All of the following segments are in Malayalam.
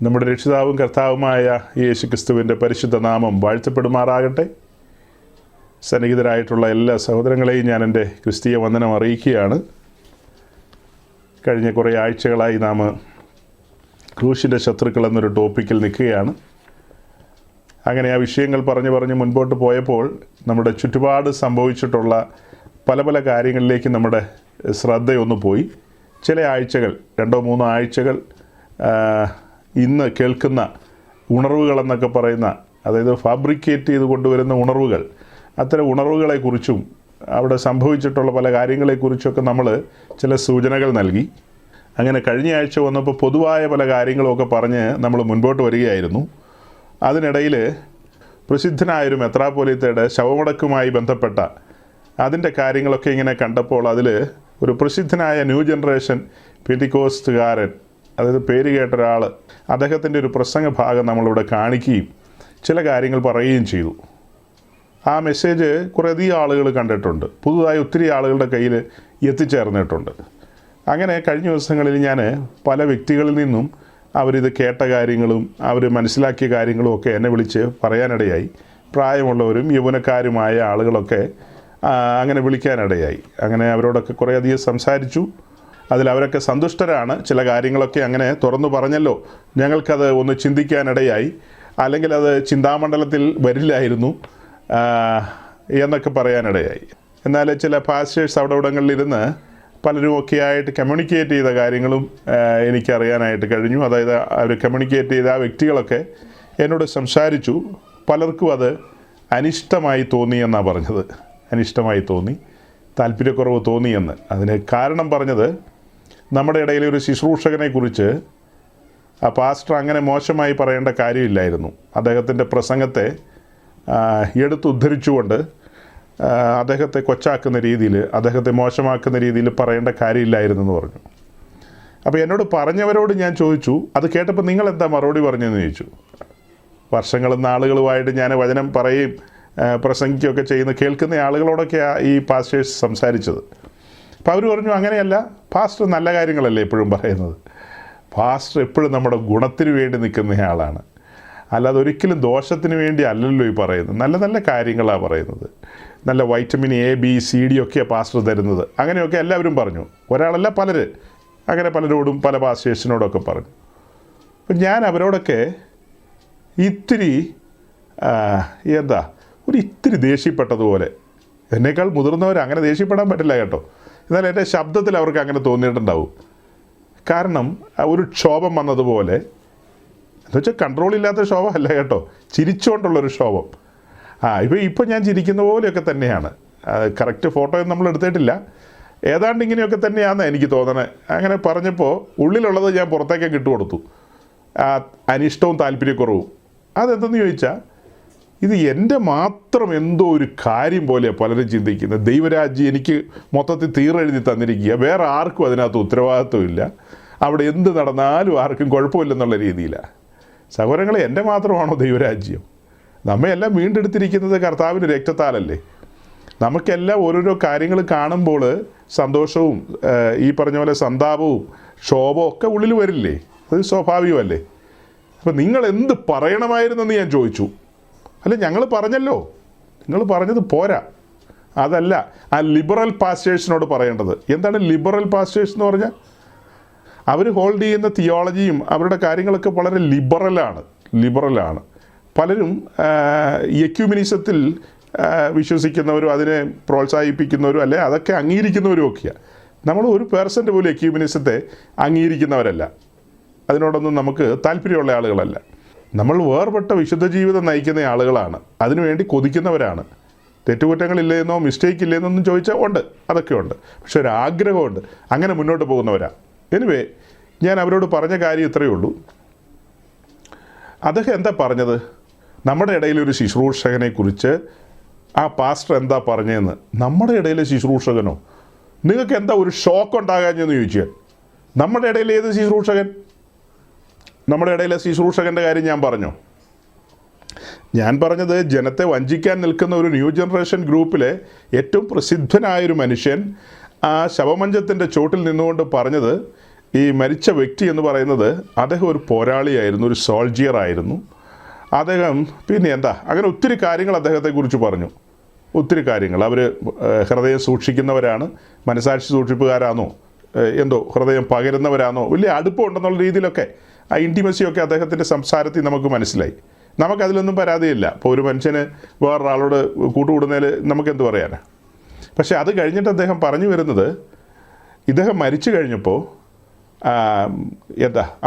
നമ്മുടെ രക്ഷിതാവും കർത്താവുമായ യേശുക്രിസ്തുവിൻ്റെ പരിശുദ്ധ നാമം വാഴ്ത്തപ്പെടുമാറാകട്ടെ. സന്നിഹിതരായിട്ടുള്ള എല്ലാ സഹോദരങ്ങളെയും ഞാൻ എൻ്റെ ക്രിസ്തീയ വന്ദനം അറിയിക്കുകയാണ്. കഴിഞ്ഞ കുറേ ആഴ്ചകളായി നാം ക്രൂശിൻ്റെ ശത്രുക്കൾ എന്നൊരു ടോപ്പിക്കിൽ നിൽക്കുകയാണ്. അങ്ങനെ ആ വിഷയങ്ങൾ പറഞ്ഞ് മുൻപോട്ട് പോയപ്പോൾ നമ്മുടെ ചുറ്റുപാട് സംഭവിച്ചിട്ടുള്ള പല പല കാര്യങ്ങളിലേക്ക് നമ്മുടെ ശ്രദ്ധയൊന്നു പോയി. ചില ആഴ്ചകൾ 2-3 ആഴ്ചകൾ ഇന്ന് കേൾക്കുന്ന ഉണർവുകളെന്നൊക്കെ പറയുന്ന, അതായത് ഫാബ്രിക്കേറ്റ് ചെയ്ത് കൊണ്ടുവരുന്ന ഉണർവുകൾ, അത്തരം ഉണർവുകളെക്കുറിച്ചും അവിടെ സംഭവിച്ചിട്ടുള്ള പല കാര്യങ്ങളെക്കുറിച്ചൊക്കെ നമ്മൾ ചില സൂചനകൾ നൽകി. അങ്ങനെ കഴിഞ്ഞ ആഴ്ച വന്നപ്പോൾ പൊതുവായ പല കാര്യങ്ങളുമൊക്കെ പറഞ്ഞ് നമ്മൾ മുൻപോട്ട് വരികയായിരുന്നു. അതിനിടയിൽ പ്രസിദ്ധനായൊരു മെത്രാപ്പോലീത്തയുടെ ശവമടക്കുമായി ബന്ധപ്പെട്ട അതിൻ്റെ കാര്യങ്ങളൊക്കെ ഇങ്ങനെ കണ്ടപ്പോൾ അതിൽ ഒരു പ്രസിദ്ധനായ ന്യൂ ജനറേഷൻ പെന്തിക്കോസ്തുകാരൻ, അതായത് പേര് കേട്ട ഒരാൾ, അദ്ദേഹത്തിൻ്റെ ഒരു പ്രസംഗ ഭാഗം നമ്മളിവിടെ കാണിക്കുകയും ചില കാര്യങ്ങൾ പറയുകയും ചെയ്തു. ആ മെസ്സേജ് കുറേയധികം ആളുകൾ കണ്ടിട്ടുണ്ട്, പുതുതായി ഒത്തിരി ആളുകളുടെ കയ്യിൽ എത്തിച്ചേർന്നിട്ടുണ്ട്. അങ്ങനെ കഴിഞ്ഞ ദിവസങ്ങളിൽ ഞാൻ പല വ്യക്തികളിൽ നിന്നും അവരിത് കേട്ട കാര്യങ്ങളും അവർ മനസ്സിലാക്കിയ കാര്യങ്ങളും ഒക്കെ എന്നെ വിളിച്ച് പറയാനിടയായി. പ്രായമുള്ളവരും യൗവനക്കാരുമായ ആളുകളൊക്കെ അങ്ങനെ വിളിക്കാനിടയായി. അങ്ങനെ അവരോടൊക്കെ കുറേയധികം സംസാരിച്ചു. അതിലവരൊക്കെ സന്തുഷ്ടരാണ്. ചില കാര്യങ്ങളൊക്കെ അങ്ങനെ തുറന്നു പറഞ്ഞല്ലോ, ഞങ്ങൾക്കത് ഒന്ന് ചിന്തിക്കാനിടയായി, അല്ലെങ്കിൽ അത് ചിന്താമണ്ഡലത്തിൽ വരില്ലായിരുന്നു എന്നൊക്കെ പറയാനിടയായി. എന്നാൽ ചില പാസ്റ്റേഴ്സ് അവിടെ ഇവിടങ്ങളിലിരുന്ന് പലരും ഒക്കെ ആയിട്ട് കമ്മ്യൂണിക്കേറ്റ് ചെയ്ത കാര്യങ്ങളും എനിക്കറിയാനായിട്ട് കഴിഞ്ഞു. അതായത് അവർ കമ്മ്യൂണിക്കേറ്റ് ചെയ്ത ആ വ്യക്തികളൊക്കെ എന്നോട് സംസാരിച്ചു. പലർക്കും അത് അനിഷ്ടമായി തോന്നിയെന്നാണ് പറഞ്ഞത്. അനിഷ്ടമായി തോന്നി, താല്പര്യക്കുറവ് തോന്നിയെന്ന്. അതിന് കാരണം പറഞ്ഞത്, നമ്മുടെ ഇടയിലെ ഒരു ശുശ്രൂഷകനെക്കുറിച്ച് ആ പാസ്റ്റർ അങ്ങനെ മോശമായി പറയേണ്ട കാര്യമില്ലായിരുന്നു. അദ്ദേഹത്തിൻ്റെ പ്രസംഗത്തെ എടുത്തുദ്ധരിച്ചുകൊണ്ട് അദ്ദേഹത്തെ കൊച്ചാക്കുന്ന രീതിയിൽ, അദ്ദേഹത്തെ മോശമാക്കുന്ന രീതിയിൽ പറയേണ്ട കാര്യമില്ലായിരുന്നു എന്ന് പറഞ്ഞു. അപ്പോൾ എന്നോട് പറഞ്ഞവരോട് ഞാൻ ചോദിച്ചു, അത് കേട്ടപ്പോൾ നിങ്ങളെന്താ മറുപടി പറഞ്ഞതെന്ന് ചോദിച്ചു. വർഷങ്ങളും നാളുകളുമായിട്ട് ഞാൻ വചനം പറയുകയും പ്രസംഗിക്കുകയൊക്കെ ചെയ്യുന്ന കേൾക്കുന്ന ആളുകളോടൊക്കെയാണ് ഈ പാസ്റ്റേഴ്സ് സംസാരിച്ചത്. അപ്പോൾ അവർ പറഞ്ഞു, അങ്ങനെയല്ല, പാസ്റ്റർ നല്ല കാര്യങ്ങളല്ലേ എപ്പോഴും പറയുന്നത്. പാസ്റ്റർ എപ്പോഴും നമ്മുടെ ഗുണത്തിന് വേണ്ടി നിൽക്കുന്നയാളാണ്, അല്ലാതെ ഒരിക്കലും ദോഷത്തിന് വേണ്ടി അല്ലല്ലോ ഈ പറയുന്നത്. നല്ല നല്ല കാര്യങ്ങളാണ് പറയുന്നത്. നല്ല vitamin A, B, C, D ഒക്കെയാണ് പാസ്റ്റർ തരുന്നത്. അങ്ങനെയൊക്കെ എല്ലാവരും പറഞ്ഞു. ഒരാളല്ല, പലർ അങ്ങനെ പലരോടും പല പാസ്റ്റേഴ്സിനോടൊക്കെ പറഞ്ഞു. അപ്പം ഞാൻ അവരോടൊക്കെ ഇത്തിരി ഇത്തിരി ദേഷ്യപ്പെട്ടതുപോലെ, എന്നേക്കാൾ മുതിർന്നവർ അങ്ങനെ ദേഷ്യപ്പെടാൻ പറ്റില്ല കേട്ടോ, എന്നാൽ എൻ്റെ ശബ്ദത്തിൽ അവർക്ക് അങ്ങനെ തോന്നിയിട്ടുണ്ടാവും. കാരണം ഒരു ക്ഷോഭം വന്നതുപോലെ, എന്നുവെച്ചാൽ കൺട്രോളില്ലാത്ത ക്ഷോഭമല്ല കേട്ടോ, ചിരിച്ചുകൊണ്ടുള്ളൊരു ക്ഷോഭം. ഇപ്പോൾ ഞാൻ ചിരിക്കുന്ന പോലെയൊക്കെ തന്നെയാണ്. കറക്റ്റ് ഫോട്ടോയൊന്നും നമ്മൾ എടുത്തിട്ടില്ല, ഏതാണ്ട് ഇങ്ങനെയൊക്കെ തന്നെയാണെന്ന് എനിക്ക് തോന്നണേ. അങ്ങനെ പറഞ്ഞപ്പോൾ ഉള്ളിലുള്ളത് ഞാൻ പുറത്തേക്ക് ഇട്ടുകൊടുത്തു. അനിഷ്ടവും താല്പര്യക്കുറവും. അതെന്തെന്ന് ചോദിച്ചാൽ, ഇത് എൻ്റെ മാത്രം എന്തോ ഒരു കാര്യം പോലെയാണ് പലരും ചിന്തിക്കുന്നത്. ദൈവരാജ്യം എനിക്ക് മൊത്തത്തിൽ തീരെഴുതി തന്നിരിക്കുക, വേറെ ആർക്കും അതിനകത്ത് ഉത്തരവാദിത്വമില്ല, അവിടെ എന്ത് നടന്നാലും ആർക്കും കുഴപ്പമില്ലെന്നുള്ള രീതിയിലാണ്. സഹോദരങ്ങളെ, എൻ്റെ മാത്രമാണോ ദൈവരാജ്യം? നമ്മയെല്ലാം വീണ്ടെടുത്തിരിക്കുന്നത് കർത്താവിൻ്റെ രക്തത്താലല്ലേ. നമുക്കെല്ലാം ഓരോരോ കാര്യങ്ങൾ കാണുമ്പോൾ സന്തോഷവും ഈ പറഞ്ഞ പോലെ സന്താപവും ക്ഷോഭവും ഒക്കെ ഉള്ളിൽ വരില്ലേ? അത് സ്വാഭാവികമല്ലേ. അപ്പോൾ നിങ്ങൾ എന്ത് പറയണമായിരുന്നെന്ന് ഞാൻ ചോദിച്ചു. അല്ല, ഞങ്ങൾ പറഞ്ഞല്ലോ, നിങ്ങൾ പറഞ്ഞത് പോരാ. അതല്ല ആ ലിബറൽ പാസ്റ്റേഴ്സിനോട് പറയേണ്ടത്. എന്താണ് ലിബറൽ പാസ്റ്റേഴ്സ് എന്ന് പറഞ്ഞാൽ? അവർ ഹോൾഡ് ചെയ്യുന്ന തിയോളജിയും അവരുടെ കാര്യങ്ങളൊക്കെ വളരെ ലിബറലാണ്. പലരും എക്യുമിനിസത്തിൽ വിശ്വസിക്കുന്നവരും അതിനെ പ്രോത്സാഹിപ്പിക്കുന്നവരും അല്ലെ, അതൊക്കെ അംഗീകരിക്കുന്നവരും ഒക്കെയാണ്. നമ്മൾ 1% പോലും എക്യുമിനിസത്തെ അംഗീകരിക്കുന്നവരല്ല, അതിനോടൊന്നും നമുക്ക് താല്പര്യമുള്ള ആളുകളല്ല. നമ്മൾ വേർപെട്ട വിശുദ്ധ ജീവിതം നയിക്കുന്ന ആളുകളാണ്, അതിനുവേണ്ടി കൊതിക്കുന്നവരാണ്. തെറ്റുകുറ്റങ്ങളില്ലെന്നോ മിസ്റ്റേക്ക് ഇല്ലെന്നൊന്നും ചോദിച്ചാൽ ഉണ്ട്, അതൊക്കെ ഉണ്ട്. പക്ഷെ ഒരാഗ്രഹമുണ്ട്, അങ്ങനെ മുന്നോട്ട് പോകുന്നവരാണ്. എനിവേ, ഞാൻ അവരോട് പറഞ്ഞ കാര്യം ഇത്രയേ ഉള്ളൂ. അദ്ദേഹം എന്താ പറഞ്ഞത്? നമ്മുടെ ഇടയിലൊരു ശുശ്രൂഷകനെക്കുറിച്ച് ആ പാസ്റ്റർ എന്താ പറഞ്ഞതെന്ന്. നമ്മുടെ ഇടയിലെ ശുശ്രൂഷകനോ? നിങ്ങൾക്ക് എന്താ ഒരു ഷോക്ക് ഉണ്ടാകാഞ്ഞെന്ന് ചോദിച്ചാൽ, നമ്മുടെ ഇടയിൽ ഏത് ശുശ്രൂഷകൻ? നമ്മുടെ ഇടയിലെ ശുശ്രൂഷകൻ്റെ കാര്യം ഞാൻ പറഞ്ഞോ? ഞാൻ പറഞ്ഞത്, ജനത്തെ വഞ്ചിക്കാൻ നിൽക്കുന്ന ഒരു ന്യൂ ജനറേഷൻ ഗ്രൂപ്പിലെ ഏറ്റവും പ്രസിദ്ധനായൊരു മനുഷ്യൻ ആ ശവമഞ്ചത്തിൻ്റെ ചോട്ടിൽ നിന്നുകൊണ്ട് പറഞ്ഞത്, ഈ മരിച്ച വ്യക്തി എന്ന് പറയുന്നത് അദ്ദേഹം ഒരു പോരാളിയായിരുന്നു, ഒരു സോൾജിയർ ആയിരുന്നു. അദ്ദേഹം പിന്നെ അങ്ങനെ ഒത്തിരി കാര്യങ്ങൾ അദ്ദേഹത്തെക്കുറിച്ച് പറഞ്ഞു. ഒത്തിരി കാര്യങ്ങൾ. അവർ ഹൃദയം സൂക്ഷിക്കുന്നവരാണ്, മനസാക്ഷി സൂക്ഷിപ്പുകാരാണോ എന്തോ, ഹൃദയം പകരുന്നവരാണോ, വലിയ അടുപ്പമുണ്ടെന്നുള്ള രീതിയിലൊക്കെ ആ ഇൻറ്റിമസിയൊക്കെ അദ്ദേഹത്തിൻ്റെ സംസാരത്തിൽ നമുക്ക് മനസ്സിലായി. നമുക്കതിലൊന്നും പരാതിയില്ല. ഇപ്പോൾ ഒരു മനുഷ്യന് വേറൊരാളോട് കൂട്ടുകൂടുന്നതിൽ നമുക്കെന്ത് പറയാനാണ്. പക്ഷേ അത് കഴിഞ്ഞിട്ട് അദ്ദേഹം പറഞ്ഞു വരുന്നത്, ഇദ്ദേഹം മരിച്ചു കഴിഞ്ഞപ്പോൾ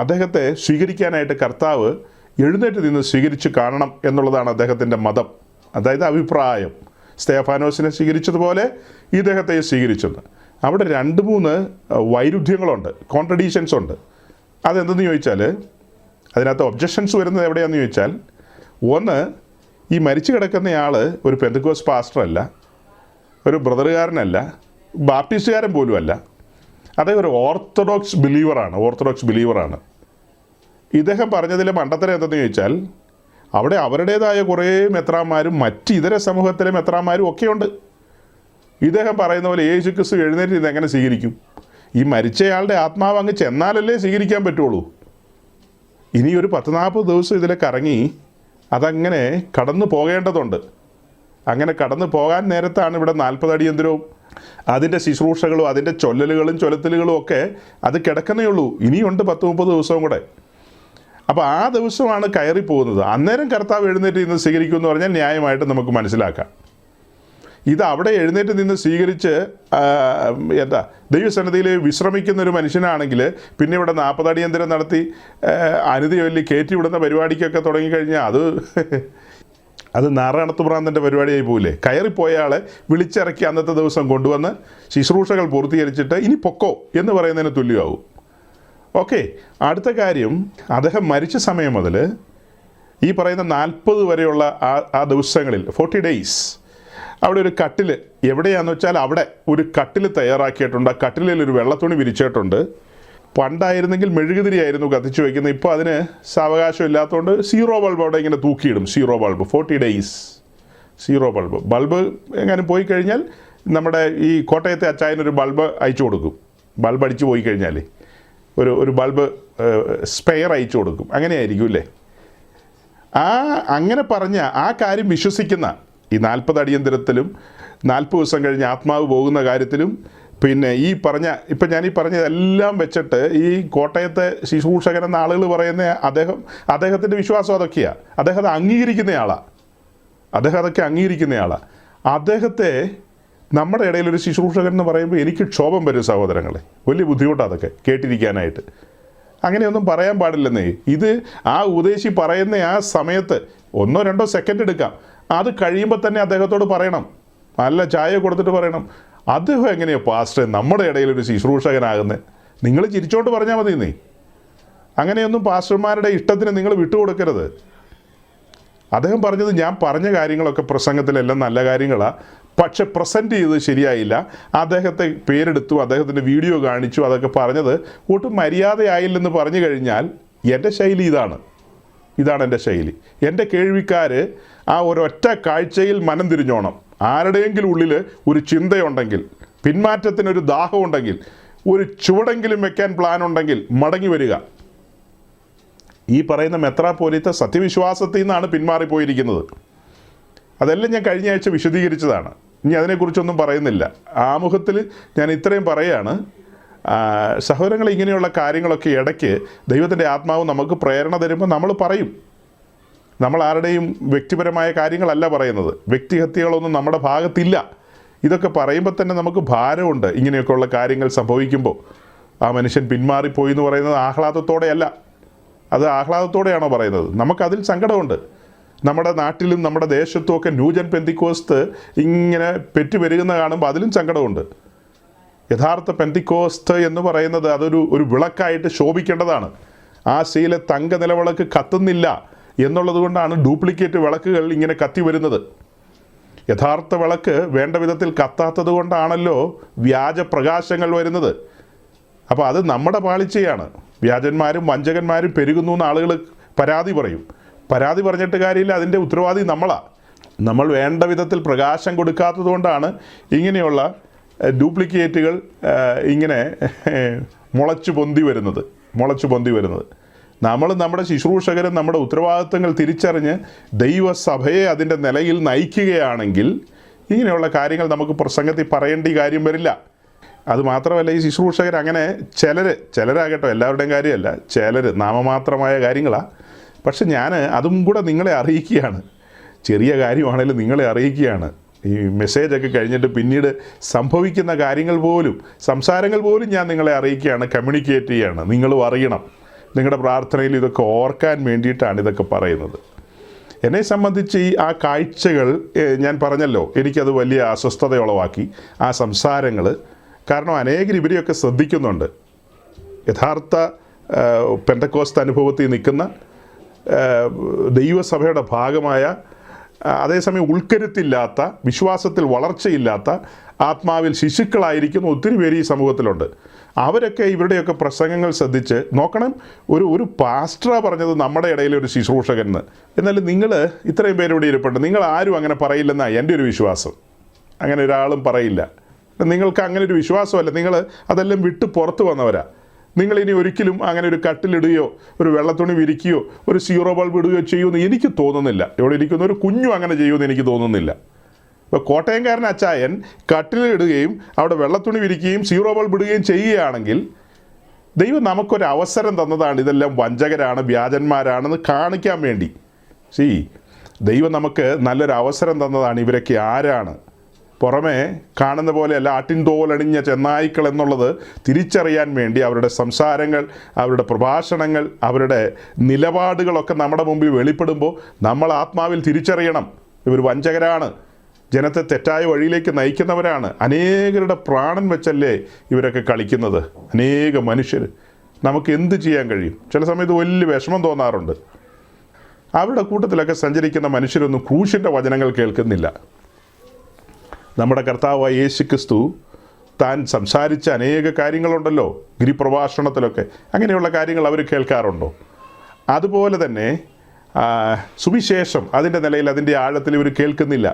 അദ്ദേഹത്തെ സ്വീകരിക്കാനായിട്ട് കർത്താവ് എഴുന്നേറ്റ് നിന്ന് സ്വീകരിച്ച് കാണണം എന്നുള്ളതാണ് അദ്ദേഹത്തിൻ്റെ മതം, അതായത് അഭിപ്രായം. സ്തേഫാനോസിനെ സ്വീകരിച്ചതുപോലെ ഇദ്ദേഹത്തെ സ്വീകരിച്ചെന്ന്. അവിടെ 2-3 വൈരുദ്ധ്യങ്ങളുണ്ട്, കോൺട്രഡീഷൻസ് ഉണ്ട്. അതെന്തെന്ന് ചോദിച്ചാൽ, അതിനകത്ത് ഒബ്ജക്ഷൻസ് വരുന്നത് എവിടെയാണെന്ന് ചോദിച്ചാൽ, ഒന്ന്, ഈ മരിച്ചു കിടക്കുന്നയാൾ ഒരു പെന്തക്കോസ്റ്റ് പാസ്റ്ററല്ല, ഒരു ബ്രദറുകാരനല്ല, ബാപ്റ്റിസ്റ്റുകാരൻ പോലും അല്ല. അദ്ദേഹം ഒരു ഓർത്തഡോക്സ് ബിലീവറാണ്. ഇദ്ദേഹം പറഞ്ഞതിലെ മണ്ടത്തരം എന്തെന്ന് ചോദിച്ചാൽ, അവിടെ അവരുടേതായ കുറേ മെത്രാന്മാരും മറ്റ് ഇതര സമൂഹത്തിലെ മെത്രാന്മാരും ഒക്കെയുണ്ട്. ഇദ്ദേഹം പറയുന്ന പോലെ യേശു ക്രിസ്തു എഴുന്നേറ്റ് ഇതെങ്ങനെ സ്വീകരിക്കും? ഈ മരിച്ചയാളുടെ ആത്മാവ് അങ്ങ് ചെന്നാലല്ലേ സ്വീകരിക്കാൻ പറ്റുള്ളൂ. ഇനി ഒരു 10-40 ദിവസം ഇതിലെ കറങ്ങി അതങ്ങനെ കടന്നു പോകേണ്ടതുണ്ട്. അങ്ങനെ കടന്നു പോകാൻ നേരത്താണ് ഇവിടെ 40 അടിയന്തരവും അതിൻ്റെ ശുശ്രൂഷകളും അതിൻ്റെ ചൊല്ലലുകളും ചൊലത്തലുകളും ഒക്കെ അത് കിടക്കുന്നേ ഉള്ളൂ. ഇനിയുണ്ട് 10-30 ദിവസവും കൂടെ. അപ്പോൾ ആ ദിവസമാണ് കയറി പോകുന്നത്. അന്നേരം കർത്താവ് എഴുന്നേറ്റ് നിന്ന് സ്വീകരിക്കുമെന്ന് പറഞ്ഞാൽ ന്യായമായിട്ട് നമുക്ക് മനസ്സിലാക്കാം. ഇത് അവിടെ എഴുന്നേറ്റ് നിന്ന് സ്വീകരിച്ച് ദൈവസന്നിധിയിൽ വിശ്രമിക്കുന്ന ഒരു മനുഷ്യനാണെങ്കിൽ പിന്നെ ഇവിടെ 40 അടിയന്തരം നടത്തി അനുതി ചൊല്ലി കയറ്റി വിടുന്ന പരിപാടിക്കൊക്കെ തുടങ്ങിക്കഴിഞ്ഞാൽ അത് നാറാണത്ത് ഭ്രാന്തൻ്റെ പരിപാടിയായി പോകില്ലേ. കയറിപ്പോയാളെ വിളിച്ചിറക്കി അന്നത്തെ ദിവസം കൊണ്ടുവന്ന് ശുശ്രൂഷകൾ പൂർത്തീകരിച്ചിട്ട് ഇനി പൊക്കോ എന്ന് പറയുന്നതിന് തുല്യമാകും. ഓക്കെ, അടുത്ത കാര്യം, അദ്ദേഹം മരിച്ച സമയം മുതൽ ഈ പറയുന്ന 40 വരെയുള്ള ആ ദിവസങ്ങളിൽ 40 days അവിടെ ഒരു കട്ടിൽ, എവിടെയാണെന്ന് വെച്ചാൽ അവിടെ ഒരു കട്ടിൽ തയ്യാറാക്കിയിട്ടുണ്ട്. ആ കട്ടിലിൽ ഒരു വെള്ളത്തുണി വിരിച്ചിട്ടുണ്ട്. പണ്ടായിരുന്നെങ്കിൽ മെഴുകുതിരിയായിരുന്നു കത്തിച്ചു വയ്ക്കുന്നത്. ഇപ്പോൾ അതിന് സാവകാശം ഇല്ലാത്തതുകൊണ്ട് 0 ബൾബ് അവിടെ ഇങ്ങനെ തൂക്കിയിടും. 0 ബൾബ് 40 days 0 ബൾബ് എങ്ങാനും പോയി കഴിഞ്ഞാൽ നമ്മുടെ ഈ കോട്ടയത്തെ അച്ചായനൊരു ബൾബ് അയച്ചു കൊടുക്കും. ബൾബ് അടിച്ചു പോയി കഴിഞ്ഞാൽ ഒരു ബൾബ് സ്പെയർ അയച്ചു കൊടുക്കും. അങ്ങനെയായിരിക്കും അല്ലേ. അങ്ങനെ പറഞ്ഞ ആ കാര്യം വിശ്വസിക്കുന്ന ഈ 40 അടിയന്തരത്തിലും 40 ദിവസം കഴിഞ്ഞ് ആത്മാവ് പോകുന്ന കാര്യത്തിലും പിന്നെ ഈ പറഞ്ഞ ഇപ്പം ഞാൻ ഈ പറഞ്ഞതെല്ലാം വെച്ചിട്ട് ഈ കോട്ടയത്തെ ശുശ്രൂഷകൻ എന്ന ആളുകൾ പറയുന്ന അദ്ദേഹത്തിൻ്റെ വിശ്വാസം അതൊക്കെയാണ്. അദ്ദേഹം അത് അംഗീകരിക്കുന്നയാളാണ്. അതൊക്കെ അംഗീകരിക്കുന്നയാളാണ്. അദ്ദേഹത്തെ നമ്മുടെ ഇടയിലൊരു ശുശ്രൂഷകൻ എന്ന് പറയുമ്പോൾ എനിക്ക് ക്ഷോഭം വരും സഹോദരങ്ങളെ. വലിയ ബുദ്ധിമുട്ടാണ് അതൊക്കെ കേട്ടിരിക്കാനായിട്ട്. അങ്ങനെയൊന്നും പറയാൻ പാടില്ലെന്നേ. ഇത് ആ ഉപദേശി പറയുന്ന ആ സമയത്ത് 1-2 സെക്കൻഡ് എടുക്കാം. അത് കഴിയുമ്പോൾ തന്നെ അദ്ദേഹത്തോട് പറയണം, നല്ല ചായ കൊടുത്തിട്ട് പറയണം, അദ്ദേഹം എങ്ങനെയാണ് പാസ്റ്റർ നമ്മുടെ ഇടയിലൊരു ശുശ്രൂഷകനാകുന്നത്? നിങ്ങൾ ചിരിച്ചോണ്ട് പറഞ്ഞാൽ മതി. നീ അങ്ങനെയൊന്നും പാസ്റ്റർമാരുടെ ഇഷ്ടത്തിന് നിങ്ങൾ വിട്ടുകൊടുക്കരുത്. അദ്ദേഹം പറഞ്ഞത്, ഞാൻ പറഞ്ഞ കാര്യങ്ങളൊക്കെ പ്രസംഗത്തിലെല്ലാം നല്ല കാര്യങ്ങളാണ്, പക്ഷെ പ്രസൻറ്റ് ചെയ്തത് ശരിയായില്ല. അദ്ദേഹത്തെ പേരെടുത്തു, അദ്ദേഹത്തിൻ്റെ വീഡിയോ കാണിച്ചു, അതൊക്കെ പറഞ്ഞത് ഒട്ടും മര്യാദയായില്ലെന്ന് പറഞ്ഞു കഴിഞ്ഞാൽ എൻ്റെ ശൈലി ഇതാണ് എൻ്റെ ശൈലി. എൻ്റെ കേൾവിക്കാർ ആ ഒരൊറ്റ കാഴ്ചയിൽ മനം തിരിഞ്ഞോണം. ആരുടെയെങ്കിലും ഉള്ളിൽ ഒരു ചിന്തയുണ്ടെങ്കിൽ, പിന്മാറ്റത്തിനൊരു ദാഹമുണ്ടെങ്കിൽ, ഒരു ചുവടെങ്കിലും വെക്കാൻ പ്ലാൻ ഉണ്ടെങ്കിൽ മടങ്ങി വരിക. ഈ പറയുന്ന മെത്രാപ്പോലീത്ത സത്യവിശ്വാസത്തിൽ നിന്നാണ് പിന്മാറിപ്പോയിരിക്കുന്നത്. അതെല്ലാം ഞാൻ കഴിഞ്ഞ ആഴ്ച വിശദീകരിച്ചതാണ്. ഇനി അതിനെക്കുറിച്ചൊന്നും പറയുന്നില്ല. ആമുഖത്തിൽ ഞാൻ ഇത്രയും പറയുകയാണ്. സഹോദരങ്ങൾ, ഇങ്ങനെയുള്ള കാര്യങ്ങളൊക്കെ ഇടയ്ക്ക് ദൈവത്തിൻ്റെ ആത്മാവ് നമുക്ക് പ്രേരണ തരുമ്പോൾ നമ്മൾ പറയും. നമ്മൾ ആരുടെയും വ്യക്തിപരമായ കാര്യങ്ങളല്ല പറയുന്നത്. വ്യക്തിഹത്യകളൊന്നും നമ്മുടെ ഭാഗത്തില്ല. ഇതൊക്കെ പറയുമ്പോൾ തന്നെ നമുക്ക് ഭാരമുണ്ട്. ഇങ്ങനെയൊക്കെയുള്ള കാര്യങ്ങൾ സംഭവിക്കുമ്പോൾ ആ മനുഷ്യൻ പിന്മാറിപ്പോയി എന്ന് പറയുന്നത് ആഹ്ലാദത്തോടെയല്ല. അത് ആഹ്ലാദത്തോടെയാണോ പറയുന്നത്? നമുക്കതിൽ സങ്കടമുണ്ട്. നമ്മുടെ നാട്ടിലും നമ്മുടെ ദേശത്തും ഒക്കെ ന്യൂജൻ പെന്തിക്കോസ്ത് ഇങ്ങനെ പെറ്റുപെരുകുന്ന കാണുമ്പോൾ അതിലും സങ്കടമുണ്ട്. യഥാർത്ഥ പെന്തിക്കോസ്ത് എന്ന് പറയുന്നത് അതൊരു വിളക്കായിട്ട് ശോഭിക്കേണ്ടതാണ്. ആ ശീല തങ്ക നിലവിളക്ക് കത്തുന്നില്ല എന്നുള്ളത് കൊണ്ടാണ് ഡ്യൂപ്ലിക്കേറ്റ് വിളക്കുകൾ ഇങ്ങനെ കത്തി വരുന്നത്. യഥാർത്ഥ വിളക്ക് വേണ്ട വിധത്തിൽ കത്താത്തത് കൊണ്ടാണല്ലോ വ്യാജ പ്രകാശങ്ങൾ വരുന്നത്. അപ്പോൾ അത് നമ്മുടെ പാളിച്ചയാണ്. വ്യാജന്മാരും വഞ്ചകന്മാരും പെരുകുന്നു എന്ന് ആളുകൾ പരാതി പറയും. പരാതി പറഞ്ഞിട്ട് കാര്യമില്ല, അതിൻ്റെ ഉത്തരവാദി നമ്മളാണ്. നമ്മൾ വേണ്ട വിധത്തിൽ പ്രകാശം കൊടുക്കാത്തത് കൊണ്ടാണ് ഇങ്ങനെയുള്ള ഡ്യൂപ്ലിക്കേറ്റുകൾ ഇങ്ങനെ മുളച്ചു പൊന്തി വരുന്നത്. നമ്മൾ നമ്മുടെ ശുശ്രൂഷകരും നമ്മുടെ ഉത്തരവാദിത്തങ്ങൾ തിരിച്ചറിഞ്ഞ് ദൈവസഭയെ അതിൻ്റെ നിലയിൽ നയിക്കുകയാണെങ്കിൽ ഇങ്ങനെയുള്ള കാര്യങ്ങൾ നമുക്ക് പ്രസംഗത്തിൽ പറയേണ്ട കാര്യം വരില്ല. അതുമാത്രമല്ല, ഈ ശുശ്രൂഷകർ അങ്ങനെ ചിലരാകട്ടോ, എല്ലാവരുടെയും കാര്യമല്ല, ചിലർ നാമമാത്രമായ കാര്യങ്ങളാണ്. പക്ഷെ ഞാൻ അതും കൂടെ നിങ്ങളെ അറിയിക്കുകയാണ്. ചെറിയ കാര്യമാണെങ്കിലും നിങ്ങളെ അറിയിക്കുകയാണ്. ഈ മെസ്സേജൊക്കെ കഴിഞ്ഞിട്ട് പിന്നീട് സംഭവിക്കുന്ന കാര്യങ്ങൾ പോലും, സംസാരങ്ങൾ പോലും ഞാൻ നിങ്ങളെ അറിയിക്കുകയാണ്, കമ്മ്യൂണിക്കേറ്റ് ചെയ്യുകയാണ്. നിങ്ങളും അറിയണം. നിങ്ങളുടെ പ്രാർത്ഥനയിൽ ഇതൊക്കെ ഓർക്കാൻ വേണ്ടിയിട്ടാണ് ഇതൊക്കെ പറയുന്നത്. എന്നെ സംബന്ധിച്ച് ആ കാഴ്ചകൾ ഞാൻ പറഞ്ഞല്ലോ, എനിക്കത് വലിയ അസ്വസ്ഥത ഉളവാക്കി ആ സംസാരങ്ങൾ. കാരണം അനേകർ ഇവരെയൊക്കെ ശ്രദ്ധിക്കുന്നുണ്ട്. യഥാർത്ഥ പെന്തക്കോസ്ത് അനുഭവത്തിൽ നിൽക്കുന്ന ദൈവസഭയുടെ ഭാഗമായ, അതേസമയം ഉൾക്കരുത്തില്ലാത്ത, വിശ്വാസത്തിൽ വളർച്ചയില്ലാത്ത, ആത്മാവിൽ ശിശുക്കളായിരിക്കുന്ന ഒത്തിരി പേര് ഈ സമൂഹത്തിലുണ്ട്. അവരൊക്കെ ഇവരുടെയൊക്കെ പ്രസംഗങ്ങൾ ശ്രദ്ധിച്ച് നോക്കണം. ഒരു പാസ്റ്ററാ പറഞ്ഞത് നമ്മുടെ ഇടയിൽ ഒരു ശുശ്രൂഷകൻ എന്ന്. എന്നാലും നിങ്ങൾ ഇത്രയും പേരിവിടെ ഇരിപ്പുണ്ട്, നിങ്ങൾ ആരും അങ്ങനെ പറയില്ലെന്നാണ് എൻ്റെ ഒരു വിശ്വാസം. അങ്ങനെ ഒരാളും പറയില്ല. നിങ്ങൾക്ക് അങ്ങനെ ഒരു വിശ്വാസമല്ല. നിങ്ങൾ അതെല്ലാം വിട്ട് പുറത്ത് വന്നവരാ. നിങ്ങളിനി ഒരിക്കലും അങ്ങനെ ഒരു കട്ടിലിടുകയോ ഒരു വെള്ളത്തുണി വിരിക്കുകയോ ഒരു സീറോ ബൾബ് ഇടുകയോ ചെയ്യുമെന്ന് എനിക്ക് തോന്നുന്നില്ല. ഇവിടെ ഇരിക്കുന്ന ഒരു കുഞ്ഞും അങ്ങനെ ചെയ്യുമെന്ന് എനിക്ക് തോന്നുന്നില്ല. ഇപ്പോൾ കോട്ടയംകാരൻ അച്ചായൻ കട്ടിലിടുകയും അവിടെ വെള്ളത്തുണി വിരിക്കുകയും സീറോ ബൾബ് ഇടുകയും ചെയ്യുകയാണെങ്കിൽ ദൈവം നമുക്കൊരു അവസരം തന്നതാണ്. ഇതെല്ലാം വഞ്ചകരാണ്, വ്യാജന്മാരാണെന്ന് കാണിക്കാൻ വേണ്ടി. ദൈവം നമുക്ക് നല്ലൊരു അവസരം തന്നതാണ്. ഇവരൊക്കെ ആരാണ്? പുറമേ കാണുന്ന പോലെയല്ല ആട്ടിൻതോലണിഞ്ഞ ചെന്നായ്ക്കൾ എന്നുള്ളത് തിരിച്ചറിയാൻ വേണ്ടി അവരുടെ സംസാരങ്ങൾ, അവരുടെ പ്രഭാഷണങ്ങൾ, അവരുടെ നിലപാടുകളൊക്കെ നമ്മുടെ മുമ്പിൽ വെളിപ്പെടുമ്പോൾ നമ്മൾ ആത്മാവിൽ തിരിച്ചറിയണം, ഇവർ വഞ്ചകരാണ്, ജനത്തെ തെറ്റായ വഴിയിലേക്ക് നയിക്കുന്നവരാണ്. അനേകരുടെ പ്രാണൻ വെച്ചല്ലേ ഇവരൊക്കെ കളിക്കുന്നത്. അനേക മനുഷ്യർ. നമുക്ക് എന്ത് ചെയ്യാൻ കഴിയും? ചില സമയത്ത് വലിയ വിഷമം തോന്നാറുണ്ട്. അവരുടെ കൂട്ടത്തിലൊക്കെ സഞ്ചരിക്കുന്ന മനുഷ്യരൊന്നും ക്രൂശിൻ്റെ വചനങ്ങൾ കേൾക്കുന്നില്ല. നമ്മുടെ കർത്താവായ യേശുക്രിസ്തു താൻ സംസാരിച്ച അനേക കാര്യങ്ങളുണ്ടല്ലോ ഗിരിപ്രഭാഷണത്തിലൊക്കെ. അങ്ങനെയുള്ള കാര്യങ്ങൾ അവർ കേൾക്കാറുണ്ടോ? അതുപോലെ തന്നെ സുവിശേഷം അതിൻ്റെ നിലയിൽ, അതിൻ്റെ ആഴത്തിൽ ഇവർ കേൾക്കുന്നില്ല.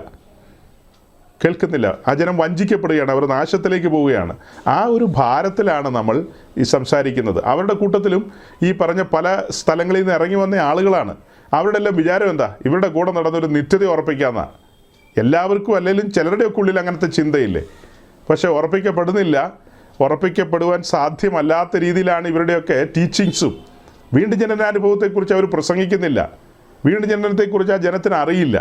ആ ജനം വഞ്ചിക്കപ്പെടുകയാണ്, അവർ നാശത്തിലേക്ക് പോവുകയാണ്. ആ ഒരു ഭാരത്തിലാണ് നമ്മൾ ഈ സംസാരിക്കുന്നത്. അവരുടെ കൂട്ടത്തിലും ഈ പറഞ്ഞ പല സ്ഥലങ്ങളിൽ നിന്ന് ഇറങ്ങി വന്ന ആളുകളാണ്. അവരുടെ എല്ലാം വിചാരം എന്താ? ഇവരുടെ കൂടെ നടന്നൊരു നിത്യത ഉറപ്പിക്കാമെന്നാണ്. എല്ലാവർക്കും അല്ലെങ്കിലും ചിലരുടെയൊക്കെ ഉള്ളിൽ അങ്ങനത്തെ ചിന്തയില്ലേ? പക്ഷെ ഉറപ്പിക്കപ്പെടുവാൻ സാധ്യമല്ലാത്ത രീതിയിലാണ് ഇവരുടെയൊക്കെ ടീച്ചിങ്സും. വീണ്ടും ജനനാനുഭവത്തെക്കുറിച്ച് അവർ പ്രസംഗിക്കുന്നില്ല. വീണ്ടും ജനനത്തെക്കുറിച്ച് ആ ജനത്തിന് അറിയില്ല.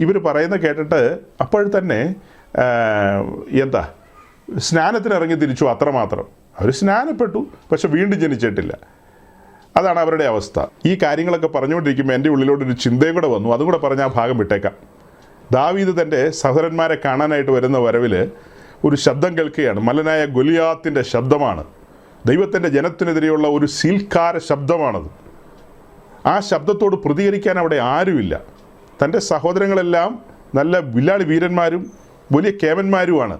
ഇവർ പറയുന്ന കേട്ടിട്ട് അപ്പോൾ തന്നെ സ്നാനത്തിന് ഇറങ്ങി തിരിച്ചു, അത്രമാത്രം. അവർ സ്നാനപ്പെട്ടു, പക്ഷെ വീണ്ടും ജനിച്ചിട്ടില്ല. അതാണ് അവരുടെ അവസ്ഥ. ഈ കാര്യങ്ങളൊക്കെ പറഞ്ഞുകൊണ്ടിരിക്കുമ്പോൾ എൻ്റെ ഉള്ളിലോട്ടൊരു ചിന്തയും കൂടെ വന്നു. അതും കൂടെ പറഞ്ഞ് ആ ഭാഗം വിട്ടേക്കാം. ദാവീദ് തൻ്റെ സഹോദരന്മാരെ കാണാനായിട്ട് വരുന്ന വരവിൽ ഒരു ശബ്ദം കേൾക്കുകയാണ്. മല്ലനായ ഗൊലിയാത്തിൻ്റെ ശബ്ദമാണ്. ദൈവത്തിൻ്റെ ജനത്തിനെതിരെയുള്ള ഒരു സീൽക്കാര ശബ്ദമാണത്. ആ ശബ്ദത്തോട് പ്രതികരിക്കാൻ അവിടെ ആരുമില്ല. തൻ്റെ സഹോദരങ്ങളെല്ലാം നല്ല വില്ലാളി വീരന്മാരും വലിയ കേമന്മാരുമാണ്.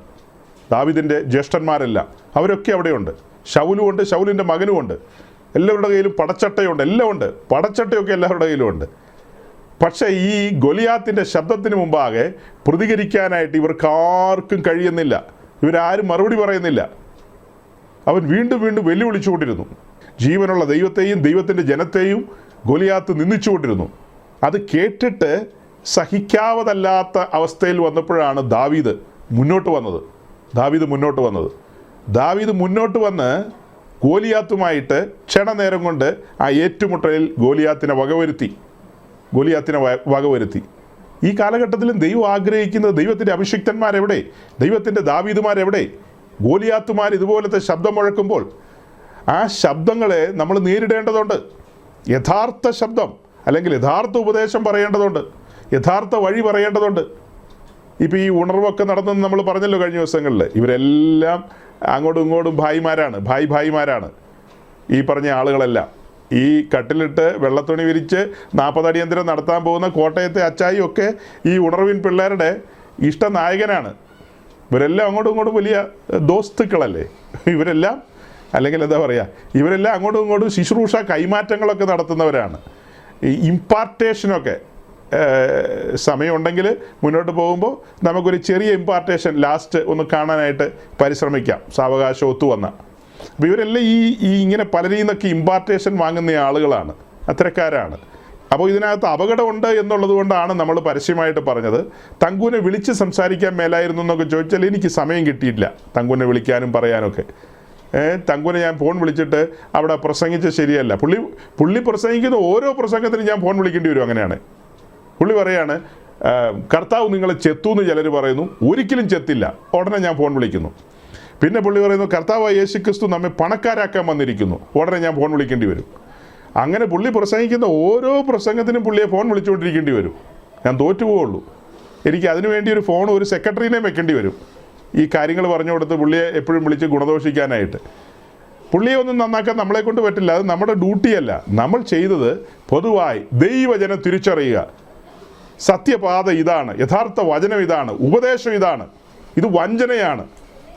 ദാവീദിൻ്റെ ജ്യേഷ്ഠന്മാരെല്ലാം അവരൊക്കെ അവിടെയുണ്ട്. ശൗലുമുണ്ട്, ശൗലിൻ്റെ മകനുമുണ്ട്. എല്ലാവരുടെ കയ്യിലും പടച്ചട്ടയുണ്ട്, എല്ലാം ഉണ്ട്. പടച്ചട്ടയൊക്കെ എല്ലാവരുടെ കയ്യിലും ഉണ്ട്. പക്ഷേ ഈ ഗൊലിയാത്തിൻ്റെ ശബ്ദത്തിന് മുമ്പാകെ പ്രതികരിക്കാനായിട്ട് ഇവർക്കാർക്കും കഴിയുന്നില്ല. ഇവരാരും മറുപടി പറയുന്നില്ല. അവൻ വീണ്ടും വെല്ലുവിളിച്ചുകൊണ്ടിരുന്നു. ജീവനുള്ള ദൈവത്തെയും ദൈവത്തിൻ്റെ ജനത്തെയും ഗൊലിയാത്ത് നിന്ദിച്ചുകൊണ്ടിരുന്നു. അത് കേട്ടിട്ട് സഹിക്കാവതല്ലാത്ത അവസ്ഥയിൽ വന്നപ്പോഴാണ് ദാവീദ് മുന്നോട്ട് വന്നത്. ദാവീദ് മുന്നോട്ട് വന്ന് ഗോലിയാത്തുമായിട്ട് ക്ഷണനേരം കൊണ്ട് ആ ഏറ്റുമുട്ടലിൽ ഗോലിയാത്തിനെ വകവരുത്തി. ഈ കാലഘട്ടത്തിലും ദൈവം ആഗ്രഹിക്കുന്നത് ദൈവത്തിൻ്റെ അഭിഷിക്തന്മാരെവിടെ? ദൈവത്തിൻ്റെ ദാവീദുമാരെവിടെ? ഗോലിയാത്തുമാർ ഇതുപോലത്തെ ശബ്ദം മുഴക്കുമ്പോൾ ആ ശബ്ദങ്ങളെ നമ്മൾ നേരിടേണ്ടതുണ്ട്. യഥാർത്ഥ ശബ്ദം അല്ലെങ്കിൽ യഥാർത്ഥ ഉപദേശം പറയേണ്ടതുണ്ട്. യഥാർത്ഥ വഴി പറയേണ്ടതുണ്ട്. ഇപ്പോൾ ഈ ഉണർവൊക്കെ നടന്നെന്ന് നമ്മൾ പറഞ്ഞല്ലോ കഴിഞ്ഞ ദിവസങ്ങളിൽ. ഇവരെല്ലാം അങ്ങോട്ടും ഇങ്ങോട്ടും ഭായിമാരാണ് ഈ പറഞ്ഞ ആളുകളെല്ലാം. ഈ കട്ടിലിട്ട് വെള്ളത്തുണി വിരിച്ച് 40 അടിയന്തരം നടത്താൻ പോകുന്ന കോട്ടയത്തെ അച്ചായി ഒക്കെ ഈ ഉണർവിൻ പിള്ളേരുടെ ഇഷ്ടനായകനാണ്. ഇവരെല്ലാം അങ്ങോട്ടും ഇങ്ങോട്ടും വലിയ ദോസ്തുക്കളല്ലേ ഇവരെല്ലാം? അല്ലെങ്കിൽ എന്താ പറയുക, ഇവരെല്ലാം അങ്ങോട്ടും ഇങ്ങോട്ടും ശുശ്രൂഷ കൈമാറ്റങ്ങളൊക്കെ നടത്തുന്നവരാണ്. ഈ ഇമ്പാർട്ടേഷനൊക്കെ സമയമുണ്ടെങ്കിൽ മുന്നോട്ട് പോകുമ്പോൾ നമുക്കൊരു ചെറിയ ഇമ്പാർട്ടേഷൻ ലാസ്റ്റ് ഒന്ന് കാണാനായിട്ട് പരിശ്രമിക്കാം, സാവകാശം ഒത്തുവന്ന. അപ്പോൾ ഇവരെല്ലാം ഈ ഇങ്ങനെ പലരിൽ നിന്നൊക്കെ ഇമ്പാർട്ടേഷൻ വാങ്ങുന്ന ആളുകളാണ്, അത്തരക്കാരാണ്. അപ്പോൾ ഇതിനകത്ത് അപകടമുണ്ട് എന്നുള്ളത് കൊണ്ടാണ് നമ്മൾ പരസ്യമായിട്ട് പറഞ്ഞത്. തങ്കുവിനെ വിളിച്ച് സംസാരിക്കാൻ മേലായിരുന്നു എന്നൊക്കെ ചോദിച്ചാൽ എനിക്ക് സമയം കിട്ടിയില്ല തങ്കുവിനെ വിളിക്കാനും പറയാനൊക്കെ. തങ്കുവിനെ ഞാൻ ഫോൺ വിളിച്ചിട്ട് അവിടെ പ്രസംഗിച്ച് ശരിയല്ല. പുള്ളി പ്രസംഗിക്കുന്ന ഓരോ പ്രസംഗത്തിനും ഞാൻ ഫോൺ വിളിക്കേണ്ടി വരും. അങ്ങനെയാണ് പുള്ളി പറയാണ്, കർത്താവ് നിങ്ങളെ ചെത്തു എന്ന് ചിലർ പറയുന്നു, ഒരിക്കലും ചെത്തില്ല. ഉടനെ ഞാൻ ഫോൺ വിളിക്കുന്നു. പിന്നെ പുള്ളി പറയുന്നു, കർത്താവായ യേശുക്രിസ്തു നമ്മെ പണക്കാരാക്കാൻ വന്നിരിക്കുന്നു, ഉടനെ ഞാൻ ഫോൺ വിളിക്കേണ്ടി വരും. അങ്ങനെ പുള്ളി പ്രസംഗിക്കുന്ന ഓരോ പ്രസംഗത്തിനും പുള്ളിയെ ഫോൺ വിളിച്ചുകൊണ്ടിരിക്കേണ്ടി വരും. ഞാൻ തോറ്റുപോകുള്ളൂ. എനിക്ക് അതിനുവേണ്ടി ഒരു ഫോൺ, ഒരു സെക്രട്ടറിനെ വെക്കേണ്ടി വരും ഈ കാര്യങ്ങൾ പറഞ്ഞു കൊടുത്ത് പുള്ളിയെ എപ്പോഴും വിളിച്ച് ഗുണദോഷിക്കാനായിട്ട്. പുള്ളിയെ ഒന്നും നന്നാക്കാൻ നമ്മളെ കൊണ്ട് പറ്റില്ല. അത് നമ്മുടെ ഡ്യൂട്ടിയല്ല. നമ്മൾ ചെയ്തത് പൊതുവായി ദൈവജനം തിരിച്ചറിയുക. സത്യപാത ഇതാണ്, യഥാർത്ഥ വചനം ഇതാണ്, ഉപദേശം ഇതാണ്, ഇത് വഞ്ചനയാണ്.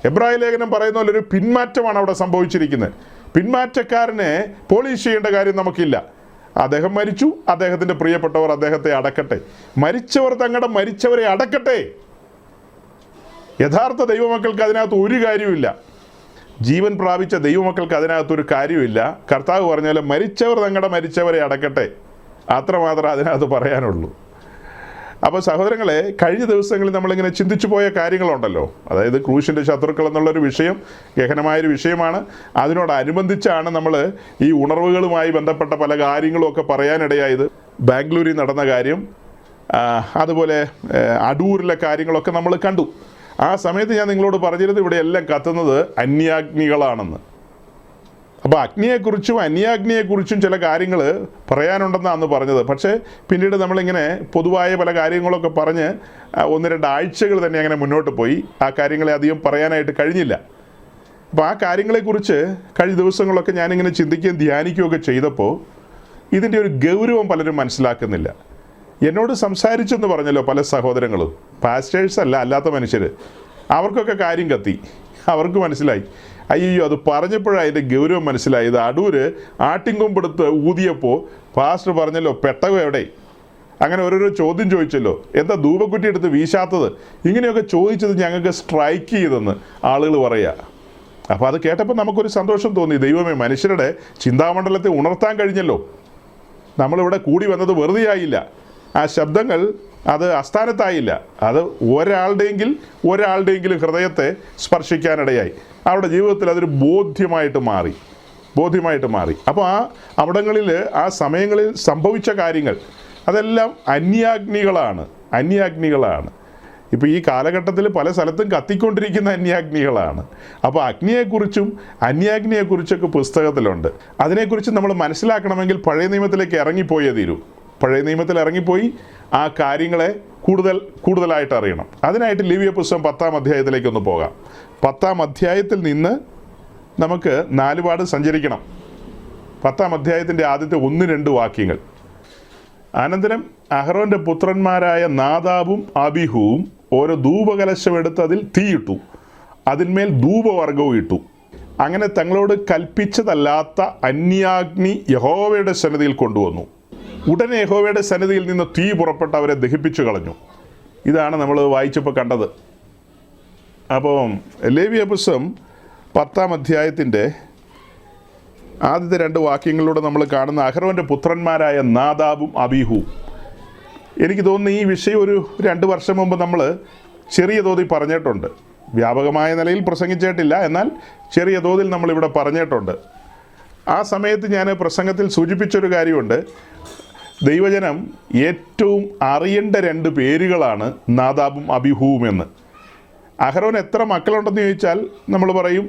എബ്രായ ലേഖനം പറയുന്ന പോലെ ഒരു പിന്മാറ്റമാണ് അവിടെ സംഭവിച്ചിരിക്കുന്നത്. പിന്മാറ്റക്കാരനെ പോളിഷ് ചെയ്യേണ്ട കാര്യം നമുക്കില്ല. അദ്ദേഹം മരിച്ചു, അദ്ദേഹത്തിൻ്റെ പ്രിയപ്പെട്ടവർ അദ്ദേഹത്തെ അടക്കട്ടെ. മരിച്ചവർ തങ്ങളുടെ മരിച്ചവരെ അടക്കട്ടെ. യഥാർത്ഥ ദൈവമക്കൾക്ക് അതിനകത്ത് ഒരു കാര്യമില്ല. ജീവൻ പ്രാപിച്ച ദൈവമക്കൾക്ക് അതിനകത്തൊരു കാര്യമില്ല. കർത്താവ് പറഞ്ഞാൽ മരിച്ചവർ തങ്ങളുടെ മരിച്ചവരെ അടക്കട്ടെ, അത്രമാത്രം അതിനകത്ത് പറയാനുള്ളൂ. അപ്പോൾ സഹോദരങ്ങളെ, കഴിഞ്ഞ ദിവസങ്ങളിൽ നമ്മളിങ്ങനെ ചിന്തിച്ചു പോയ കാര്യങ്ങളുണ്ടല്ലോ, അതായത് ക്രൂശിൻ്റെ ശത്രുക്കൾ എന്നുള്ളൊരു വിഷയം ഗഹനമായൊരു വിഷയമാണ്. അതിനോടനുബന്ധിച്ചാണ് നമ്മൾ ഈ ഉണർവുകളുമായി ബന്ധപ്പെട്ട പല കാര്യങ്ങളുമൊക്കെ പറയാനിടയായത്. ബാംഗ്ലൂരിൽ നടന്ന കാര്യം, അതുപോലെ അടൂരിലെ കാര്യങ്ങളൊക്കെ നമ്മൾ കണ്ടു. ആ സമയത്ത് ഞാൻ നിങ്ങളോട് പറഞ്ഞിരുന്നത് ഇവിടെ എല്ലാം കത്തുന്നത് അന്യാഗ്നികളാണെന്ന്. അപ്പോൾ അഗ്നിയെക്കുറിച്ചും അന്യാഗ്നിയെക്കുറിച്ചും ചില കാര്യങ്ങൾ പറയാനുണ്ടെന്നാണ് അന്ന് പറഞ്ഞത്. പക്ഷേ പിന്നീട് നമ്മളിങ്ങനെ പൊതുവായ പല കാര്യങ്ങളൊക്കെ പറഞ്ഞ് 1-2 ആഴ്ചകൾ തന്നെ അങ്ങനെ മുന്നോട്ട് പോയി. ആ കാര്യങ്ങളെ അധികം പറയാനായിട്ട് കഴിഞ്ഞില്ല. അപ്പോൾ ആ കാര്യങ്ങളെക്കുറിച്ച് കഴിഞ്ഞ ദിവസങ്ങളൊക്കെ ഞാനിങ്ങനെ ചിന്തിക്കുകയും ധ്യാനിക്കുകയൊക്കെ ചെയ്തപ്പോൾ ഇതിൻ്റെ ഒരു ഗൗരവം പലരും മനസ്സിലാക്കുന്നില്ല. എന്നോട് സംസാരിച്ചെന്ന് പറഞ്ഞല്ലോ പല സഹോദരങ്ങളും, പാസ്റ്റേഴ്സ് അല്ല, അല്ലാത്ത മനുഷ്യർ. അവർക്കൊക്കെ കാര്യം കത്തി. അവർക്ക് മനസ്സിലായി, അയ്യോ അത് പറഞ്ഞപ്പോഴാണ് അതിൻ്റെ ഗൗരവം മനസ്സിലായി. ഇത് അടൂര് ആട്ടിൻകൊമ്പെടുത്ത് ഊതിയപ്പോൾ പാസ്റ്റർ പറഞ്ഞല്ലോ പെട്ടകം എവിടെ, അങ്ങനെ ഓരോരോ ചോദ്യം ചോദിച്ചല്ലോ, എന്താ ധൂപക്കുറ്റി എടുത്ത് വീശാത്തത്, ഇങ്ങനെയൊക്കെ ചോദിച്ചത് ഞങ്ങൾക്ക് സ്ട്രൈക്ക് ചെയ്തെന്ന് ആളുകൾ പറയുക. അപ്പോൾ അത് കേട്ടപ്പോൾ നമുക്കൊരു സന്തോഷം തോന്നി. ദൈവമേ, മനുഷ്യരുടെ ചിന്താമണ്ഡലത്തെ ഉണർത്താൻ കഴിഞ്ഞല്ലോ. നമ്മളിവിടെ കൂടി വന്നത് വെറുതെ ആയില്ല. ആ ശബ്ദങ്ങൾ അത് അസ്ഥാനത്തായില്ല. അത് ഒരാളുടെയെങ്കിലും ഹൃദയത്തെ സ്പർശിക്കാനിടയായി. അവരുടെ ജീവിതത്തിൽ അതൊരു ബോധ്യമായിട്ട് മാറി. അപ്പോൾ അവിടങ്ങളിൽ ആ സമയങ്ങളിൽ സംഭവിച്ച കാര്യങ്ങൾ അതെല്ലാം അന്യാഗ്നികളാണ്. ഇപ്പോൾ ഈ കാലഘട്ടത്തിൽ പല സ്ഥലത്തും കത്തിക്കൊണ്ടിരിക്കുന്ന അന്യാഗ്നികളാണ്. അപ്പോൾ അഗ്നിയെക്കുറിച്ചും അന്യാഗ്നിയെക്കുറിച്ചൊക്കെ പുസ്തകത്തിലുണ്ട്. അതിനെക്കുറിച്ച് നമ്മൾ മനസ്സിലാക്കണമെങ്കിൽ പഴയ നിയമത്തിലേക്ക് ഇറങ്ങിപ്പോയേ തീരൂ. പഴയ നിയമത്തിൽ ഇറങ്ങിപ്പോയി ആ കാര്യങ്ങളെ കൂടുതലായിട്ട് അറിയണം. അതിനായിട്ട് ലേവ്യ പുസ്തകം 10-ാം അധ്യായത്തിലേക്കൊന്ന് പോകാം. 10-ാം അധ്യായത്തിൽ നിന്ന് നമുക്ക് 4 പാട് സഞ്ചരിക്കണം. 10-ാം അധ്യായത്തിൻ്റെ ആദ്യത്തെ 1-2 വാക്യങ്ങൾ. അനന്തരം അഹ്റോൻ്റെ പുത്രന്മാരായ നാദാബും അബീഹുവും ഓരോ ധൂപകലശമെടുത്ത് അതിൽ തീയിട്ടു, അതിന്മേൽ ധൂപവർഗവും ഇട്ടു. അങ്ങനെ തങ്ങളോട് കൽപ്പിച്ചതല്ലാത്ത അന്യാഗ്നി യഹോവയുടെ സന്നിധിയിൽ കൊണ്ടുവന്നു. ഉടനെ യഹോവയുടെ സന്നിധിയിൽ നിന്ന് തീ പുറപ്പെട്ട് അവരെ ദഹിപ്പിച്ചു കളഞ്ഞു. ഇതാണ് നമ്മൾ വായിച്ചപ്പോൾ കണ്ടത്. അപ്പോൾ ലേവ്യ പുസ്തകം 10-ാം അധ്യായത്തിൻ്റെ ആദ്യത്തെ 2 വാക്യങ്ങളിലൂടെ നമ്മൾ കാണുന്ന അഹ്റോൻ്റെ പുത്രന്മാരായ നാദാബും അബീഹുവും. എനിക്ക് തോന്നുന്നു ഈ വിഷയം ഒരു 2 വർഷം മുമ്പ് നമ്മൾ ചെറിയ തോതിൽ പറഞ്ഞിട്ടുണ്ട്. വ്യാപകമായ നിലയിൽ പ്രസംഗിച്ചിട്ടില്ല, എന്നാൽ ചെറിയ തോതിൽ നമ്മളിവിടെ പറഞ്ഞിട്ടുണ്ട്. ആ സമയത്ത് ഞാൻ പ്രസംഗത്തിൽ സൂചിപ്പിച്ചൊരു കാര്യമുണ്ട്. ദൈവജനം ഏറ്റവും അറിയേണ്ട 2 പേരുകളാണ് നാദാബും അബീഹുവും എന്ന്. അഹ്റോൻ എത്ര മക്കളുണ്ടെന്ന് ചോദിച്ചാൽ നമ്മൾ പറയും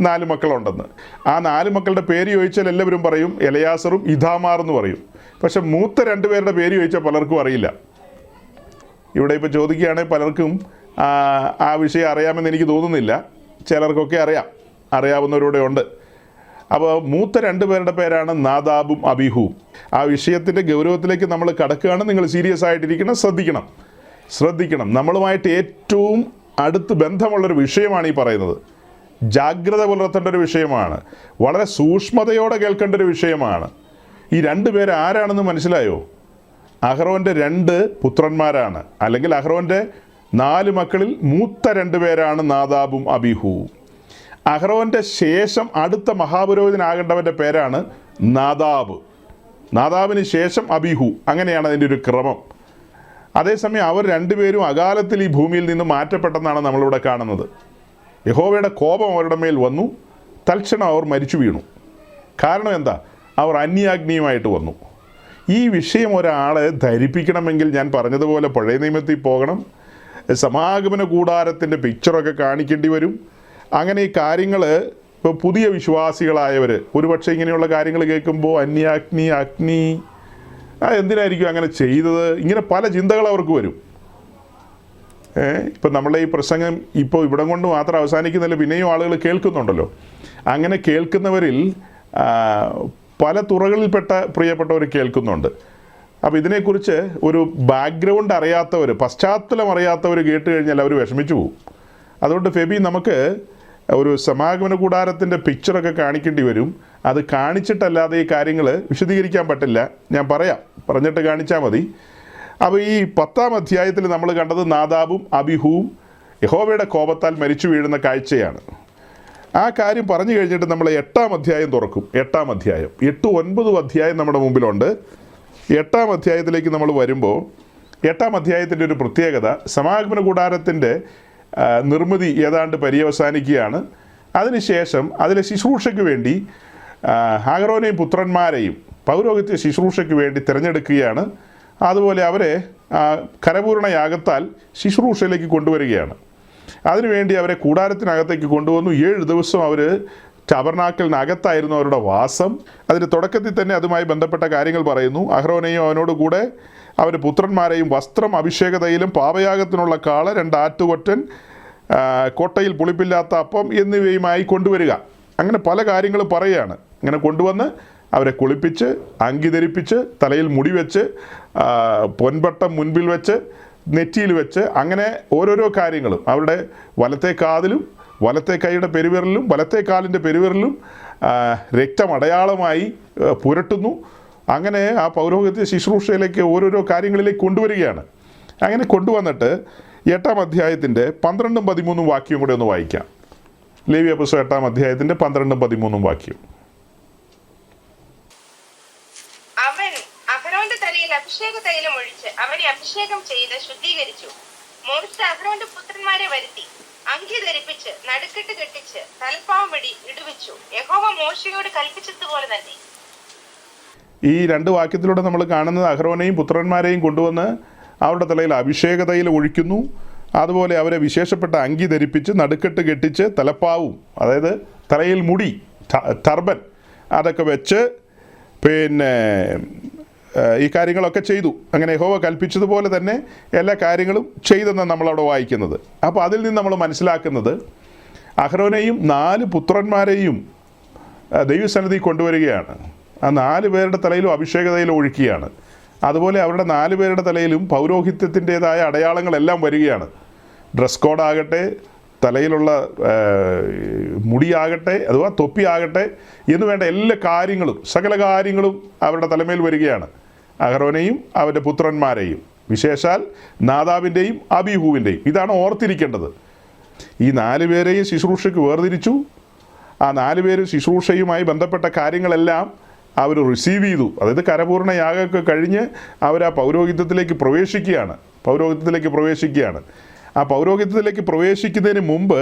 4 മക്കളുണ്ടെന്ന്. ആ 4 മക്കളുടെ പേര് ചോദിച്ചാൽ എല്ലാവരും പറയും എലയാസറും ഇഥാമാർ എന്ന് പറയും. പക്ഷെ മൂത്ത 2 പേരുടെ പേര് ചോദിച്ചാൽ പലർക്കും അറിയില്ല. ഇവിടെ ഇപ്പോൾ ചോദിക്കുകയാണെങ്കിൽ പലർക്കും ആ വിഷയം അറിയാമെന്ന് എനിക്ക് തോന്നുന്നില്ല. ചിലർക്കൊക്കെ അറിയാവുന്നവരൂടെ ഉണ്ട്. അപ്പോൾ മൂത്ത 2 പേരുടെ പേരാണ് നാദാബും അബീഹുവും. ആ വിഷയത്തിൻ്റെ ഗൗരവത്തിലേക്ക് നമ്മൾ കടക്കുകയാണ്. നിങ്ങൾ സീരിയസ് ആയിട്ടിരിക്കണം, ശ്രദ്ധിക്കണം. നമ്മളുമായിട്ട് ഏറ്റവും അടുത്ത് ബന്ധമുള്ളൊരു വിഷയമാണ് ഈ പറയുന്നത്. ജാഗ്രത പുലർത്തേണ്ട ഒരു വിഷയമാണ്. വളരെ സൂക്ഷ്മതയോടെ കേൾക്കേണ്ട ഒരു വിഷയമാണ്. ഈ 2 പേര് ആരാണെന്ന് മനസ്സിലായോ? അഹ്റോൻ്റെ 2 പുത്രന്മാരാണ്. അല്ലെങ്കിൽ അഹ്റോൻ്റെ 4 മക്കളിൽ മൂത്ത 2 പേരാണ് നാദാബും അബീഹുവും. അഹ്റോൻ്റെ ശേഷം അടുത്ത മഹാപുരോഹിതനാകേണ്ടവൻ്റെ പേരാണ് നാദാബ്. നാദാബിന് ശേഷം അബീഹു. അങ്ങനെയാണ് അതിൻ്റെ ഒരു ക്രമം. അതേസമയം അവർ രണ്ടുപേരും അകാലത്തിൽ ഈ ഭൂമിയിൽ നിന്ന് മാറ്റപ്പെട്ടെന്നാണ് നമ്മളിവിടെ കാണുന്നത്. യഹോവയുടെ കോപം അവരുടെ മേൽ വന്നു, തൽക്ഷണം അവർ മരിച്ചു വീണു. കാരണം എന്താ? അവർ അന്യാഗ്നിയുമായിട്ട് വന്നു. ഈ വിഷയം ഒരാളെ ധരിപ്പിക്കണമെങ്കിൽ ഞാൻ പറഞ്ഞതുപോലെ പഴയ നിയമത്തിൽ പോകണം, സമാഗമന കൂടാരത്തിൻ്റെ പിക്ചറൊക്കെ കാണിക്കേണ്ടി വരും. അങ്ങനെ ഈ കാര്യങ്ങൾ ഇപ്പോൾ പുതിയ വിശ്വാസികളായവർ ഒരുപക്ഷെ ഇങ്ങനെയുള്ള കാര്യങ്ങൾ കേൾക്കുമ്പോൾ അന്യാഗ്നി, അഗ്നി, എന്തിനായിരിക്കും അങ്ങനെ ചെയ്തത്, ഇങ്ങനെ പല ചിന്തകൾ അവർക്ക് വരും. ഇപ്പം നമ്മളെ ഈ പ്രസംഗം ഇപ്പോൾ ഇവിടം കൊണ്ട് മാത്രം അവസാനിക്കുന്നില്ല, പിന്നെയും ആളുകൾ കേൾക്കുന്നുണ്ടല്ലോ. അങ്ങനെ കേൾക്കുന്നവരിൽ പല തുറകളിൽപ്പെട്ട പ്രിയപ്പെട്ടവർ കേൾക്കുന്നുണ്ട്. അപ്പോൾ ഇതിനെക്കുറിച്ച് ഒരു ബാക്ക്ഗ്രൗണ്ട് അറിയാത്തവർ, പശ്ചാത്തലം അറിയാത്തവർ കേട്ട് കഴിഞ്ഞാൽ അവർ വിഷമിച്ചു പോകും. അതുകൊണ്ട് ഫെബി, നമുക്ക് ഒരു സമാഗമന കൂടാരത്തിൻ്റെ പിക്ചറൊക്കെ കാണിക്കേണ്ടി വരും. അത് കാണിച്ചിട്ടല്ലാതെ ഈ കാര്യങ്ങൾ വിശദീകരിക്കാൻ പറ്റില്ല. ഞാൻ പറഞ്ഞിട്ട് കാണിച്ചാൽ മതി. അപ്പോൾ ഈ 10-ാം അധ്യായത്തിൽ നമ്മൾ കണ്ടത് നാദാബും അബീഹുവും യഹോവയുടെ കോപത്താൽ മരിച്ചു വീഴുന്ന കാഴ്ചയാണ്. ആ കാര്യം പറഞ്ഞു കഴിഞ്ഞിട്ട് നമ്മൾ 8-ാം അധ്യായം തുറക്കും. 8-ാം അധ്യായം, 8-9 അധ്യായം നമ്മുടെ മുമ്പിലുണ്ട്. 8-ാം അധ്യായത്തിലേക്ക് നമ്മൾ വരുമ്പോൾ 8-ാം അധ്യായത്തിൻ്റെ ഒരു പ്രത്യേകത, സമാഗമന കൂടാരത്തിൻ്റെ നിർമ്മിതി ഏതാണ്ട് പര്യവസാനിക്കുകയാണ്. അതിനുശേഷം അതിലെ ശുശ്രൂഷയ്ക്ക് വേണ്ടി അഹ്റോനെയും പുത്രന്മാരെയും പൗരോഹിത്യ ശുശ്രൂഷയ്ക്ക് വേണ്ടി തിരഞ്ഞെടുക്കുകയാണ്. അതുപോലെ അവരെ കരപൂരണ യാഗത്താൽ ശുശ്രൂഷയിലേക്ക് കൊണ്ടുവരികയാണ്. അതിനുവേണ്ടി അവരെ കൂടാരത്തിനകത്തേക്ക് കൊണ്ടുവന്നു. 7 ദിവസം അവർ ടബർനാക്കലിനകത്തായിരുന്നു അവരുടെ വാസം. അതിൻ്റെ തുടക്കത്തിൽ തന്നെ അതുമായി ബന്ധപ്പെട്ട കാര്യങ്ങൾ പറയുന്നു. അഹ്റോനെയും അവനോട് കൂടെ അവരുടെ പുത്രന്മാരെയും വസ്ത്രം, അഭിഷേക തൈലം, പാപയാഗത്തിനുള്ള കാള, 2 ആട്ടുകൊറ്റൻ, കോട്ടയിൽ പുളിപ്പില്ലാത്ത അപ്പം എന്നിവയുമായി കൊണ്ടുവരിക. അങ്ങനെ പല കാര്യങ്ങളും പറയുകയാണ്. ഇങ്ങനെ കൊണ്ടുവന്ന് അവരെ കുളിപ്പിച്ച്, അങ്കി ധരിപ്പിച്ച്, തലയിൽ മുടി വെച്ച്, പൊൻപട്ടം മുൻപിൽ വെച്ച്, നെറ്റിയിൽ വെച്ച്, അങ്ങനെ ഓരോരോ കാര്യങ്ങളും അവരുടെ വലത്തെ കാതിലും വലത്തെ കൈയുടെ പെരുവിരലിലും വലത്തെ കാലിൻ്റെ പെരുവിരലിലും രക്തമടയാളമായി പുരട്ടുന്നു. അങ്ങനെ ആ പൗരോഹിത്യ ശുശ്രൂഷയിലേക്ക് ഓരോരോ കാര്യങ്ങളിലേക്ക് കൊണ്ടുവരികയാണ്. അങ്ങനെ കൊണ്ടുവന്നിട്ട് 8-ാം അധ്യായത്തിൻ്റെ 12-13 വാക്യം കൂടെ ഒന്ന് വായിക്കാം. ലേവ്യ പുസ്തകം 8-ാം അധ്യായത്തിൻ്റെ 12-13 വാക്യം. അവൻ അഹരോന്റെ തലയിൽ അഭിഷേക തൈലം ഒഴിച്ച് അവനെ അഭിഷേകം ചെയ്ത് ശുദ്ധീകരിച്ചു. മോശ അഹരോന്റെ പുത്രന്മാരെ വരുത്തി അങ്കി ധരിപ്പിച്ച് നടുക്കെട്ട് കെട്ടിച്ച് തലപ്പാവം വെടി ഇടുവിച്ചു. യഹോവ മോശയോട് കൽപ്പിച്ചതുപോലെ തന്നെ. ഈ 2 വാക്യത്തിലൂടെ നമ്മൾ കാണുന്നത് അഹ്റോനെയും പുത്രന്മാരെയും കൊണ്ടുവന്ന് അവരുടെ തലയിൽ അഭിഷേക തൈലം ഒഴിക്കുന്നു. അതുപോലെ അവരെ വിശേഷപ്പെട്ട അങ്കി ധരിപ്പിച്ച് നടുക്കെട്ട് കെട്ടിച്ച് തലപ്പാവും, അതായത് തലയിൽ മുടി, ടർബൻ, അതൊക്കെ വെച്ച് ഈ കാര്യങ്ങളൊക്കെ ചെയ്തു. അങ്ങനെ യഹോവ കൽപ്പിച്ചതുപോലെ തന്നെ എല്ലാ കാര്യങ്ങളും ചെയ്തെന്നാണ് നമ്മളവിടെ വായിക്കുന്നത്. അപ്പോൾ അതിൽ നിന്ന് നമ്മൾ മനസ്സിലാക്കുന്നത് അഹ്റോനെയും 4 പുത്രന്മാരെയും ദൈവസന്നിധി കൊണ്ടുവരികയാണ്. ആ 4 പേരുടെ തലയിലും അഭിഷേക തൈലം ഒഴിക്കുകയാണ്. അതുപോലെ അവരുടെ 4 പേരുടെ തലയിലും പൗരോഹിത്യത്തിൻ്റെതായ അടയാളങ്ങളെല്ലാം വരികയാണ്. ഡ്രസ് കോഡാകട്ടെ, തലയിലുള്ള മുടിയാകട്ടെ, അഥവാ തൊപ്പിയാകട്ടെ എന്ന് വേണ്ട എല്ലാ കാര്യങ്ങളും, സകല കാര്യങ്ങളും അവരുടെ തലമേൽ വരികയാണ്. അഹ്റോനെയും അവരുടെ പുത്രന്മാരെയും, വിശേഷാൽ നാദാബിൻ്റെയും അബീഹുവിൻ്റെയും. ഇതാണ് ഓർത്തിരിക്കേണ്ടത്. ഈ 4 പേരെയും ശുശ്രൂഷയ്ക്ക് വേർതിരിച്ചു. ആ 4 പേരും ശുശ്രൂഷയുമായി ബന്ധപ്പെട്ട കാര്യങ്ങളെല്ലാം അവർ റിസീവ് ചെയ്തു. അതായത് കരപൂർണ്ണ യാഗമൊക്കെ കഴിഞ്ഞ് അവർ ആ പൗരോഹിത്യത്തിലേക്ക് പ്രവേശിക്കുകയാണ്. ആ പൗരോഹിത്യത്തിലേക്ക് പ്രവേശിക്കുന്നതിന് മുമ്പ്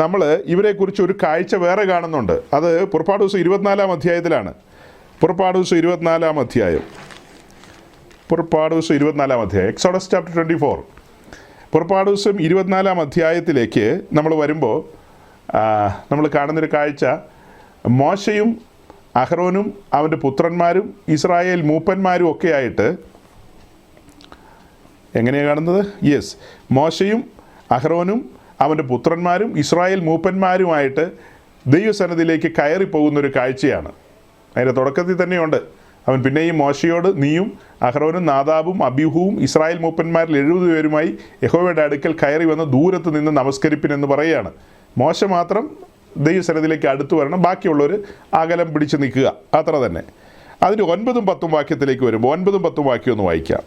നമ്മൾ ഇവരെക്കുറിച്ച് ഒരു കാഴ്ച വേറെ കാണുന്നുണ്ട്. അത് പുറപ്പാട് ദിവസം 24-ാം അധ്യായത്തിലാണ്. പുറപ്പാട് ദിവസം 24-ാം അധ്യായം, എക്സോഡസ് ചാപ്റ്റർ 24. പുറപ്പാട് ദിവസം 24-ാം അധ്യായത്തിലേക്ക് നമ്മൾ വരുമ്പോൾ നമ്മൾ കാണുന്നൊരു കാഴ്ച, മോശയും അഹ്റോനും അവൻ്റെ പുത്രന്മാരും ഇസ്രായേൽ മൂപ്പന്മാരും ഒക്കെ ആയിട്ട് എങ്ങനെയാണ് കാണുന്നത്? യെസ്, മോശയും അഹ്റോനും അവൻ്റെ പുത്രന്മാരും ഇസ്രായേൽ മൂപ്പന്മാരുമായിട്ട് ദൈവസന്നിധിയിലേക്ക് കയറിപ്പോകുന്നൊരു കാഴ്ചയാണ്. അതിൻ്റെ തുടക്കത്തിൽ തന്നെയുണ്ട്. അവൻ പിന്നെയും മോശയോട്, നീയും അഹ്റോനും നാദാബും അബീഹുവും ഇസ്രായേൽ മൂപ്പന്മാരിൽ 70 പേരുമായി യഹോവയുടെ അടുക്കൽ കയറി വന്ന് ദൂരത്ത് നിന്ന് നമസ്കരിപ്പിനെന്ന് പറയുകയാണ്. മോശ മാത്രം ദൈവസന്നിധിയിലേക്ക് അടുത്ത് വരണം, ബാക്കിയുള്ളവർ അകലം പിടിച്ച് നിൽക്കുക, അത്ര തന്നെ. അതിന് 9-10 വാക്യത്തിലേക്ക് വരുമ്പോൾ 9-10 വാക്യം ഒന്ന് വായിക്കാം.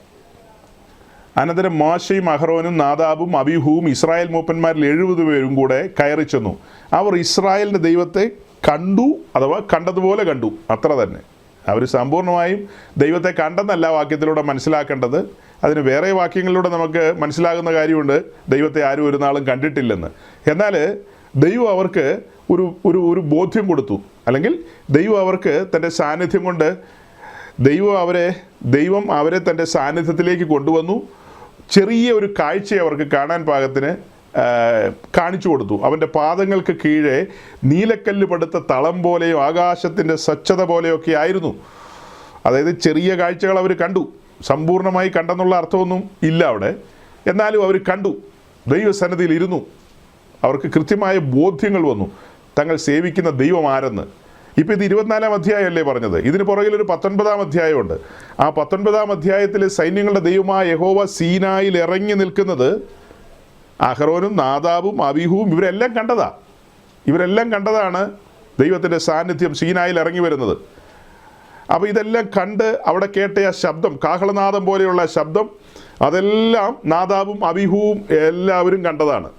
അനന്തരം മോശയും അഹ്റോനും നാദാബും അബീഹുവും ഇസ്രായേൽ മൂപ്പന്മാരിൽ 70 പേരും കൂടെ കയറി ചെന്നു. അവർ ഇസ്രായേലിൻ്റെ ദൈവത്തെ കണ്ടു, അഥവാ കണ്ടതുപോലെ കണ്ടു, അത്ര തന്നെ. അവർ സമ്പൂർണ്ണമായും ദൈവത്തെ കണ്ടെന്നല്ല വാക്യത്തിലൂടെ മനസ്സിലാക്കേണ്ടത്. അതിന് വേറെ വാക്യങ്ങളിലൂടെ നമുക്ക് മനസ്സിലാകുന്ന കാര്യമുണ്ട്, ദൈവത്തെ ആരും ഒരു നാളും കണ്ടിട്ടില്ലെന്ന്. എന്നാൽ ദൈവം അവർക്ക് ഒരു ഒരു ഒരു ബോധ്യം കൊടുത്തു, അല്ലെങ്കിൽ ദൈവം അവർക്ക് തൻ്റെ സാന്നിധ്യം കൊണ്ട് ദൈവം അവരെ തൻ്റെ സാന്നിധ്യത്തിലേക്ക് കൊണ്ടുവന്നു. ചെറിയ ഒരു കാഴ്ച അവർക്ക് കാണാൻ പാകത്തിന് കാണിച്ചു കൊടുത്തു. അവൻ്റെ പാദങ്ങൾക്ക് കീഴെ നീലക്കല്ല് പടുത്ത തളം പോലെയോ ആകാശത്തിൻ്റെ സ്വച്ഛത പോലെയൊക്കെ ആയിരുന്നു. അതായത് ചെറിയ കാഴ്ചകൾ അവർ കണ്ടു, സമ്പൂർണ്ണമായി കണ്ടെന്നുള്ള അർത്ഥമൊന്നും ഇല്ല അവിടെ. എന്നാലും അവർ കണ്ടു, ദൈവസന്നിധിയിൽ ഇരുന്നു. അവർക്ക് കൃത്യമായ ബോധ്യങ്ങൾ വന്നു, തങ്ങൾ സേവിക്കുന്ന ദൈവം ആരെന്ന്. ഇപ്പോൾ ഇത് 24-ാം അധ്യായമല്ലേ പറഞ്ഞത്, ഇതിന് പുറകിലൊരു 19-ാം അധ്യായമുണ്ട്. ആ 19-ാം അധ്യായത്തിൽ സൈന്യങ്ങളുടെ ദൈവമായ യഹോവ സീനായിൽ ഇറങ്ങി നിൽക്കുന്നത് അഹ്റോനും നാദാബും അബീഹുവും ഇവരെല്ലാം കണ്ടതാണ് ദൈവത്തിൻ്റെ സാന്നിധ്യം സീനായിൽ ഇറങ്ങി വരുന്നത്. അപ്പോൾ ഇതെല്ലാം കണ്ട് അവിടെ കേട്ട ആ ശബ്ദം, കാഹളനാദം പോലെയുള്ള ശബ്ദം, അതെല്ലാം നാദാബും അബീഹുവും എല്ലാവരും കണ്ടതാണ്.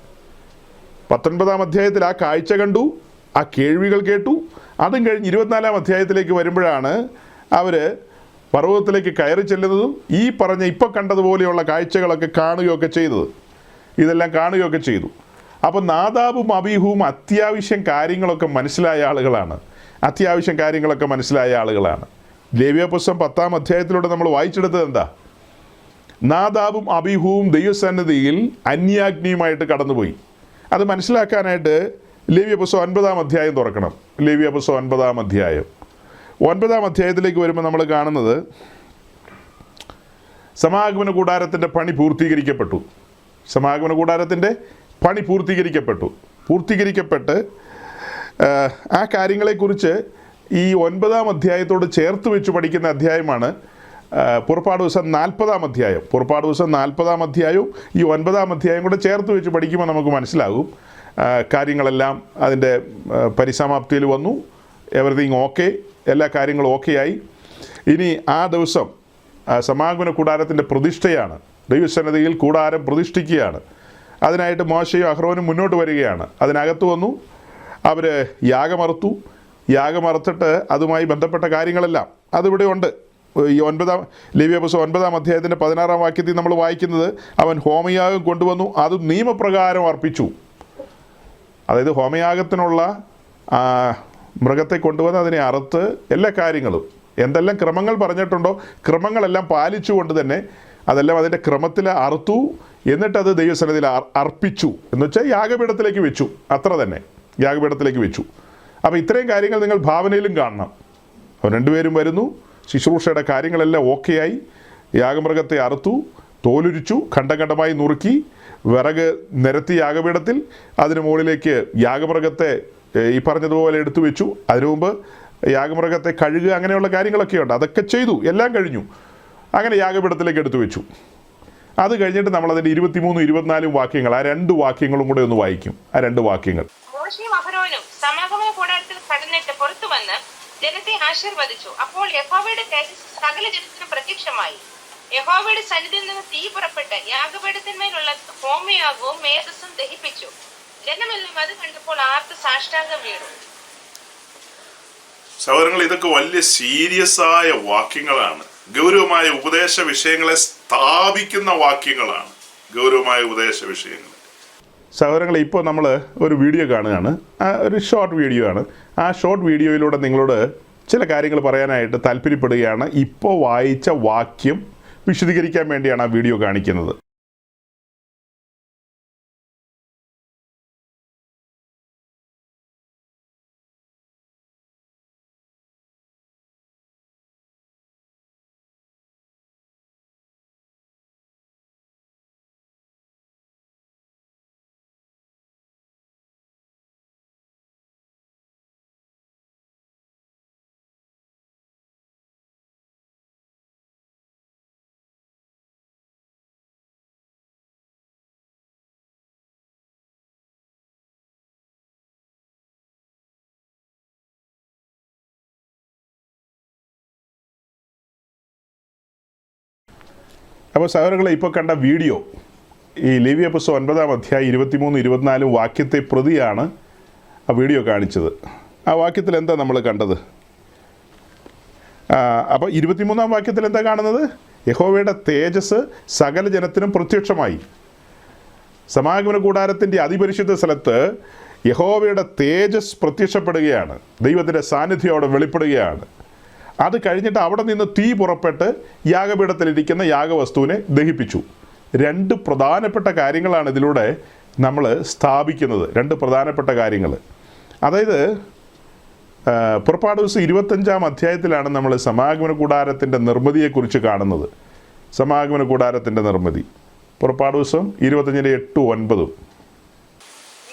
19-ാം അധ്യായത്തിൽ ആ കാഴ്ച കണ്ടു, ആ കേൾവികൾ കേട്ടു. അതും കഴിഞ്ഞ് 24-ാം അധ്യായത്തിലേക്ക് വരുമ്പോഴാണ് അവർ പർവ്വതത്തിലേക്ക് കയറി ചെല്ലുന്നതും ഈ പറഞ്ഞ ഇപ്പോൾ കണ്ടതുപോലെയുള്ള കാഴ്ചകളൊക്കെ കാണുകയൊക്കെ ചെയ്തത്. ഇതെല്ലാം കാണുകയൊക്കെ ചെയ്തു. അപ്പോൾ നാദാബും അബീഹുവും അത്യാവശ്യം കാര്യങ്ങളൊക്കെ മനസ്സിലായ ആളുകളാണ്. ലേവ്യപുസ്തകം 10-ാം അധ്യായത്തിലൂടെ നമ്മൾ വായിച്ചെടുത്തത് എന്താ? നാദാബും അബീഹുവും ദൈവസന്നിധിയിൽ അന്യാഗ്നിയുമായിട്ട് കടന്നുപോയി. അത് മനസ്സിലാക്കാനായിട്ട് ലേവ്യപുസ്തകം 9-ാം അധ്യായം തുറക്കണം. ലേവ്യപുസ്തകം 9-ാം അധ്യായം 9-ാം അധ്യായത്തിലേക്ക് വരുമ്പോൾ നമ്മൾ കാണുന്നത് സമാഗമന കൂടാരത്തിൻ്റെ പണി പൂർത്തീകരിക്കപ്പെട്ടു. പൂർത്തീകരിക്കപ്പെട്ട് ആ കാര്യങ്ങളെക്കുറിച്ച് ഈ 9-ാം അധ്യായത്തോട് ചേർത്ത് വെച്ച് പഠിക്കുന്ന അധ്യായമാണ് പുറപ്പാട് ദിവസം 40-ാം അധ്യായം. പുറപ്പാട് ദിവസം 40-ാം അധ്യായവും ഈ 9-ാം അധ്യായം കൂടെ ചേർത്ത് വെച്ച് പഠിക്കുമ്പോൾ നമുക്ക് മനസ്സിലാകും കാര്യങ്ങളെല്ലാം അതിൻ്റെ പരിസമാപ്തിയിൽ വന്നു. എവറിത്തിങ് ഓക്കെ, എല്ലാ കാര്യങ്ങളും ഓക്കെ ആയി. ഇനി ആ ദിവസം സമാഗമന കൂടാരത്തിൻ്റെ പ്രതിഷ്ഠയാണ്. ദൈവസന്നിധിയിൽ കൂടാരം പ്രതിഷ്ഠിക്കുകയാണ്. അതിനായിട്ട് മോശയും അഹ്റോനും മുന്നോട്ട് വരികയാണ്. അതിനകത്ത് വന്നു അവർ യാഗമറുത്തിട്ട് അതുമായി ബന്ധപ്പെട്ട കാര്യങ്ങളെല്ലാം അതിവിടെ ഉണ്ട്. ഈ ലേവ്യപുസ്തകം 9-ാം അധ്യായത്തിൻ്റെ 16-ാം വാക്യത്തിൽ നമ്മൾ വായിക്കുന്നത്, അവൻ ഹോമയാഗം കൊണ്ടുവന്നു, അത് നിയമപ്രകാരം അർപ്പിച്ചു. അതായത് ഹോമയാഗത്തിനുള്ള മൃഗത്തെ കൊണ്ടുവന്ന് അതിനെ അറുത്ത് എല്ലാ കാര്യങ്ങളും എന്തെല്ലാം ക്രമങ്ങൾ പറഞ്ഞിട്ടുണ്ടോ ക്രമങ്ങളെല്ലാം പാലിച്ചുകൊണ്ട് തന്നെ അതെല്ലാം അതിൻ്റെ ക്രമത്തിൽ അറുത്തു. എന്നിട്ടത് ദൈവസന്നിധിയിൽ അർപ്പിച്ചു എന്ന് വെച്ചാൽ യാഗപീഠത്തിലേക്ക് വെച്ചു, അത്ര തന്നെ, യാഗപീഠത്തിലേക്ക് വെച്ചു. അപ്പോൾ ഇത്രയും കാര്യങ്ങൾ നിങ്ങൾ ഭാവനയിലും കാണണം. അവർ രണ്ടുപേരും വരുന്നു, ശുശ്രൂഷയുടെ കാര്യങ്ങളെല്ലാം ഓക്കെയായി, യാഗമൃഗത്തെ അറുത്തു, തോലുരിച്ചു, ഖണ്ഡമായി നുറുക്കി, വിറക് നിരത്തി യാഗപീഠത്തിൽ, അതിന് മുകളിലേക്ക് യാഗമൃഗത്തെ ഈ പറഞ്ഞതുപോലെ എടുത്തു വെച്ചു. അതിനു മുമ്പ് യാഗമൃഗത്തെ കഴുകുക, അങ്ങനെയുള്ള കാര്യങ്ങളൊക്കെ ഉണ്ട്. അതൊക്കെ ചെയ്തു, എല്ലാം കഴിഞ്ഞു. അങ്ങനെ യാഗപീഠത്തിലേക്ക് എടുത്തു വെച്ചു. അത് കഴിഞ്ഞിട്ട് നമ്മളതിൻ്റെ 23, 24 വാക്യങ്ങൾ, ആ 2 വാക്യങ്ങളും കൂടെ ഒന്ന് വായിക്കും. ആ 2 വാക്യങ്ങൾ. മോശയും അഹ്റോനും സമാഗമന കൂടാരത്തിൽ കടന്നിട്ട് പുറത്തു വന്ന് ജനത്തെ ആശീർവദിച്ചു. അപ്പോൾ യഹോവയുടെ തേജസ്സ് സകല ജനത്തിനും പ്രത്യക്ഷമായി. യഹോവയുടെ സന്നിധിയിൽ നിന്ന് തീ പുറപ്പെട്ട് യാഗപീഠത്തിന്മേലുള്ള ഹോമയാഗവും മേധസ്സും ദഹിപ്പിച്ചു. ജനമെല്ലാം അത് കണ്ടപ്പോൾ ആർത്ത് സാഷ്ടാംഗം വീണു. സഹോദരങ്ങൾ, ഇതൊക്കെ വലിയ സീരിയസ് ആയ വാക്യങ്ങളാണ്. ഗൗരവമായ ഉപദേശ വിഷയങ്ങളെ സ്ഥാപിക്കുന്ന വാക്യങ്ങളാണ്. ഗൗരവമായ ഉപദേശ വിഷയങ്ങൾ. സഹോദരങ്ങളെ, ഇപ്പോൾ നമ്മൾ ഒരു വീഡിയോ കാണുകയാണ്. ഒരു ഷോർട്ട് വീഡിയോ ആണ്. ആ ഷോർട്ട് വീഡിയോയിലൂടെ നിങ്ങളോട് ചില കാര്യങ്ങൾ പറയാനായിട്ട് താല്പര്യപ്പെടുകയാണ്. ഇപ്പോൾ വായിച്ച വാക്യം വിശദീകരിക്കാൻ വേണ്ടിയാണ് ആ വീഡിയോ കാണിക്കുന്നത്. അപ്പോൾ സഹോദരങ്ങളെ, ഇപ്പോൾ കണ്ട വീഡിയോ ഈ ലേവ്യ പുസ്തകം 9-ാം അധ്യായം 23-24 വാക്യത്തെ പ്രതിയാണ് ആ വീഡിയോ കാണിച്ചത്. ആ വാക്യത്തിൽ എന്താ നമ്മൾ കണ്ടത്? അപ്പോൾ 23-ാം വാക്യത്തിൽ എന്താ കാണുന്നത്? യഹോവയുടെ തേജസ് സകല ജനത്തിനും പ്രത്യക്ഷമായി. സമാഗമന കൂടാരത്തിൻ്റെ അതിപരിശുദ്ധ സ്ഥലത്ത് യഹോവയുടെ തേജസ് പ്രത്യക്ഷപ്പെടുകയാണ്. ദൈവത്തിൻ്റെ സാന്നിധ്യം അവിടെ വെളിപ്പെടുകയാണ്. അത് കഴിഞ്ഞിട്ട് അവിടെ നിന്ന് തീ പുറപ്പെട്ട് യാഗപീഠത്തിലിരിക്കുന്ന യാഗവസ്തുവിനെ ദഹിപ്പിച്ചു. 2 പ്രധാനപ്പെട്ട കാര്യങ്ങളാണ് ഇതിലൂടെ നമ്മൾ സ്ഥാപിക്കുന്നത്. 2 പ്രധാനപ്പെട്ട കാര്യങ്ങൾ. അതായത് പുറപ്പാട് ദിവസം 25-ാം അധ്യായത്തിലാണ് നമ്മൾ സമാഗമന കൂടാരത്തിൻ്റെ നിർമ്മിതിയെക്കുറിച്ച് കാണുന്നത്. സമാഗമന കൂടാരത്തിൻ്റെ നിർമ്മിതി പുറപ്പാട് ദിവസം 25-8-9.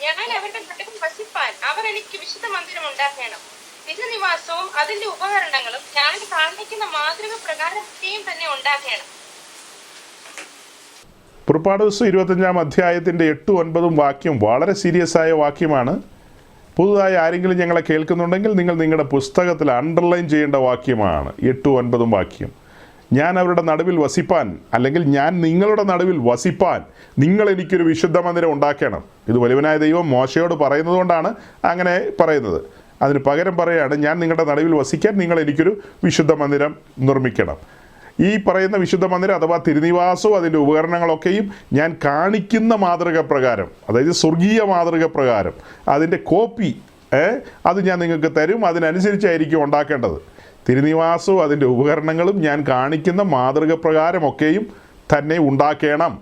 ഞാൻ അവരുടെ നടുവിൽ വസിപ്പാൻ അവർ എനിക്ക് വിശുദ്ധ മന്ദിരം ഉണ്ടാക്കണം. തിരുനിവാസവും അതിന്റെ ഉപകരണങ്ങളും ഞാൻ കാണിക്കുന്ന മാതൃക പ്രകാരത്തെയും തന്നെ ഉണ്ടാക്കണം. പുറപ്പാട് ദിവസം 25-ാം അധ്യായത്തിൻ്റെ 8-9 വാക്യം വളരെ സീരിയസ് ആയ വാക്യമാണ്. പുതുതായി ആരെങ്കിലും ഞങ്ങളെ കേൾക്കുന്നുണ്ടെങ്കിൽ നിങ്ങൾ നിങ്ങളുടെ പുസ്തകത്തിൽ അണ്ടർലൈൻ ചെയ്യേണ്ട വാക്യമാണ് 8-9 വാക്യം. ഞാൻ അവരുടെ നടുവിൽ വസിപ്പാൻ, അല്ലെങ്കിൽ ഞാൻ നിങ്ങളുടെ നടുവിൽ വസിപ്പാൻ നിങ്ങൾ എനിക്കൊരു വിശുദ്ധ മന്ദിരം ഉണ്ടാക്കണം. ഇത് വലിയവനായ ദൈവം മോശയോട് പറയുന്നത് കൊണ്ടാണ് അങ്ങനെ പറയുന്നത്. അതിന് പകരം പറയുകയാണ്, ഞാൻ നിങ്ങളുടെ നടുവിൽ വസിക്കാൻ നിങ്ങൾ എനിക്കൊരു വിശുദ്ധ മന്ദിരം നിർമ്മിക്കണം. ഈ പറയുന്ന വിശുദ്ധ മന്ദിരം അഥവാ തിരുനിവാസവും അതിൻ്റെ ഉപകരണങ്ങളൊക്കെയും ഞാൻ കാണിക്കുന്ന മാതൃക പ്രകാരം, അതായത് സ്വർഗീയ മാതൃക പ്രകാരം അതിൻ്റെ കോപ്പി അത് ഞാൻ നിങ്ങൾക്ക് തരും. അതിനനുസരിച്ചായിരിക്കും ഉണ്ടാക്കേണ്ടത്. തിരുനിവാസവും അതിൻ്റെ ഉപകരണങ്ങളും ഞാൻ കാണിക്കുന്ന മാതൃക പ്രകാരമൊക്കെയും തന്നെ ഉണ്ടാക്കണം.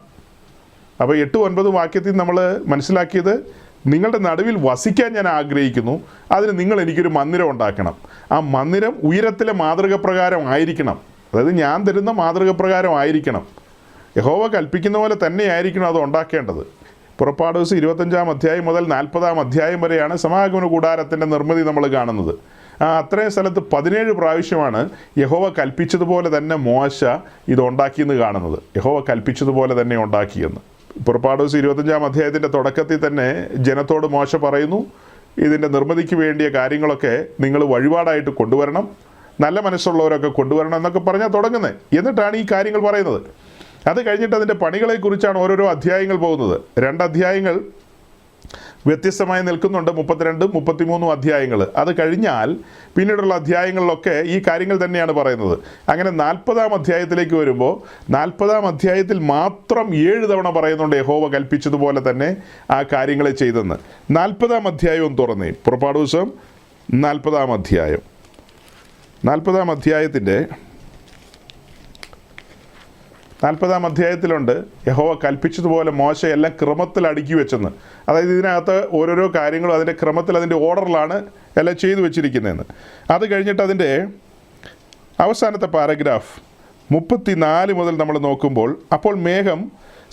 അപ്പോൾ 8-9 വാക്യത്തിൽ നമ്മൾ മനസ്സിലാക്കിയത്, നിങ്ങളുടെ നടുവിൽ വസിക്കാൻ ഞാൻ ആഗ്രഹിക്കുന്നു, അതിന് നിങ്ങൾ എനിക്കൊരു മന്ദിരം ഉണ്ടാക്കണം. ആ മന്ദിരം ഉയരത്തിലെ മാതൃക പ്രകാരം ആയിരിക്കണം. അതായത് ഞാൻ തരുന്ന മാതൃക പ്രകാരം ആയിരിക്കണം. യഹോവ കൽപ്പിക്കുന്ന പോലെ തന്നെ ആയിരിക്കണം അത് ഉണ്ടാക്കേണ്ടത്. പുറപ്പാട് ദിവസം 25-ാം അധ്യായം മുതൽ 40-ാം അധ്യായം വരെയാണ് സമാഗമന കൂടാരത്തിൻ്റെ നിർമ്മിതി നമ്മൾ കാണുന്നത്. അത്രയും സ്ഥലത്ത് 17 പ്രാവശ്യമാണ് യഹോവ കൽപ്പിച്ചതുപോലെ തന്നെ മോശ ഇത് ഉണ്ടാക്കിയെന്ന് കാണുന്നത്. യഹോവ കൽപ്പിച്ചതുപോലെ തന്നെ ഉണ്ടാക്കിയെന്ന്. പുറപ്പാട് ദിവസം 25-ാം അധ്യായത്തിൻ്റെ തുടക്കത്തിൽ തന്നെ ജനത്തോട് മോശ പറയുന്നു, ഇതിൻ്റെ നിർമ്മിതിക്ക് വേണ്ടിയ കാര്യങ്ങളൊക്കെ നിങ്ങൾ വഴിപാടായിട്ട് കൊണ്ടുവരണം, നല്ല മനസ്സുള്ളവരൊക്കെ കൊണ്ടുവരണം എന്നൊക്കെ പറഞ്ഞാൽ തുടങ്ങുന്നത്. എന്നിട്ടാണ് ഈ കാര്യങ്ങൾ പറയുന്നത്. അത് കഴിഞ്ഞിട്ട് അതിൻ്റെ പണികളെക്കുറിച്ചാണ് ഓരോരോ അധ്യായങ്ങൾ പോകുന്നത്. 2 അധ്യായങ്ങൾ വ്യത്യസ്തമായി നിൽക്കുന്നുണ്ട്, 32-33 അധ്യായങ്ങൾ. അത് കഴിഞ്ഞാൽ പിന്നീടുള്ള അധ്യായങ്ങളിലൊക്കെ ഈ കാര്യങ്ങൾ തന്നെയാണ് പറയുന്നത്. അങ്ങനെ 40-ാം അധ്യായത്തിലേക്ക് വരുമ്പോൾ 40-ാം അധ്യായത്തിൽ മാത്രം 7 തവണ പറയുന്നുണ്ട് യഹോവ കൽപ്പിച്ചതുപോലെ തന്നെ ആ കാര്യങ്ങളെ ചെയ്തെന്ന്. 40-ാം അധ്യായവും തുറന്നേ. പുറപ്പാട് ദിവസം 40-ാം അധ്യായം. 40-ാം അധ്യായത്തിൻ്റെ 40-ാം അധ്യായത്തിലുണ്ട് യഹോവ കൽപ്പിച്ചതുപോലെ മോശ എല്ലാം ക്രമത്തിൽ അടുക്കി വെച്ചെന്ന്. അതായത് ഇതിനകത്ത് ഓരോരോ കാര്യങ്ങളും അതിൻ്റെ ക്രമത്തിൽ, അതിൻ്റെ ഓർഡറിലാണ് എല്ലാം ചെയ്തു വെച്ചിരിക്കുന്നതെന്ന്. അത് കഴിഞ്ഞിട്ട് അതിൻ്റെ അവസാനത്തെ പാരഗ്രാഫ് 34 മുതൽ നമ്മൾ നോക്കുമ്പോൾ, അപ്പോൾ മേഘം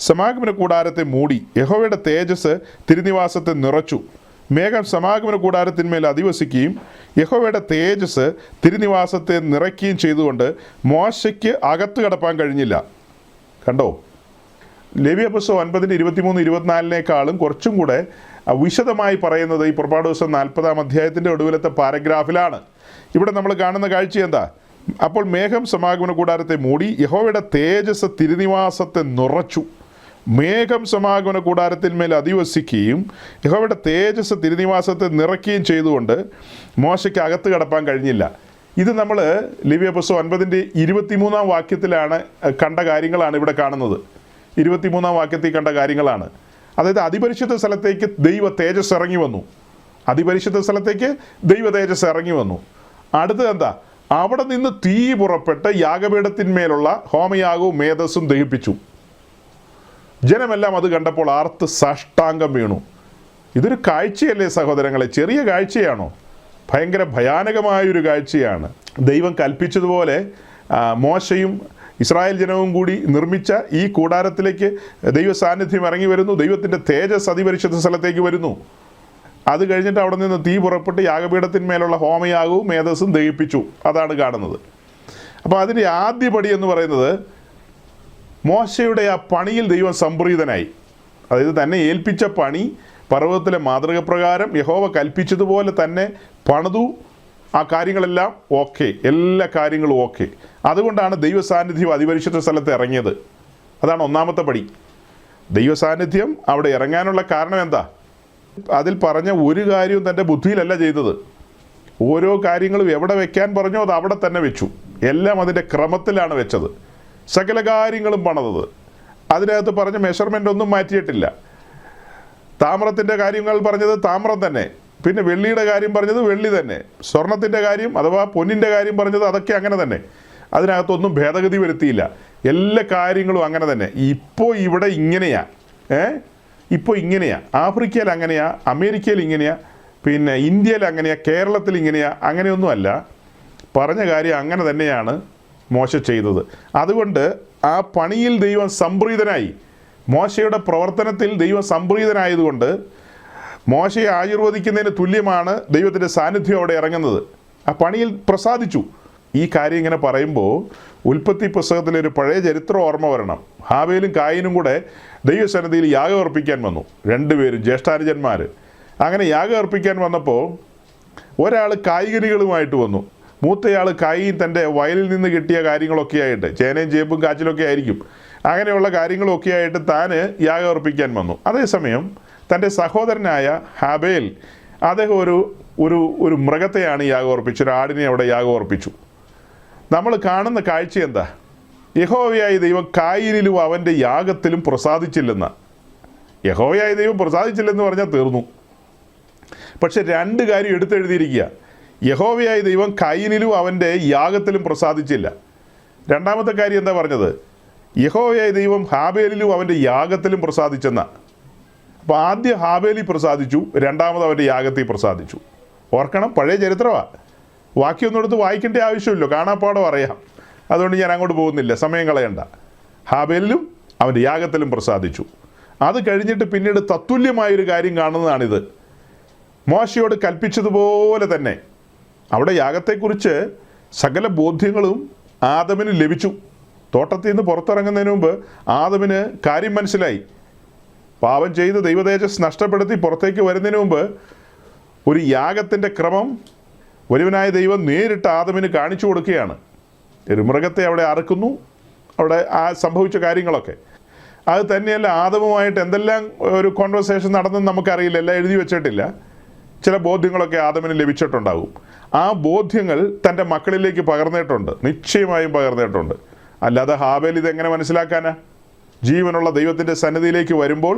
സമാഗമന കൂടാരത്തെ മൂടി, യഹോവയുടെ തേജസ് തിരുനിവാസത്തെ നിറച്ചു. മേഘം സമാഗമന കൂടാരത്തിന്മേൽ അധിവസിക്കുകയും യഹോവയുടെ തേജസ് തിരുനിവാസത്തെ നിറയ്ക്കുകയും ചെയ്തുകൊണ്ട് മോശയ്ക്ക് അകത്ത് കടപ്പാൻ കഴിഞ്ഞില്ല. കണ്ടോ? ലേവ്യ പുസ്തകം 9-23-24 കുറച്ചും കൂടെ വിശദമായി പറയുന്നത് ഈ പുറപ്പാട് ദിവസം 40-ാം അധ്യായത്തിൻ്റെ ഒടുവിലത്തെ പാരഗ്രാഫിലാണ്. ഇവിടെ നമ്മൾ കാണുന്ന കാഴ്ച എന്താ? അപ്പോൾ മേഘം സമാഗമന കൂടാരത്തെ മൂടി, യഹോവയുടെ തേജസ് തിരുനിവാസത്തെ നിറച്ചു. മേഘം സമാഗമന കൂടാരത്തിന്മേൽ അധിവസിക്കുകയും യഹോവയുടെ തേജസ് തിരുനിവാസത്തെ നിറയ്ക്കുകയും ചെയ്തുകൊണ്ട് മോശയ്ക്ക് അകത്ത് കടപ്പാൻ കഴിഞ്ഞില്ല. ഇത് നമ്മൾ ലേവ്യ പുസ്തകം 9-23 വാക്യത്തിലാണ് കണ്ട കാര്യങ്ങളാണ് ഇവിടെ കാണുന്നത്. 23 വാക്യത്തിൽ കണ്ട കാര്യങ്ങളാണ്. അതായത് അതിപരിശുദ്ധ സ്ഥലത്തേക്ക് ദൈവ തേജസ് ഇറങ്ങി വന്നു. അതിപരിശുദ്ധ സ്ഥലത്തേക്ക് ദൈവ തേജസ് ഇറങ്ങി വന്നു. അടുത്തത് എന്താ? അവിടെ നിന്ന് തീ പുറപ്പെട്ട് യാഗപീഠത്തിന്മേലുള്ള ഹോമയാഗവും മേധസ്സും ദഹിപ്പിച്ചു. ജനമെല്ലാം അത് കണ്ടപ്പോൾ ആർത്ത് സാഷ്ടാംഗം വീണു. ഇതൊരു കാഴ്ചയല്ലേ സഹോദരങ്ങളെ? ചെറിയ കാഴ്ചയാണോ? ഭയങ്കര ഭയാനകമായൊരു കാഴ്ചയാണ്. ദൈവം കൽപ്പിച്ചതുപോലെ മോശയും ഇസ്രായേൽ ജനവും കൂടി നിർമ്മിച്ച ഈ കൂടാരത്തിലേക്ക് ദൈവ സാന്നിധ്യം ഇറങ്ങി വരുന്നു. ദൈവത്തിൻ്റെ തേജസ് അതിപരിശുദ്ധ സ്ഥലത്തേക്ക് വരുന്നു. അത് കഴിഞ്ഞിട്ട് അവിടെ നിന്ന് തീ പുറപ്പെട്ട് യാഗപീഠത്തിന്മേലുള്ള ഹോമയാഗവും മേധസ്സും ദഹിപ്പിച്ചു. അതാണ് കാണുന്നത്. അപ്പോൾ അതിൻ്റെ ആദ്യപടി എന്ന് പറയുന്നത്, മോശയുടെ ആ പണിയിൽ ദൈവം സംപ്രീതനായി. അതായത് തന്നെ ഏൽപ്പിച്ച പണി പർവ്വതത്തിലെ മാതൃക പ്രകാരം യഹോവ കൽപ്പിച്ചതുപോലെ തന്നെ പണിതു. ആ കാര്യങ്ങളെല്ലാം ഓക്കെ, എല്ലാ കാര്യങ്ങളും ഓക്കെ. അതുകൊണ്ടാണ് ദൈവ സാന്നിധ്യം അതിപരിശുദ്ധ സ്ഥലത്ത് ഇറങ്ങിയത്. അതാണ് ഒന്നാമത്തെ പടി. ദൈവസാന്നിധ്യം അവിടെ ഇറങ്ങാനുള്ള കാരണം എന്താ? അതിൽ പറഞ്ഞ ഒരു കാര്യവും തൻ്റെ ബുദ്ധിയിലല്ല ചെയ്തത്. ഓരോ കാര്യങ്ങളും എവിടെ വെക്കാൻ പറഞ്ഞോ അത് അവിടെ തന്നെ വെച്ചു. എല്ലാം അതിൻ്റെ ക്രമത്തിലാണ് വെച്ചത്. സകല കാര്യങ്ങളും പണിതത്. അതിനകത്ത് പറഞ്ഞ മെഷർമെൻ്റ് ഒന്നും മാറ്റിയിട്ടില്ല. താമ്രത്തിൻ്റെ കാര്യങ്ങൾ പറഞ്ഞത് താമ്രം തന്നെ, പിന്നെ വെള്ളിയുടെ കാര്യം പറഞ്ഞത് വെള്ളി തന്നെ, സ്വർണത്തിൻ്റെ കാര്യം അഥവാ പൊന്നിൻ്റെ കാര്യം പറഞ്ഞത് അതൊക്കെ അങ്ങനെ തന്നെ. അതിനകത്തൊന്നും ഭേദഗതി വരുത്തിയില്ല. എല്ലാ കാര്യങ്ങളും അങ്ങനെ തന്നെ. ഇപ്പോൾ ഇവിടെ ഇങ്ങനെയാ, ഇപ്പോൾ ഇങ്ങനെയാ, ആഫ്രിക്കയിൽ അങ്ങനെയാ, അമേരിക്കയിൽ ഇങ്ങനെയാ, പിന്നെ ഇന്ത്യയിൽ അങ്ങനെയാ, കേരളത്തിൽ ഇങ്ങനെയാ, അങ്ങനെയൊന്നുമല്ല. പറഞ്ഞ കാര്യം അങ്ങനെ തന്നെയാണ് മോശ ചെയ്തത്. അതുകൊണ്ട് ആ പണിയിൽ ദൈവം സംപ്രീതനായി. മോശയുടെ പ്രവർത്തനത്തിൽ ദൈവം സംപ്രീതനായതുകൊണ്ട് മോശയെ ആശീർവദിക്കുന്നതിന് തുല്യമാണ് ദൈവത്തിൻ്റെ സാന്നിധ്യം അവിടെ ഇറങ്ങുന്നത്. ആ പണിയിൽ പ്രസാദിച്ചു. ഈ കാര്യം ഇങ്ങനെ പറയുമ്പോൾ ഉൽപ്പത്തി പുസ്തകത്തിലൊരു പഴയ ചരിത്രം ഓർമ്മ വരണം. ഹാബേലും കായനും കൂടെ ദൈവസന്നിധിയിൽ യാഗം അർപ്പിക്കാൻ വന്നു. രണ്ടുപേരും ജ്യേഷ്ഠാനുജന്മാർ. അങ്ങനെ യാഗം അർപ്പിക്കാൻ വന്നപ്പോൾ ഒരാൾ കായികനികളുമായിട്ട് വന്നു. മൂത്തയാൾ കായിൻ തൻ്റെ വയലിൽ നിന്ന് കിട്ടിയ കാര്യങ്ങളൊക്കെ ആയിട്ട്, ചേനയും ചേമ്പും കാച്ചിലൊക്കെ ആയിരിക്കും, അങ്ങനെയുള്ള കാര്യങ്ങളൊക്കെ ആയിട്ട് താന് യാഗം അർപ്പിക്കാൻ വന്നു. അതേസമയം തൻ്റെ സഹോദരനായ ഹാബേൽ അദ്ദേഹം ഒരു മൃഗത്തെയാണ് യാഗം അർപ്പിച്ചു, ഒരു ആടിനെ അവിടെ യാഗം അർപ്പിച്ചു. നമ്മൾ കാണുന്ന കാഴ്ച എന്താ? യഹോവയായ ദൈവം കായിനിലും അവൻ്റെ യാഗത്തിലും പ്രസാദിച്ചില്ലെന്ന്. യഹോവയായ ദൈവം പ്രസാദിച്ചില്ലെന്ന് പറഞ്ഞാൽ തീർന്നു. പക്ഷെ രണ്ട് കാര്യം എടുത്തെഴുതിയിരിക്കുക. യഹോവയായ ദൈവം കായിനിലും അവൻ്റെ യാഗത്തിലും പ്രസാദിച്ചില്ല. രണ്ടാമത്തെ കാര്യം എന്താ പറഞ്ഞത്? യഹോവയായ ദൈവം ഹാബേലിലും അവൻ്റെ യാഗത്തിലും പ്രസാദിച്ചെന്ന. അപ്പോൾ ആദ്യം ഹാബേലിൽ പ്രസാദിച്ചു, രണ്ടാമത് അവൻ്റെ യാഗത്തിൽ പ്രസാദിച്ചു. ഓർക്കണം, പഴയ ചരിത്രമാണ്. വാക്യമൊന്നും എടുത്ത് വായിക്കേണ്ട ആവശ്യമില്ല, കാണാപ്പാടം അറിയാം. അതുകൊണ്ട് ഞാൻ അങ്ങോട്ട് പോകുന്നില്ല, സമയം കളയണ്ട. ഹാബേലിലും അവൻ്റെ യാഗത്തിലും പ്രസാദിച്ചു. അത് കഴിഞ്ഞിട്ട് പിന്നീട് തത്തുല്യമായൊരു കാര്യം കാണുന്നതാണിത്. മോശയോട് കൽപ്പിച്ചതുപോലെ തന്നെ അവിടെ യാഗത്തെക്കുറിച്ച് സകല ബോധ്യങ്ങളും ആദമിന് ലഭിച്ചു. തോട്ടത്തിൽ നിന്ന് പുറത്തിറങ്ങുന്നതിന് മുമ്പ് ആദമിന് കാര്യം മനസ്സിലായി. പാപം ചെയ്ത് ദൈവതേജസ് നഷ്ടപ്പെടുത്തി പുറത്തേക്ക് വരുന്നതിന് മുമ്പ് ഒരു യാഗത്തിൻ്റെ ക്രമം ഒരുവനായ ദൈവം നേരിട്ട് ആദമിന് കാണിച്ചു കൊടുക്കുകയാണ്. ഒരു മൃഗത്തെ അവിടെ അറുക്കുന്നു, അവിടെ ആ സംഭവിച്ച കാര്യങ്ങളൊക്കെ. അത് തന്നെയല്ല, ആദമുമായിട്ട് എന്തെല്ലാം ഒരു കോൺവെർസേഷൻ നടന്നെന്ന് നമുക്കറിയില്ല, എല്ലാം എഴുതി വെച്ചിട്ടില്ല. ചില ബോധ്യങ്ങളൊക്കെ ആദമിന് ലഭിച്ചിട്ടുണ്ടാകും. ആ ബോധ്യങ്ങൾ തൻ്റെ മക്കളിലേക്ക് പകർന്നിട്ടുണ്ട്, നിശ്ചയമായും പകർന്നിട്ടുണ്ട്. അല്ലാതെ ഹാബേൽ ഇതെങ്ങനെ മനസ്സിലാക്കാനാ? ജീവനുള്ള ദൈവത്തിൻ്റെ സന്നിധിയിലേക്ക് വരുമ്പോൾ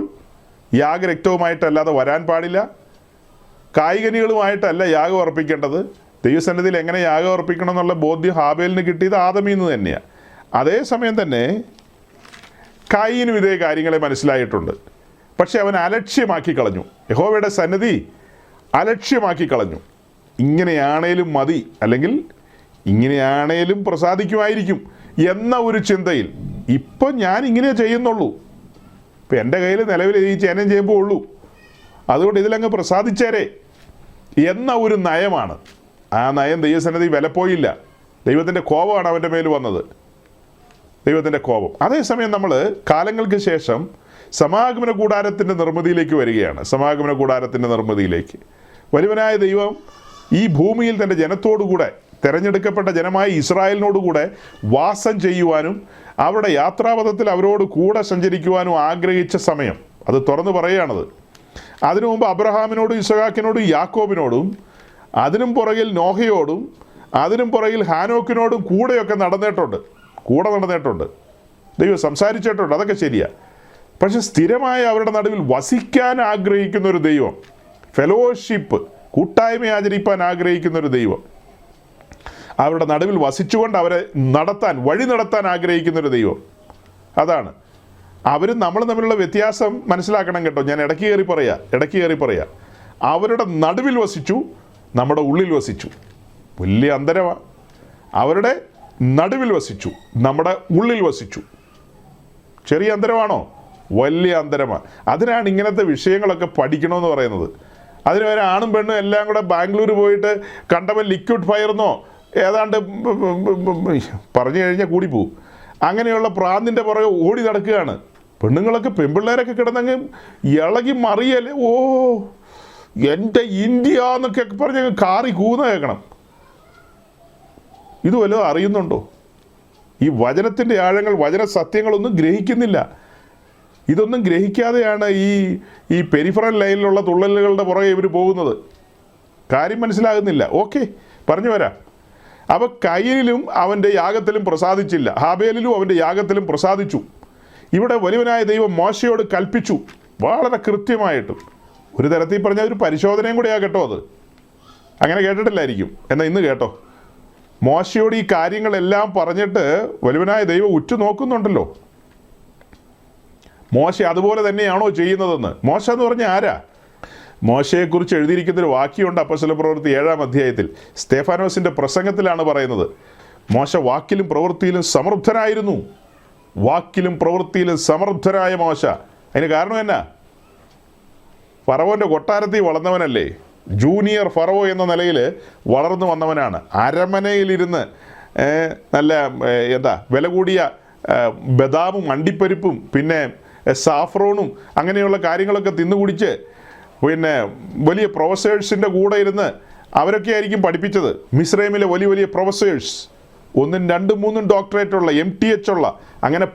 യാഗരക്തവുമായിട്ടല്ലാതെ വരാൻ പാടില്ല. കായികനികളുമായിട്ടല്ല യാഗം അർപ്പിക്കേണ്ടത്. ദൈവസന്നിധിയിൽ എങ്ങനെ യാഗം അർപ്പിക്കണം എന്നുള്ള ബോധ്യം ഹാബേലിന് കിട്ടിയത് ആദമിൽ നിന്ന് തന്നെയാണ്. അതേസമയം തന്നെ കായിനും ഇതേ കാര്യങ്ങളെ മനസ്സിലായിട്ടുണ്ട്. പക്ഷെ അവൻ അലക്ഷ്യമാക്കി കളഞ്ഞു. യഹോവയുടെ സന്നിധി അലക്ഷ്യമാക്കി കളഞ്ഞു. ഇങ്ങനെയാണേലും മതി, അല്ലെങ്കിൽ ഇങ്ങനെയാണേലും പ്രസാദിക്കുമായിരിക്കും എന്ന ഒരു ചിന്തയിൽ ഇപ്പം ഞാൻ ഇങ്ങനെ ചെയ്യുന്നുള്ളൂ, ഇപ്പം എൻ്റെ കയ്യിൽ നിലവിൽ ഈ ചേനയും ചെയ്യുമ്പോൾ ഉള്ളൂ, അതുകൊണ്ട് ഇതിലങ്ങ് പ്രസാദിച്ചേരെ എന്ന ഒരു നയമാണ്. ആ നയം ദൈവസന്നിധി വിലപ്പോയില്ല. ദൈവത്തിൻ്റെ കോപമാണ് അവൻ്റെ മേൽ വന്നത്, ദൈവത്തിൻ്റെ കോപം. അതേസമയം നമ്മൾ കാലങ്ങൾക്ക് ശേഷം സമാഗമന കൂടാരത്തിൻ്റെ നിർമ്മിതിയിലേക്ക് വരികയാണ്. സമാഗമന കൂടാരത്തിൻ്റെ നിർമ്മിതിയിലേക്ക് വരുവനായ ദൈവം ഈ ഭൂമിയിൽ തൻ്റെ ജനത്തോടുകൂടെ, തിരഞ്ഞെടുക്കപ്പെട്ട ജനമായ ഇസ്രായേലിനോടുകൂടെ വാസം ചെയ്യുവാനും അവരുടെ യാത്രാപഥത്തിൽ അവരോട് കൂടെ സഞ്ചരിക്കുവാനും ആഗ്രഹിച്ച സമയം അത് തുറന്നു പറയുകയാണത്. അതിനു മുമ്പ് അബ്രഹാമിനോടും ഇസഹാക്കിനോടും യാക്കോബിനോടും, അതിനും പുറകിൽ നോഹയോടും, അതിനും പുറകിൽ ഹാനോക്കിനോടും കൂടെ നടന്നിട്ടുണ്ട്. ദൈവം സംസാരിച്ചിട്ടുണ്ട്, അതൊക്കെ ശരിയാ. പക്ഷെ സ്ഥിരമായി അവരുടെ നടുവിൽ വസിക്കാൻ ആഗ്രഹിക്കുന്ന ഒരു ദൈവം, ഫെലോഷിപ്പ്, കൂട്ടായ്മ ആചരിപ്പാൻ ആഗ്രഹിക്കുന്ന ഒരു ദൈവം, അവരുടെ നടുവിൽ വസിച്ചുകൊണ്ട് അവരെ വഴി നടത്താൻ ആഗ്രഹിക്കുന്നൊരു ദൈവം. അതാണ് അവരും നമ്മൾ തമ്മിലുള്ള വ്യത്യാസം മനസ്സിലാക്കണം കേട്ടോ. ഞാൻ ഇടയ്ക്ക് കയറി പറയാ. അവരുടെ നടുവിൽ വസിച്ചു, നമ്മുടെ ഉള്ളിൽ വസിച്ചു. വലിയ അന്തരമാണ്. അവരുടെ നടുവിൽ വസിച്ചു, നമ്മുടെ ഉള്ളിൽ വസിച്ചു. ചെറിയ അന്തരമാണോ? വലിയ അന്തരമാണ്. അതിനാണ് ഇങ്ങനത്തെ വിഷയങ്ങളൊക്കെ പഠിക്കണമെന്ന് പറയുന്നത്. അതിന് വരെ ആണും പെണ്ണും എല്ലാം കൂടെ ബാംഗ്ലൂർ പോയിട്ട് കണ്ടവൻ ലിക്വിഡ് ഫയർന്നോ ഏതാണ്ട് പറഞ്ഞു കഴിഞ്ഞാൽ കൂടിപ്പോവും. അങ്ങനെയുള്ള പ്രാന്തിൻ്റെ പുറകെ ഓടി നടക്കുകയാണ്. പെണ്ണുങ്ങളൊക്കെ, പെൺപിള്ളേരൊക്കെ കിടന്നങ്ങ് ഇളകി മറിയല്ലേ, ഓ എൻ്റെ ഇന്ത്യ എന്നൊക്കെ പറഞ്ഞ് കാറി കൂന്ന കേൾക്കണം. ഇത് വല്ലതും അറിയുന്നുണ്ടോ? ഈ വചനത്തിൻ്റെ ആഴങ്ങൾ, വചന സത്യങ്ങളൊന്നും ഗ്രഹിക്കുന്നില്ല. ഇതൊന്നും ഗ്രഹിക്കാതെയാണ് ഈ പെരിഫറൽ ലൈനിലുള്ള തുള്ളലുകളുടെ പുറകെ ഇവർ പോകുന്നത്. കാര്യം മനസ്സിലാകുന്നില്ല. ഓക്കെ, പറഞ്ഞു വരാം. അപ്പോൾ കയീനിലും അവൻ്റെ യാഗത്തിലും പ്രസാദിച്ചില്ല, ഹാബേലിലും അവൻ്റെ യാഗത്തിലും പ്രസാദിച്ചു. ഇവിടെ വലിയവനായ ദൈവം മോശയോട് കൽപ്പിച്ചു, വളരെ കൃത്യമായിട്ടും. ഒരു തരത്തിൽ പറഞ്ഞാൽ ഒരു പരിശോധനയും കൂടെയാണ് കേട്ടോ അത്. അങ്ങനെ കേട്ടിട്ടില്ലായിരിക്കും, എന്നാൽ ഇന്ന് കേട്ടോ. മോശയോട് ഈ കാര്യങ്ങളെല്ലാം പറഞ്ഞിട്ട് വലിയവനായ ദൈവം ഉറ്റു നോക്കുന്നുണ്ടല്ലോ. മോശ അതുപോലെ തന്നെയാണോ ചെയ്യുന്നതെന്ന്. മോശ എന്ന് പറഞ്ഞാൽ ആരാ? മോശയെക്കുറിച്ച് എഴുതിയിരിക്കുന്നൊരു വാക്യമുണ്ട് അപ്പോസ്തലപ്രവൃത്തി 7-ാം അധ്യായത്തിൽ. സ്തേഫാനോസിൻ്റെ പ്രസംഗത്തിലാണ് പറയുന്നത്, മോശ വാക്കിലും പ്രവൃത്തിയിലും സമൃദ്ധനായിരുന്നു. വാക്കിലും പ്രവൃത്തിയിലും സമൃദ്ധനായ മോശ. അതിന് കാരണം എന്നാ? ഫറവോൻ്റെ കൊട്ടാരത്തിൽ വളർന്നവനല്ലേ, ജൂനിയർ ഫറവോ എന്ന നിലയിൽ വളർന്നു വന്നവനാണ്. അരമനയിലിരുന്ന് നല്ല വില കൂടിയ ബദാമും അണ്ടിപ്പരിപ്പും പിന്നെ സാഫ്രോണും അങ്ങനെയുള്ള കാര്യങ്ങളൊക്കെ തിന്നുകുടിച്ച് പിന്നെ വലിയ പ്രൊഫസേഴ്സിൻ്റെ കൂടെ ഇരുന്ന് അവരൊക്കെ ആയിരിക്കും പഠിപ്പിച്ചത്. മിസ്രൈമിലെ വലിയ വലിയ പ്രൊഫസേഴ്സ്, 1, 2, 3 ഡോക്ടറേറ്റ് ഉള്ള, MTH ഉള്ള, അങ്ങനെ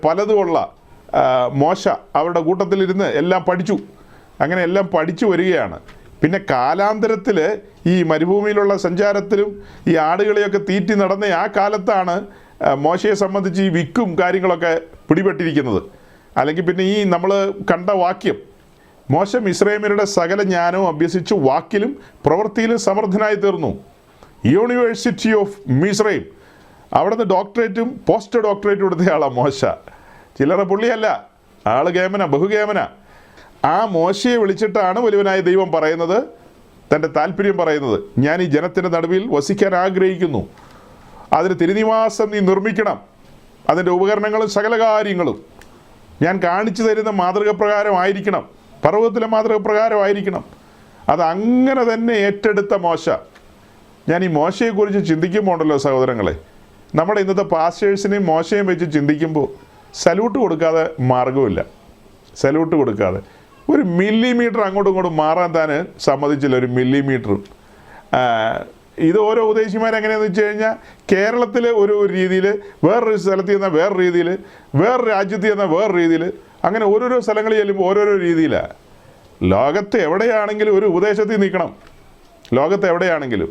പലതുമുള്ള മോശ അവരുടെ കൂട്ടത്തിലിരുന്ന് എല്ലാം പഠിച്ചു. അങ്ങനെ എല്ലാം പഠിച്ചു വരികയാണ്. പിന്നെ കാലാന്തരത്തിൽ ഈ മരുഭൂമിയിലുള്ള സഞ്ചാരത്തിലും ഈ ആടുകളെയൊക്കെ തീറ്റി നടന്ന ആ കാലത്താണ് മോശയെ സംബന്ധിച്ച് ഈ വിക്കും കാര്യങ്ങളൊക്കെ പിടിപെട്ടിരിക്കുന്നത്. അല്ലെങ്കിൽ പിന്നെ ഈ നമ്മൾ കണ്ട വാക്യം, മോശ മിസ്രൈമ്യരുടെ സകല ജ്ഞാനവും അഭ്യസിച്ച് വാക്കിലും പ്രവൃത്തിയിലും സമർത്ഥനായി തീർന്നു. യൂണിവേഴ്സിറ്റി ഓഫ് മിസ്രൈം, അവിടുന്ന് ഡോക്ടറേറ്റും പോസ്റ്റ് ഡോക്ടറേറ്റും എടുത്തയാളാണ് മോശ. ചില്ലറ പുള്ളിയല്ല, ആള് കേമന, ബഹുകേമന. ആ മോശയെ വിളിച്ചിട്ടാണ് വലിയവനായ ദൈവം പറയുന്നത്, തൻ്റെ താല്പര്യം പറയുന്നത്. ഞാൻ ഈ ജനത്തിൻ്റെ നടുവിൽ വസിക്കാൻ ആഗ്രഹിക്കുന്നു, അതിന് തിരുനിവാസം നീ നിർമ്മിക്കണം, അതിൻ്റെ ഉപകരണങ്ങളും സകല കാര്യങ്ങളും ഞാൻ കാണിച്ചു തരുന്ന മാതൃകപ്രകാരമായിരിക്കണം, പർവ്വതത്തിലെ മാതൃകപ്രകാരമായിരിക്കണം. അതങ്ങനെ തന്നെ ഏറ്റെടുത്ത മോശ. ഞാൻ ഈ മോശയെക്കുറിച്ച് ചിന്തിക്കുമ്പോൾ ഉണ്ടല്ലോ സഹോദരങ്ങളെ, നമ്മുടെ ഇന്നത്തെ പാസ്റ്റേഴ്സിനെയും മോശയും വെച്ച് ചിന്തിക്കുമ്പോൾ സല്യൂട്ട് കൊടുക്കാതെ മാർഗമില്ല. സല്യൂട്ട് കൊടുക്കാതെ ഒരു മില്ലിമീറ്റർ അങ്ങോട്ടും ഇങ്ങോട്ടും മാറാൻ താൻ സമ്മതിച്ചില്ല. ഒരു മില്ലിമീറ്ററും. ഇത് ഓരോ ഉപദേശിമാരെങ്ങനെയാണെന്ന് വെച്ച് കഴിഞ്ഞാൽ കേരളത്തിൽ ഒരു രീതിയിൽ, വേറൊരു സ്ഥലത്ത് ചെന്നാൽ വേറൊരു രീതിയിൽ, വേറൊരു രാജ്യത്ത് ചെന്നാൽ വേറൊരു രീതിയിൽ, അങ്ങനെ ഓരോരോ സ്ഥലങ്ങളിൽ ചെല്ലുമ്പോൾ ഓരോരോ രീതിയിലാണ്. ലോകത്ത് എവിടെയാണെങ്കിലും ഒരു ഉപദേശത്തിൽ നിൽക്കണം, ലോകത്ത് എവിടെയാണെങ്കിലും.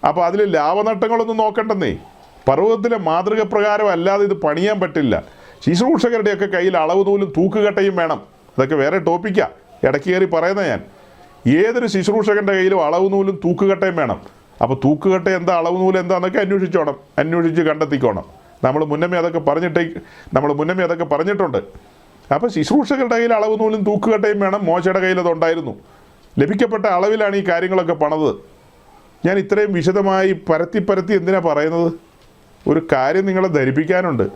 അപ്പോൾ അതിൽ ലാഭനഷ്ടങ്ങളൊന്നും നോക്കണ്ടെന്നേ. പർവ്വതത്തിലെ മാതൃക പ്രകാരം അല്ലാതെ ഇത് പണിയാൻ പറ്റില്ല. ശുശ്രൂഷകരുടെയൊക്കെ കയ്യിൽ അളവ് നൂലും തൂക്കുകട്ടയും വേണം. അതൊക്കെ വേറെ ടോപ്പിക്കാണ്, ഇടയ്ക്ക് കയറി പറയുന്ന ഞാൻ. ഏതൊരു ശുശ്രൂഷകൻ്റെ കയ്യിലും അളവ് നൂലും തൂക്കുകട്ടയും വേണം. അപ്പോൾ തൂക്കുകട്ട എന്താ, അളവ് നൂല് എന്താണെന്നൊക്കെ അന്വേഷിച്ച് കണ്ടെത്തിക്കോണം. നമ്മൾ മുന്നമേ അതൊക്കെ പറഞ്ഞിട്ടുണ്ട്. അപ്പോൾ ശുശ്രൂഷകരുടെ കയ്യിൽ അളവ് നൂലും തൂക്കുകട്ടയും വേണം. മോശയുടെ കയ്യിൽ അതുണ്ടായിരുന്നു. ലഭിക്കപ്പെട്ട അളവിലാണ് ഈ കാര്യങ്ങളൊക്കെ പണത്. ഞാൻ ഇത്രയും വിശദമായി പരത്തി എന്തിനാണ് പറയുന്നത്? ഒരു കാര്യം നിങ്ങളെ ധരിപ്പിക്കാനുണ്ട്.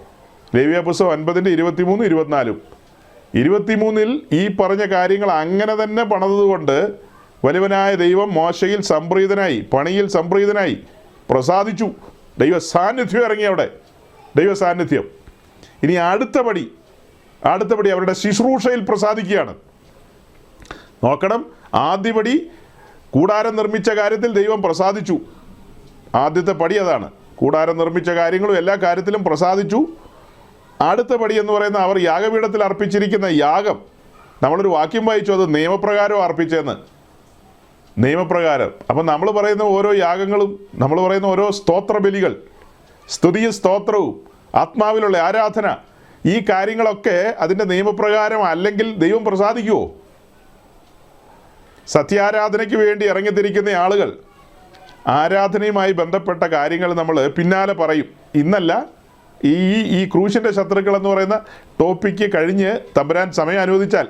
ലേവ്യ പുസ്തകം 9:23-24. 23 ഈ പറഞ്ഞ കാര്യങ്ങൾ അങ്ങനെ തന്നെ പണിതുകൊണ്ട് വലിയവനായ ദൈവം മോശയിൽ സംപ്രീതനായി, പണിയിൽ സംപ്രീതനായി, പ്രസാദിച്ചു. ദൈവ സാന്നിധ്യം ഇറങ്ങി അവിടെ, ദൈവ സാന്നിധ്യം. ഇനി അടുത്ത പടി അവരുടെ ശുശ്രൂഷയിൽ പ്രസാദിക്കുകയാണ്. നോക്കണം, ആദ്യപടി കൂടാരം നിർമ്മിച്ച കാര്യത്തിൽ ദൈവം പ്രസാദിച്ചു. ആദ്യത്തെ പടി അതാണ്. കൂടാരം നിർമ്മിച്ച കാര്യങ്ങളും എല്ലാ കാര്യത്തിലും പ്രസാദിച്ചു. അടുത്ത പടി എന്ന് പറയുന്ന അവർ യാഗപീഠത്തിൽ അർപ്പിച്ചിരിക്കുന്ന യാഗം, നമ്മളൊരു വാക്യം വായിച്ചു, അത് നിയമപ്രകാരം അർപ്പിച്ചെന്ന്. നിയമപ്രകാരം. അപ്പം നമ്മൾ പറയുന്ന ഓരോ യാഗങ്ങളും, നമ്മൾ പറയുന്ന ഓരോ സ്തോത്ര ബലികൾ, സ്തുതിയും സ്തോത്രവും, ആത്മാവിലുള്ള ആരാധന, ഈ കാര്യങ്ങളൊക്കെ അതിൻ്റെ നിയമപ്രകാരം അല്ലെങ്കിൽ ദൈവം പ്രസാദിക്കുമോ? സത്യാരാധനയ്ക്ക് വേണ്ടി ഇറങ്ങിത്തിരിക്കുന്ന ആളുകൾ ആരാധനയുമായി ബന്ധപ്പെട്ട കാര്യങ്ങൾ നമ്മൾ പിന്നാലെ പറയും. ഇന്നല്ല, ഈ ക്രൂശിൻ്റെ ശത്രുക്കൾ എന്ന് പറയുന്ന ടോപ്പിക്ക് കഴിഞ്ഞ് തമ്പുരാൻ സമയം അനുവദിച്ചാൽ,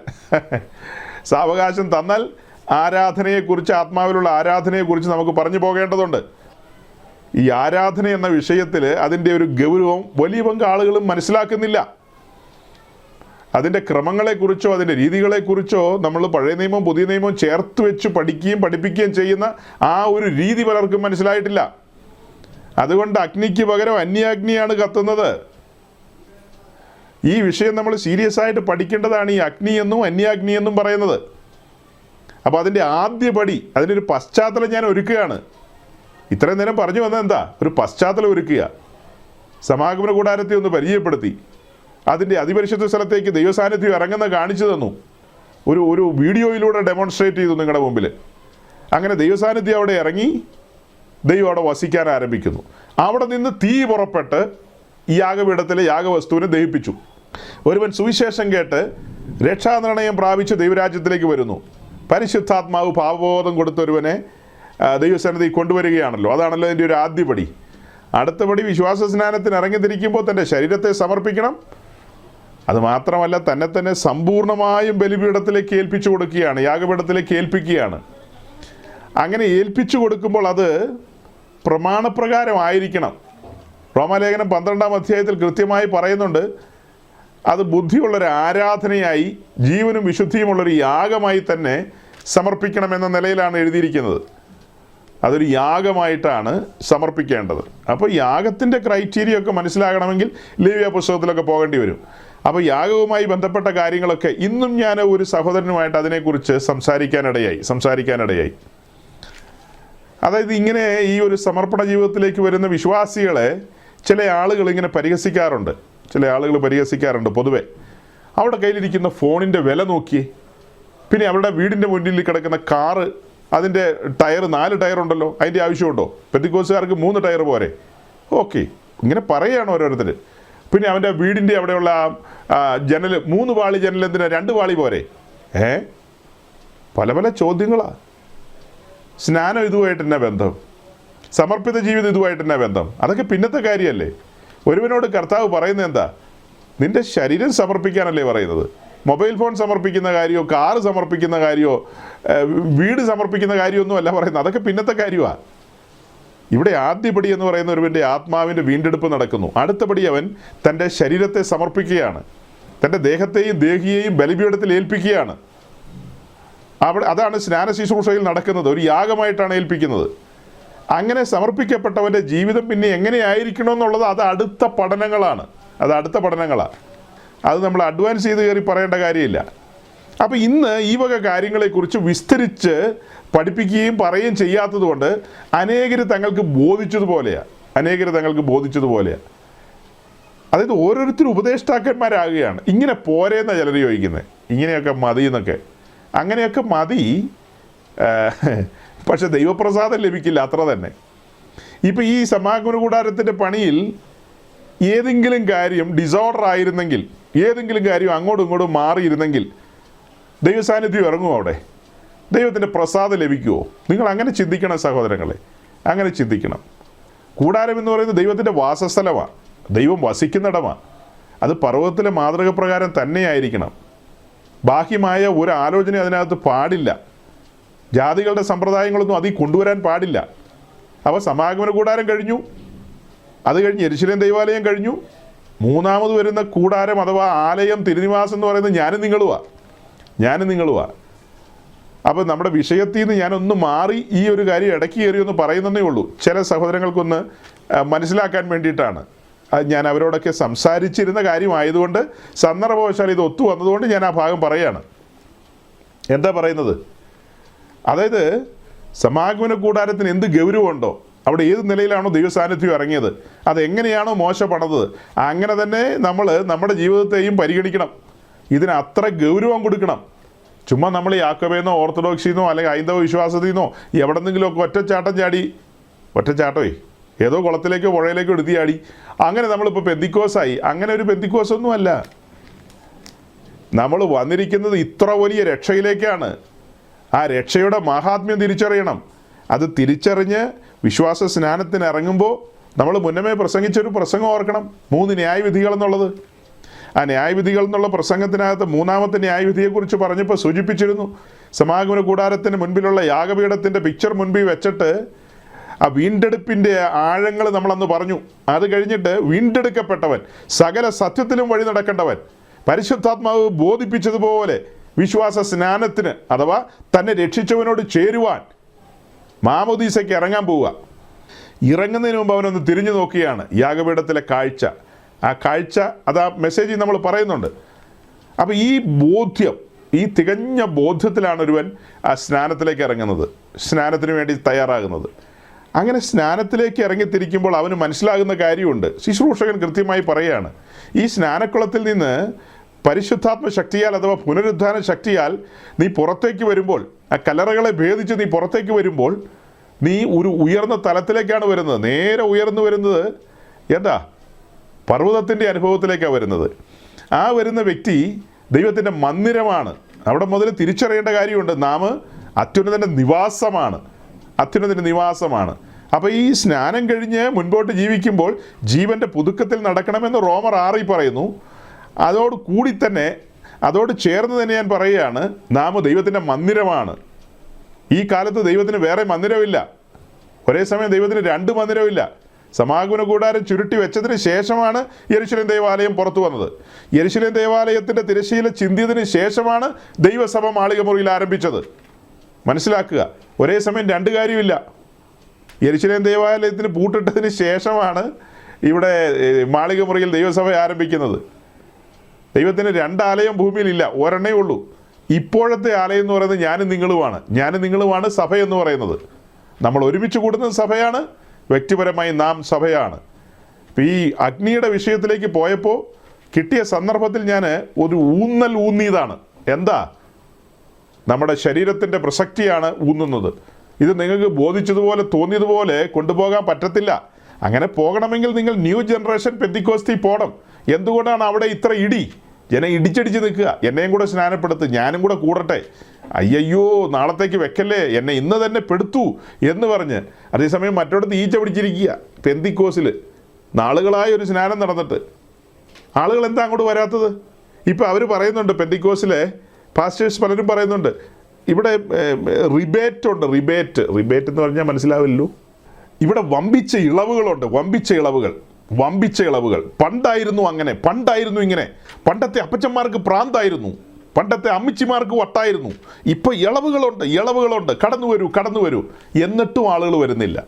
സാവകാശം തന്നാൽ ആരാധനയെക്കുറിച്ച്, ആത്മാവിലുള്ള ആരാധനയെക്കുറിച്ച് നമുക്ക് പറഞ്ഞു പോകേണ്ടതുണ്ട്. ഈ ആരാധന എന്ന വിഷയത്തിൽ അതിൻ്റെ ഒരു ഗൗരവം വലിയ പങ്ക് ആളുകളും മനസ്സിലാക്കുന്നില്ല. അതിൻ്റെ ക്രമങ്ങളെക്കുറിച്ചോ അതിൻ്റെ രീതികളെക്കുറിച്ചോ നമ്മൾ പഴയ നിയമവും പുതിയ നിയമവും ചേർത്ത് വെച്ച് പഠിപ്പിക്കുകയും ചെയ്യുന്ന ആ ഒരു രീതി പലർക്കും മനസ്സിലായിട്ടില്ല. അതുകൊണ്ട് അഗ്നിക്ക് പകരം അന്യാഗ്നിയാണ് കത്തുന്നത്. ഈ വിഷയം നമ്മൾ സീരിയസ് ആയിട്ട് പഠിക്കേണ്ടതാണ്, ഈ അഗ്നി എന്നും അന്യാഗ്നി എന്നും പറയുന്നത്. അപ്പോൾ അതിൻ്റെ ആദ്യപടി, അതിനൊരു പശ്ചാത്തലം ഞാൻ ഒരുക്കുകയാണ്. ഇത്രയും നേരം പറഞ്ഞു വന്നത് എന്താ? ഒരു പശ്ചാത്തലം ഒരുക്കുക, സമാഗമന കൂടാരത്തെ ഒന്ന് പരിചയപ്പെടുത്തി, അതിൻ്റെ അതിപരിശുദ്ധ സ്ഥലത്തേക്ക് ദൈവസാന്നിധ്യം ഇറങ്ങുന്ന കാണിച്ചു തന്നു, ഒരു വീഡിയോയിലൂടെ ഡെമോൺസ്ട്രേറ്റ് ചെയ്തു നിങ്ങളുടെ മുമ്പിൽ. അങ്ങനെ ദൈവസാന്നിധ്യം അവിടെ ഇറങ്ങി, ദൈവം അവിടെ വസിക്കാൻ ആരംഭിക്കുന്നു. അവിടെ നിന്ന് തീ പുറപ്പെട്ട് ഈ യാഗപീഠത്തിലെ യാഗവസ്തുവിനെ ദഹിപ്പിച്ചു. ഒരുവൻ സുവിശേഷം കേട്ട് രക്ഷാനിർണയം പ്രാപിച്ച് ദൈവരാജ്യത്തിലേക്ക് വരുന്നു. പരിശുദ്ധാത്മാവ് പാപബോധം കൊടുത്തൊരുവനെ ദൈവസന്നിധി കൊണ്ടുവരികയാണല്ലോ. അതാണല്ലോ അതിൻ്റെ ഒരു ആദ്യപടി. അടുത്തപടി വിശ്വാസ സ്നാനത്തിന് ഇറങ്ങിത്തിരിക്കുമ്പോൾ തൻ്റെ ശരീരത്തെ സമർപ്പിക്കണം. അതുമാത്രമല്ല, തന്നെ സമ്പൂർണ്ണമായും ബലിപീഠത്തിലേക്ക് ഏൽപ്പിച്ചു കൊടുക്കുകയാണ്, യാഗപീഠത്തിലേക്ക് ഏൽപ്പിക്കുകയാണ്. അങ്ങനെ ഏൽപ്പിച്ചു കൊടുക്കുമ്പോൾ അത് പ്രമാണപ്രകാരമായിരിക്കണം. റോമാലേഖനം 12-ാം അധ്യായത്തിൽ കൃത്യമായി പറയുന്നുണ്ട്, അത് ബുദ്ധിയുള്ളൊരു ആരാധനയായി, ജീവനും വിശുദ്ധിയുമുള്ളൊരു യാഗമായി തന്നെ സമർപ്പിക്കണമെന്ന നിലയിലാണ് എഴുതിയിരിക്കുന്നത്. അതൊരു യാഗമായിട്ടാണ് സമർപ്പിക്കേണ്ടത്. അപ്പോൾ യാഗത്തിൻ്റെ ക്രൈറ്റീരിയ ഒക്കെ മനസ്സിലാകണമെങ്കിൽ ലേവ്യ പുസ്തകത്തിലൊക്കെ പോകേണ്ടി വരും. അപ്പോൾ യാഗവുമായി ബന്ധപ്പെട്ട കാര്യങ്ങളൊക്കെ ഇന്നും ഞാൻ ഒരു സഹോദരനുമായിട്ട് അതിനെക്കുറിച്ച് സംസാരിക്കാനിടയായി. അതായത് ഇങ്ങനെ ഈ ഒരു സമർപ്പണ ജീവിതത്തിലേക്ക് വരുന്ന വിശ്വാസികളെ ചില ആളുകൾ ഇങ്ങനെ പരിഹസിക്കാറുണ്ട്. പൊതുവെ അവരുടെ കയ്യിലിരിക്കുന്ന ഫോണിൻ്റെ വില നോക്കി, പിന്നെ അവരുടെ വീടിൻ്റെ മുന്നിൽ കിടക്കുന്ന കാറ്, അതിൻ്റെ ടയർ 4 ടയറുണ്ടല്ലോ, അതിൻ്റെ ആവശ്യമുണ്ടോ? പെന്തിക്കോസുകാർക്ക് 3 ടയർ പോരെ? ഓക്കെ, ഇങ്ങനെ പറയുകയാണ് ഓരോരുത്തർ. പിന്നെ അവൻ്റെ വീടിൻ്റെ അവിടെയുള്ള ജനൽ 3 പാളി ജനൽ എന്തിനാ 2 പാളി പോരെ? പല ചോദ്യങ്ങളാണ്. സ്നാനം ഇതുമായിട്ട് തന്നെ ബന്ധം, സമർപ്പിത ജീവിതം ഇതുമായിട്ട് തന്നെ ബന്ധം. അതൊക്കെ പിന്നത്തെ കാര്യമല്ലേ. ഒരുവനോട് കർത്താവ് പറയുന്നത് എന്താ? നിൻ്റെ ശരീരം സമർപ്പിക്കാനല്ലേ പറയുന്നത്. മൊബൈൽ ഫോൺ സമർപ്പിക്കുന്ന കാര്യമോ, കാറ് സമർപ്പിക്കുന്ന കാര്യമോ, വീട് സമർപ്പിക്കുന്ന കാര്യമൊന്നും അല്ല പറയുന്നത്. അതൊക്കെ പിന്നത്തെ കാര്യമാണ്. ഇവിടെ ആദ്യപടി എന്ന് പറയുന്ന ഒരുവൻ്റെ ആത്മാവിൻ്റെ വീണ്ടെടുപ്പ് നടക്കുന്നു. അടുത്തപടി അവൻ തൻ്റെ ശരീരത്തെ സമർപ്പിക്കുകയാണ്, തൻ്റെ ദേഹത്തെയും ദേഹിയെയും ബലിപീഠത്തിൽ ഏൽപ്പിക്കുകയാണ്. അതാണ് സ്നാന ശുശ്രൂഷയിൽ നടക്കുന്നത്. ഒരു യാഗമായിട്ടാണ് ഏൽപ്പിക്കുന്നത്. അങ്ങനെ സമർപ്പിക്കപ്പെട്ടവൻ്റെ ജീവിതം പിന്നെ എങ്ങനെയായിരിക്കണമെന്നുള്ളത് അത് അടുത്ത പഠനങ്ങളാണ്. അത് നമ്മൾ അഡ്വാൻസ് ചെയ്ത് കയറി പറയേണ്ട കാര്യമില്ല. അപ്പോൾ ഇന്ന് ഈ വക കാര്യങ്ങളെക്കുറിച്ച് വിസ്തരിച്ച് പഠിപ്പിക്കുകയും പറയുകയും ചെയ്യാത്തത് കൊണ്ട് അനേകർ തങ്ങൾക്ക് ബോധിച്ചതുപോലെയാണ്. അതായത് ഓരോരുത്തരും ഉപദേഷ്ടാക്കന്മാരാകുകയാണ്. ഇങ്ങനെ പോരേന്ന ചിലർ ചോദിക്കുന്നത്, ഇങ്ങനെയൊക്കെ മതി എന്നൊക്കെ. അങ്ങനെയൊക്കെ മതി, പക്ഷെ ദൈവപ്രസാദം ലഭിക്കില്ല, അത്ര തന്നെ. ഇപ്പം ഈ സമാഗമന കൂടാരത്തിൻ്റെ പണിയിൽ ഏതെങ്കിലും കാര്യം ഡിസോർഡർ ആയിരുന്നെങ്കിൽ, ഏതെങ്കിലും കാര്യം അങ്ങോട്ടും ഇങ്ങോട്ടും മാറിയിരുന്നെങ്കിൽ ദൈവസാന്നിധ്യം ഇറങ്ങുമോ? അവിടെ ദൈവത്തിൻ്റെ പ്രസാദം ലഭിക്കുമോ? നിങ്ങൾ അങ്ങനെ ചിന്തിക്കണം സഹോദരങ്ങളെ, അങ്ങനെ ചിന്തിക്കണം. കൂടാരം എന്ന് പറയുന്നത് ദൈവത്തിൻ്റെ വാസസ്ഥലമാണ്, ദൈവം വസിക്കുന്നിടമാണ്. അത് പർവ്വതത്തിലെ മാതൃക പ്രകാരം തന്നെയായിരിക്കണം. ബാഹ്യമായ ഒരു ആലോചന അതിനകത്ത് പാടില്ല. ജാതികളുടെ സമ്പ്രദായങ്ങളൊന്നും അതിൽ കൊണ്ടുവരാൻ പാടില്ല. അപ്പോൾ സമാഗമന കൂടാരം കഴിഞ്ഞു, അത് കഴിഞ്ഞ് യെരുശലേം ദൈവാലയം കഴിഞ്ഞു. മൂന്നാമത് വരുന്ന കൂടാരം അഥവാ ആലയം, തിരുനിവാസം എന്ന് പറയുന്നത് ഞാനും നിങ്ങളുമാണ്. അപ്പോൾ നമ്മുടെ വിഷയത്തിൽ നിന്ന് ഞാനൊന്ന് മാറി ഈ ഒരു കാര്യം ഇടയ്ക്ക് കയറിയൊന്ന് പറയുന്നതേ ഉള്ളൂ. ചില സഹോദരങ്ങൾക്കൊന്ന് മനസ്സിലാക്കാൻ വേണ്ടിയിട്ടാണ്. ഞാൻ അവരോടൊക്കെ സംസാരിച്ചിരുന്ന കാര്യമായതുകൊണ്ട് സന്ദർഭവശാൽ ഇത് ഒത്തു വന്നതുകൊണ്ട് ഞാൻ ആ ഭാഗം പറയുകയാണ്. എന്താ പറയുന്നത്? അതായത് സമാഗമന കൂടാരത്തിന് എന്ത് ഗൗരവമുണ്ടോ, അവിടെ ഏത് നിലയിലാണോ ദൈവസാന്നിധ്യം ഇറങ്ങിയത്, അതെങ്ങനെയാണോ മോശ പണിതത്, അങ്ങനെ തന്നെ നമ്മൾ നമ്മുടെ ജീവിതത്തെയും പരിഗണിക്കണം. ഇതിന് അത്ര ഗൗരവം കൊടുക്കണം. ചുമ്മാ നമ്മൾ യാക്കോബേന്നോ ഓർത്തഡോക്സിന്നോ അല്ലെങ്കിൽ ഹൈന്ദവ വിശ്വാസത്തിൽ നിന്നോ എവിടെന്നെങ്കിലുമൊക്കെ ഒറ്റച്ചാട്ടമേ ഏതോ കുളത്തിലേക്കോ പുഴയിലേക്കോ എടുത്തിയാടി അങ്ങനെ നമ്മളിപ്പോൾ പെന്തിക്കോസായി. അങ്ങനെ ഒരു പെന്തിക്കോസൊന്നും അല്ല. നമ്മൾ വന്നിരിക്കുന്നത് ഇത്ര വലിയ രക്ഷയിലേക്കാണ്. ആ രക്ഷയുടെ മഹാത്മ്യം തിരിച്ചറിയണം. അത് തിരിച്ചറിഞ്ഞ് വിശ്വാസ സ്നാനത്തിന് ഇറങ്ങുമ്പോൾ നമ്മൾ മുന്നമേ പ്രസംഗിച്ചൊരു പ്രസംഗം ഓർക്കണം, 3 ന്യായവിധികൾ എന്നുള്ളത്. ആ ന്യായവിധികൾ എന്നുള്ള പ്രസംഗത്തിനകത്ത് 3-ാമത്തെ ന്യായവിധിയെക്കുറിച്ച് പറഞ്ഞപ്പോൾ സൂചിപ്പിച്ചിരുന്നു. സമാഗമന കൂടാരത്തിന് മുൻപിലുള്ള യാഗപീഠത്തിൻ്റെ പിക്ചർ മുൻപിൽ വെച്ചിട്ട് ആ വീണ്ടെടുപ്പിൻ്റെ ആഴങ്ങൾ നമ്മളന്ന് പറഞ്ഞു. അത് കഴിഞ്ഞിട്ട് വീണ്ടെടുക്കപ്പെട്ടവൻ, സകല സത്യത്തിലും വഴി നടക്കേണ്ടവൻ, പരിശുദ്ധാത്മാവ് ബോധിപ്പിച്ചതുപോലെ വിശ്വാസ സ്നാനത്തിന് അഥവാ തന്നെ രക്ഷിച്ചവനോട് ചേരുവാൻ മാമോദീസയ്ക്ക് ഇറങ്ങാൻ പോവുക. ഇറങ്ങുന്നതിന് മുമ്പ് അവനൊന്ന് തിരിഞ്ഞു നോക്കുകയാണ് യാഗപീഠത്തിലെ കാഴ്ച. ആ കാഴ്ച അത് ആ മെസ്സേജിൽ നമ്മൾ പറയുന്നുണ്ട്. അപ്പോൾ ഈ ബോധ്യം, ഈ തികഞ്ഞ ബോധ്യത്തിലാണ് ഒരുവൻ ആ സ്നാനത്തിലേക്ക് ഇറങ്ങുന്നത്, സ്നാനത്തിന് വേണ്ടി തയ്യാറാകുന്നത്. അങ്ങനെ സ്നാനത്തിലേക്ക് ഇറങ്ങിത്തിരിക്കുമ്പോൾ അവന് മനസ്സിലാകുന്ന കാര്യമുണ്ട്. ശുശ്രൂഷകൻ കൃത്യമായി പറയുകയാണ്, ഈ സ്നാനക്കുളത്തിൽ നിന്ന് പരിശുദ്ധാത്മ ശക്തിയാൽ അഥവാ പുനരുദ്ധാന ശക്തിയാൽ നീ പുറത്തേക്ക് വരുമ്പോൾ, ആ കല്ലറകളെ ഭേദിച്ച് നീ പുറത്തേക്ക് വരുമ്പോൾ നീ ഒരു ഉയർന്ന തലത്തിലേക്കാണ് വരുന്നത്. നേരെ ഉയർന്നു വരുന്നത് എന്താ? പർവ്വതത്തിൻ്റെ അനുഭവത്തിലേക്കാണ് വരുന്നത്. ആ വരുന്ന വ്യക്തി ദൈവത്തിൻ്റെ മന്ദിരമാണ്. അവിടെ മുതൽ തിരിച്ചറിയേണ്ട കാര്യമുണ്ട്, നാം അത്യുന്നതൻ്റെ നിവാസമാണ്, അത്യുന്നതൻ്റെ നിവാസമാണ്. അപ്പോൾ ഈ സ്നാനം കഴിഞ്ഞ് മുൻപോട്ട് ജീവിക്കുമ്പോൾ ജീവൻ്റെ പുതുക്കത്തിൽ നടക്കണമെന്ന് റോമർ 6 പറയുന്നു. അതോട് കൂടി തന്നെ, അതോട് ചേർന്ന് തന്നെ ഞാൻ പറയുകയാണ്, നാം ദൈവത്തിൻ്റെ മന്ദിരമാണ്. ഈ കാലത്ത് ദൈവത്തിന് വേറെ മന്ദിരമില്ല. ഒരേ സമയം ദൈവത്തിന് 2 മന്ദിരമില്ല. സമാഗമന കൂടാരം ചുരുട്ടി വെച്ചതിന് ശേഷമാണ് യെരുശലേം ദേവാലയം പുറത്തു വന്നത്. യെരുശലേം ദേവാലയത്തിൻ്റെ തിരശ്ശീല ചിന്തിയതിന് ശേഷമാണ് ദൈവസഭ മാളിക മുറിയിൽ ആരംഭിച്ചത്. മനസ്സിലാക്കുക, ഒരേ സമയം 2 കാര്യമില്ല. യെരുശലേം ദേവാലയത്തിന് പൂട്ടിട്ടതിന് ശേഷമാണ് ഇവിടെ മാളിക മുറിയിൽ ദൈവസഭ ആരംഭിക്കുന്നത്. ദൈവത്തിന് 2 ആലയം ഭൂമിയിലില്ല, ഒരെണ്ണേ ഉള്ളൂ. ഇപ്പോഴത്തെ ആലയം എന്ന് പറയുന്നത് ഞാനും നിങ്ങളുമാണ് സഭ എന്ന് പറയുന്നത്. നമ്മൾ ഒരുമിച്ച് കൂടുന്ന സഭയാണ്, വ്യക്തിപരമായി നാം സഭയാണ്. ഇപ്പം ഈ അഗ്നിയുടെ വിഷയത്തിലേക്ക് പോയപ്പോൾ കിട്ടിയ സന്ദർഭത്തിൽ ഞാൻ ഒരു ഊന്നിയതാണ്. എന്താ? നമ്മുടെ ശരീരത്തിൻ്റെ പ്രസക്തിയാണ് ഊന്നുന്നത്. ഇത് നിങ്ങൾക്ക് ബോധിച്ചതുപോലെ തോന്നിയതുപോലെ കൊണ്ടുപോകാൻ പറ്റത്തില്ല. അങ്ങനെ പോകണമെങ്കിൽ നിങ്ങൾ ന്യൂ ജനറേഷൻ പെന്തിക്കോസ്തി പോകണം. എന്തുകൊണ്ടാണ് അവിടെ ഇത്ര ഇടി? ജനം ഇടിച്ചടിച്ച് നിൽക്കുക. എന്നെയും കൂടെ സ്നാനപ്പെടുത്ത്, ഞാനും കൂടെ കൂടട്ടെ. അയ്യോ നാളത്തേക്ക് വെക്കല്ലേ, എന്നെ ഇന്ന് തന്നെ പെടുത്തു എന്ന് പറഞ്ഞ് അതേസമയം മറ്റോടത്ത് ഈച്ച പിടിച്ചിരിക്കുക. പെന്തിക്കോസിൽ നാളുകളായ ഒരു സ്നാനം നടന്നിട്ട് ആളുകൾ എന്താ അങ്ങോട്ട് വരാത്തത്? ഇപ്പം അവർ പറയുന്നുണ്ട്, പെന്തിക്കോസിലെ പാസ്റ്റേഴ്സ് പലരും പറയുന്നുണ്ട്, ഇവിടെ റിബേറ്റ് ഉണ്ട്. റിബേറ്റ് എന്ന് പറഞ്ഞാൽ മനസ്സിലാവില്ലല്ലോ. ഇവിടെ വമ്പിച്ച ഇളവുകൾ. പണ്ടായിരുന്നു അങ്ങനെ, പണ്ടായിരുന്നു ഇങ്ങനെ. പണ്ടത്തെ അപ്പച്ചന്മാർക്ക് പ്രാന്തായിരുന്നു, പണ്ടത്തെ അമ്മച്ചിമാർക്ക് വട്ടായിരുന്നു. ഇപ്പോൾ ഇളവുകളുണ്ട്. കടന്നു വരൂ എന്നിട്ടും ആളുകൾ വരുന്നില്ല.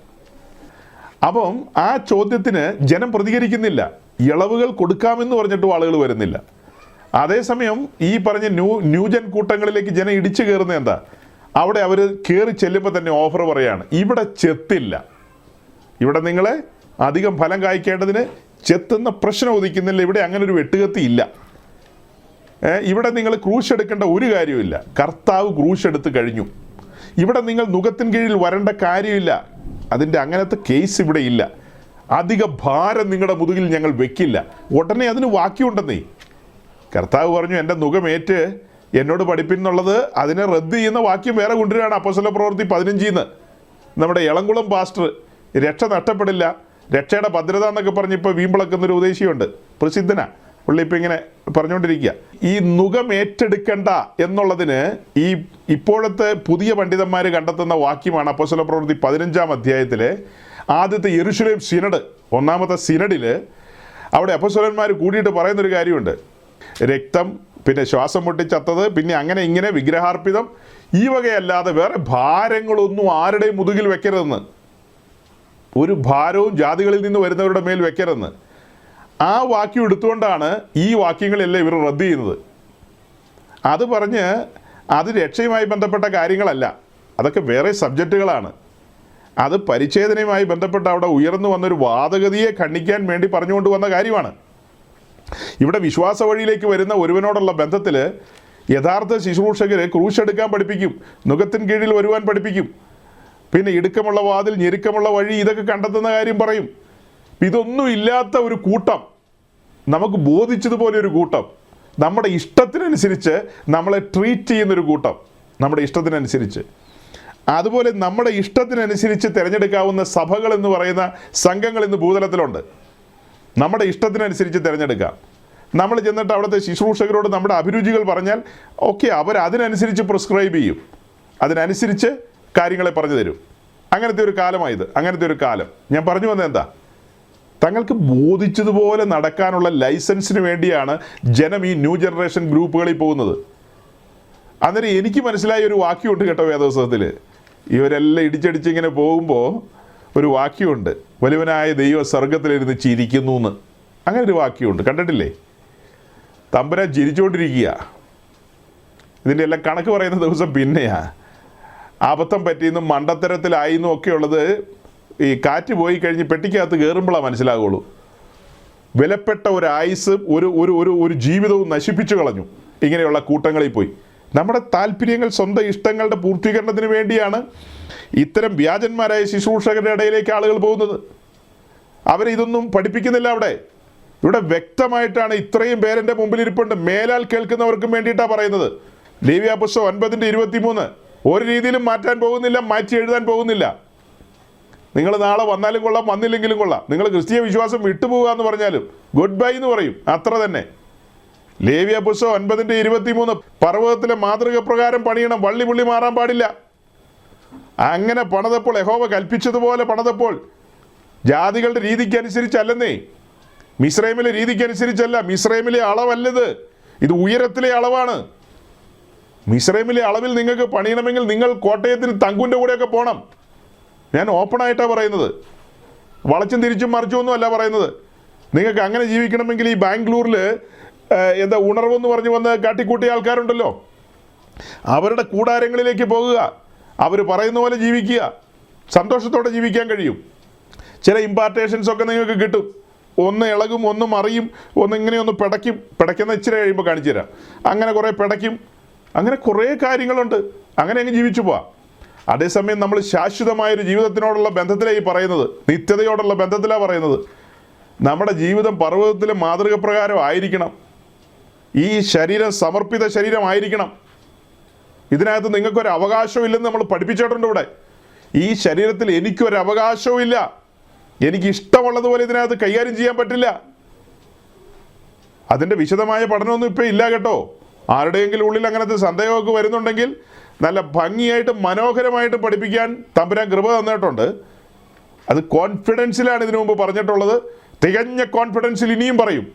അപ്പം ആ ചോദ്യത്തിന് ജനം പ്രതികരിക്കുന്നില്ല. ഇളവുകൾ കൊടുക്കാമെന്ന് പറഞ്ഞിട്ടും ആളുകൾ വരുന്നില്ല. അതേസമയം ഈ പറഞ്ഞ ന്യൂജൻ കൂട്ടങ്ങളിലേക്ക് ജനം ഇടിച്ചു കയറുന്നത് എന്താ? അവിടെ അവർ കയറി ചെല്ലുമ്പോൾ തന്നെ ഓഫർ പറയാണ്, ഇവിടെ ചെത്തില്ല, ഇവിടെ നിങ്ങളെ അധികം ഫലം കായ്ക്കേണ്ടതിന് ചെത്തുന്ന പ്രശ്നം ഉദിക്കുന്നില്ല, ഇവിടെ അങ്ങനെ ഒരു വെട്ടുകത്തി ഇല്ല, ഇവിടെ നിങ്ങൾ ക്രൂശ് എടുക്കേണ്ട ഒരു കാര്യമില്ല, കർത്താവ് ക്രൂശ് എടുത്ത് കഴിഞ്ഞു, ഇവിടെ നിങ്ങൾ നുകത്തിൻ കീഴിൽ വരേണ്ട കാര്യമില്ല, അതിൻ്റെ അങ്ങനത്തെ കേസ് ഇവിടെ ഇല്ല, അധിക ഭാരം നിങ്ങളുടെ മുതുകിൽ ഞങ്ങൾ വെക്കില്ല. ഉടനെ അതിന് വാക്യമുണ്ടെന്നേ. കർത്താവ് പറഞ്ഞു, എൻ്റെ നുകമേറ്റ് എന്നോട് പഠിപ്പിന്നുള്ളത് അതിനെ റദ്ദ് ചെയ്യുന്ന വാക്യം വേറെ കൊണ്ടുവരികയാണ്. അപ്പോസ്തല പ്രവൃത്തി 15 നമ്മുടെ ഇളംകുളം പാസ്റ്റർ രക്ഷ നഷ്ടപ്പെടില്ല, രക്ഷയുടെ ഭദ്രത എന്നൊക്കെ പറഞ്ഞ് ഇപ്പോൾ വീമ്പിളക്കുന്നൊരു ഉപദേശിയുണ്ട്, പ്രസിദ്ധനാ പുള്ളി. ഇപ്പം ഇങ്ങനെ പറഞ്ഞുകൊണ്ടിരിക്കുക, ഈ നുകമേറ്റെടുക്കണ്ട എന്നുള്ളതിന് ഈ ഇപ്പോഴത്തെ പുതിയ പണ്ഡിതന്മാർ കണ്ടെത്തുന്ന വാക്യമാണ് അപ്പോസ്തല പ്രവൃത്തി 15 അധ്യായത്തിലെ ആദ്യത്തെ യെരുശലേം സിനഡ്, 1ാമത്തെ സിനഡിൽ അവിടെ അപ്പോസ്തലന്മാർ കൂടിയിട്ട് പറയുന്നൊരു കാര്യമുണ്ട്. രക്തം, പിന്നെ ശ്വാസം മുട്ടിച്ചത്തത്, പിന്നെ അങ്ങനെ ഇങ്ങനെ വിഗ്രഹാർപ്പിതം, ഈ വകയല്ലാതെ വേറെ ഭാരങ്ങളൊന്നും ആരുടെയും മുതുകിൽ വെക്കരുതെന്ന്, ഒരു ഭാരവും ജാതികളിൽ നിന്ന് വരുന്നവരുടെ മേൽ വെക്കരുതെന്ന്. ആ വാക്യം എടുത്തുകൊണ്ടാണ് ഈ വാക്യങ്ങളെല്ലാം ഇവർ റദ്ദ് ചെയ്യുന്നത്. അത് പറഞ്ഞ് അത് രക്ഷയുമായി ബന്ധപ്പെട്ട കാര്യങ്ങളല്ല, അതൊക്കെ വേറെ സബ്ജക്റ്റുകളാണ്. അത് പരിച്ഛേദനയുമായി ബന്ധപ്പെട്ട് അവിടെ ഉയർന്നു വന്നൊരു വാദഗതിയെ ഖണ്ഡിക്കാൻ വേണ്ടി പറഞ്ഞുകൊണ്ട് വന്ന കാര്യമാണ്. ഇവിടെ വിശ്വാസ വഴിയിലേക്ക് വരുന്ന ഒരുവനോടുള്ള ബന്ധത്തിൽ യഥാർത്ഥ ശുശ്രൂഷകരെ ക്രൂശ് എടുക്കാൻ പഠിപ്പിക്കും, നുകത്തിൻ കീഴിൽ വരുവാൻ പഠിപ്പിക്കും, പിന്നെ ഇടുക്കമുള്ള വാതിൽ ഞെരുക്കമുള്ള വഴി ഇതൊക്കെ കണ്ടെത്തുന്ന കാര്യം പറയും. ഇതൊന്നും ഇല്ലാത്ത ഒരു കൂട്ടം, നമുക്ക് ബോധിച്ചതുപോലെ ഒരു കൂട്ടം, നമ്മുടെ ഇഷ്ടത്തിനനുസരിച്ച് നമ്മളെ ട്രീറ്റ് ചെയ്യുന്നൊരു കൂട്ടം, നമ്മുടെ ഇഷ്ടത്തിനനുസരിച്ച്. അതുപോലെ നമ്മുടെ ഇഷ്ടത്തിനനുസരിച്ച് തിരഞ്ഞെടുക്കാവുന്ന സഭകൾ എന്ന് പറയുന്ന സംഘങ്ങൾ ഇന്ന് ഭൂതലത്തിലുണ്ട്. നമ്മുടെ ഇഷ്ടത്തിനനുസരിച്ച് തിരഞ്ഞെടുക്കാം. നമ്മൾ ചെന്നിട്ട് അവിടുത്തെ ശുശ്രൂഷകരോട് നമ്മുടെ അഭിരുചികൾ പറഞ്ഞാൽ ഓക്കെ, അവരതിനനുസരിച്ച് പ്രിസ്ക്രൈബ് ചെയ്യും, അതിനനുസരിച്ച് കാര്യങ്ങളെ പറഞ്ഞു തരും. അങ്ങനത്തെ ഒരു കാലമായത്, അങ്ങനത്തെ ഒരു കാലം. ഞാൻ പറഞ്ഞു വന്നത് എന്താ? തങ്ങൾക്ക് ബോധിച്ചതുപോലെ നടക്കാനുള്ള ലൈസൻസിന് വേണ്ടിയാണ് ജനം ഈ ന്യൂ ജനറേഷൻ ഗ്രൂപ്പുകളിൽ പോകുന്നത്. അന്നേരം എനിക്ക് മനസ്സിലായ ഒരു വാക്യമുണ്ട് കേട്ടോ വേദപുസ്തകത്തിൽ. ഇവരെല്ലാം ഇടിച്ചടിച്ചിങ്ങനെ പോകുമ്പോൾ ഒരു വാക്യമുണ്ട്, വലിയവനായ ദൈവം സ്വർഗത്തിലിരുന്ന് ചിരിക്കുന്നു എന്ന്. അങ്ങനെ ഒരു വാക്യമുണ്ട്, കണ്ടിട്ടില്ലേ? തമ്പുരാൻ ചിരിച്ചുകൊണ്ടിരിക്കുക. ഇതിൻ്റെ എല്ലാം കണക്ക് പറയുന്ന ദിവസം പിന്നെയാ. അബദ്ധം പറ്റിയെന്നും മണ്ടത്തരത്തിലായിന്നും ഒക്കെ ഉള്ളത് ഈ കാറ്റ് പോയി കഴിഞ്ഞ് പെട്ടിക്കകത്ത് കയറുമ്പോഴാണ് മനസ്സിലാകുള്ളൂ. വിലപ്പെട്ട ഒരു ആയുസ് ഒരു ഒരു ഒരു ഒരു ജീവിതവും നശിപ്പിച്ചു കളഞ്ഞു ഇങ്ങനെയുള്ള കൂട്ടങ്ങളിൽ പോയി. നമ്മുടെ താല്പര്യങ്ങൾ, സ്വന്തം ഇഷ്ടങ്ങളുടെ പൂർത്തീകരണത്തിന് വേണ്ടിയാണ് ഇത്തരം വ്യാജന്മാരായ ശുശ്രൂഷകരുടെ ഇടയിലേക്ക് ആളുകൾ പോകുന്നത്. അവരിതൊന്നും പഠിപ്പിക്കുന്നില്ല. ഇവിടെ വ്യക്തമായിട്ടാണ് ഇത്രയും പേരെൻ്റെ മുമ്പിൽ ഇരിപ്പുണ്ട്, മേലാൽ കേൾക്കുന്നവർക്കും വേണ്ടിയിട്ടാണ് പറയുന്നത്. ലേവ്യ പുസ്തകം 9:23 ഒരു രീതിയിലും മാറ്റാൻ പോകുന്നില്ല, മാറ്റി എഴുതാൻ പോകുന്നില്ല. നിങ്ങൾ നാളെ വന്നാലും കൊള്ളാം, വന്നില്ലെങ്കിലും കൊള്ളാം. നിങ്ങൾ ക്രിസ്തീയ വിശ്വാസം വിട്ടുപോകുക എന്ന് പറഞ്ഞാലും ഗുഡ് ബൈ എന്ന് പറയും, അത്ര തന്നെ. ലേവ്യ പുസ്തകം 9:23 പർവ്വതത്തിലെ മാതൃക പ്രകാരം പണിയണം, വള്ളി പുള്ളി മാറാൻ പാടില്ല. അങ്ങനെ പണിതപ്പോൾ, യഹോവ കൽപ്പിച്ചതുപോലെ പണിതപ്പോൾ, ജാതികളുടെ രീതിക്കനുസരിച്ചല്ലെന്നേ, മിസ്രൈമിലെ രീതിക്കനുസരിച്ചല്ല. മിസ്രൈമിലെ അളവല്ലത്, ഇത് ഉയരത്തിലെ അളവാണ്. മിസ്രൈമിലെ അളവിൽ നിങ്ങൾക്ക് പണിയണമെങ്കിൽ നിങ്ങൾ കോട്ടയത്തിന് തങ്കുൻ്റെ കൂടെയൊക്കെ പോകണം. ഞാൻ ഓപ്പണായിട്ടാണ് പറയുന്നത്, വളച്ചും തിരിച്ചും മറിച്ചുമൊന്നും അല്ല പറയുന്നത്. നിങ്ങൾക്ക് അങ്ങനെ ജീവിക്കണമെങ്കിൽ ഈ ബാംഗ്ലൂരിൽ ഉണർവെന്ന് പറഞ്ഞു വന്ന് കാട്ടിക്കൂട്ടിയ ആൾക്കാരുണ്ടല്ലോ, അവരുടെ കൂടാരങ്ങളിലേക്ക് പോകുക, അവർ പറയുന്ന പോലെ ജീവിക്കുക, സന്തോഷത്തോടെ ജീവിക്കാൻ കഴിയും. ചില ഇമ്പാർട്ടേഷൻസൊക്കെ നിങ്ങൾക്ക് കിട്ടും. ഒന്ന് ഇളകും, ഒന്ന് മറിയും, ഇങ്ങനെ പിടയ്ക്കുന്ന ഇച്ചിരി കഴിയുമ്പോൾ കാണിച്ചു തരാം. അങ്ങനെ കുറേ പിടയ്ക്കും, അങ്ങനെ കുറേ കാര്യങ്ങളുണ്ട്. അങ്ങനെ അങ്ങ് ജീവിച്ചു പോവാം. അതേസമയം നമ്മൾ ശാശ്വതമായൊരു ജീവിതത്തിനോടുള്ള ബന്ധത്തിലാണ് പറയുന്നത്, നിത്യതയോടുള്ള ബന്ധത്തിലാണ് പറയുന്നത്. നമ്മുടെ ജീവിതം പർവ്വതത്തിലെ മാതൃക പ്രകാരം ആയിരിക്കണം. ഈ ശരീരം സമർപ്പിത ശരീരമായിരിക്കണം. ഇതിനകത്ത് നിങ്ങൾക്കൊരു അവകാശവും ഇല്ലെന്ന് നമ്മൾ പഠിപ്പിച്ചിട്ടുണ്ട്. ഇവിടെ ഈ ശരീരത്തിൽ എനിക്കൊരു അവകാശവും ഇല്ല. എനിക്ക് ഇഷ്ടമുള്ളതുപോലെ ഇതിനകത്ത് കൈകാര്യം ചെയ്യാൻ പറ്റില്ല. അതിൻ്റെ വിശദമായ പഠനമൊന്നും ഇപ്പം ഇല്ല കേട്ടോ. ആരുടെയെങ്കിലും ഉള്ളിൽ അങ്ങനത്തെ സന്ദേഹമൊക്കെ വരുന്നുണ്ടെങ്കിൽ നല്ല ഭംഗിയായിട്ട് മനോഹരമായിട്ട് പഠിപ്പിക്കാൻ തമ്പുരാൻ കൃപ തന്നിട്ടുണ്ട്. അത് കോൺഫിഡൻസിലാണ് ഇതിനു മുമ്പ് പറഞ്ഞിട്ടുള്ളത്. തികഞ്ഞ കോൺഫിഡൻസിൽ ഇനിയും പറയും.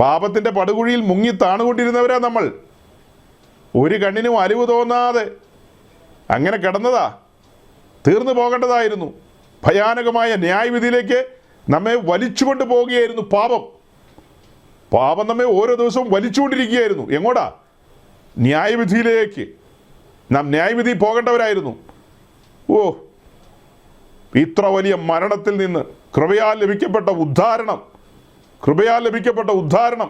പാപത്തിൻ്റെ പടുകുഴിയിൽ മുങ്ങി താണുകൊണ്ടിരുന്നവരാ നമ്മൾ. ഒരു കണ്ണിനും അലിവ് തോന്നാതെ അങ്ങനെ കിടന്നതാ. തീർന്നു പോകേണ്ടതായിരുന്നു. ഭയാനകമായ ന്യായവിധിയിലേക്ക് നമ്മെ വലിച്ചുകൊണ്ട് പോവുകയായിരുന്നു പാപം നമ്മെ ഓരോ ദിവസവും വലിച്ചുകൊണ്ടിരിക്കുകയായിരുന്നു. എങ്ങോട്ടാ? ന്യായവിധിയിലേക്ക്. നാം ന്യായവിധി പോകേണ്ടവരായിരുന്നു. ഇത്ര വലിയ മരണത്തിൽ നിന്ന് കൃപയാൽ ലഭിക്കപ്പെട്ട ഉദ്ധാരണം,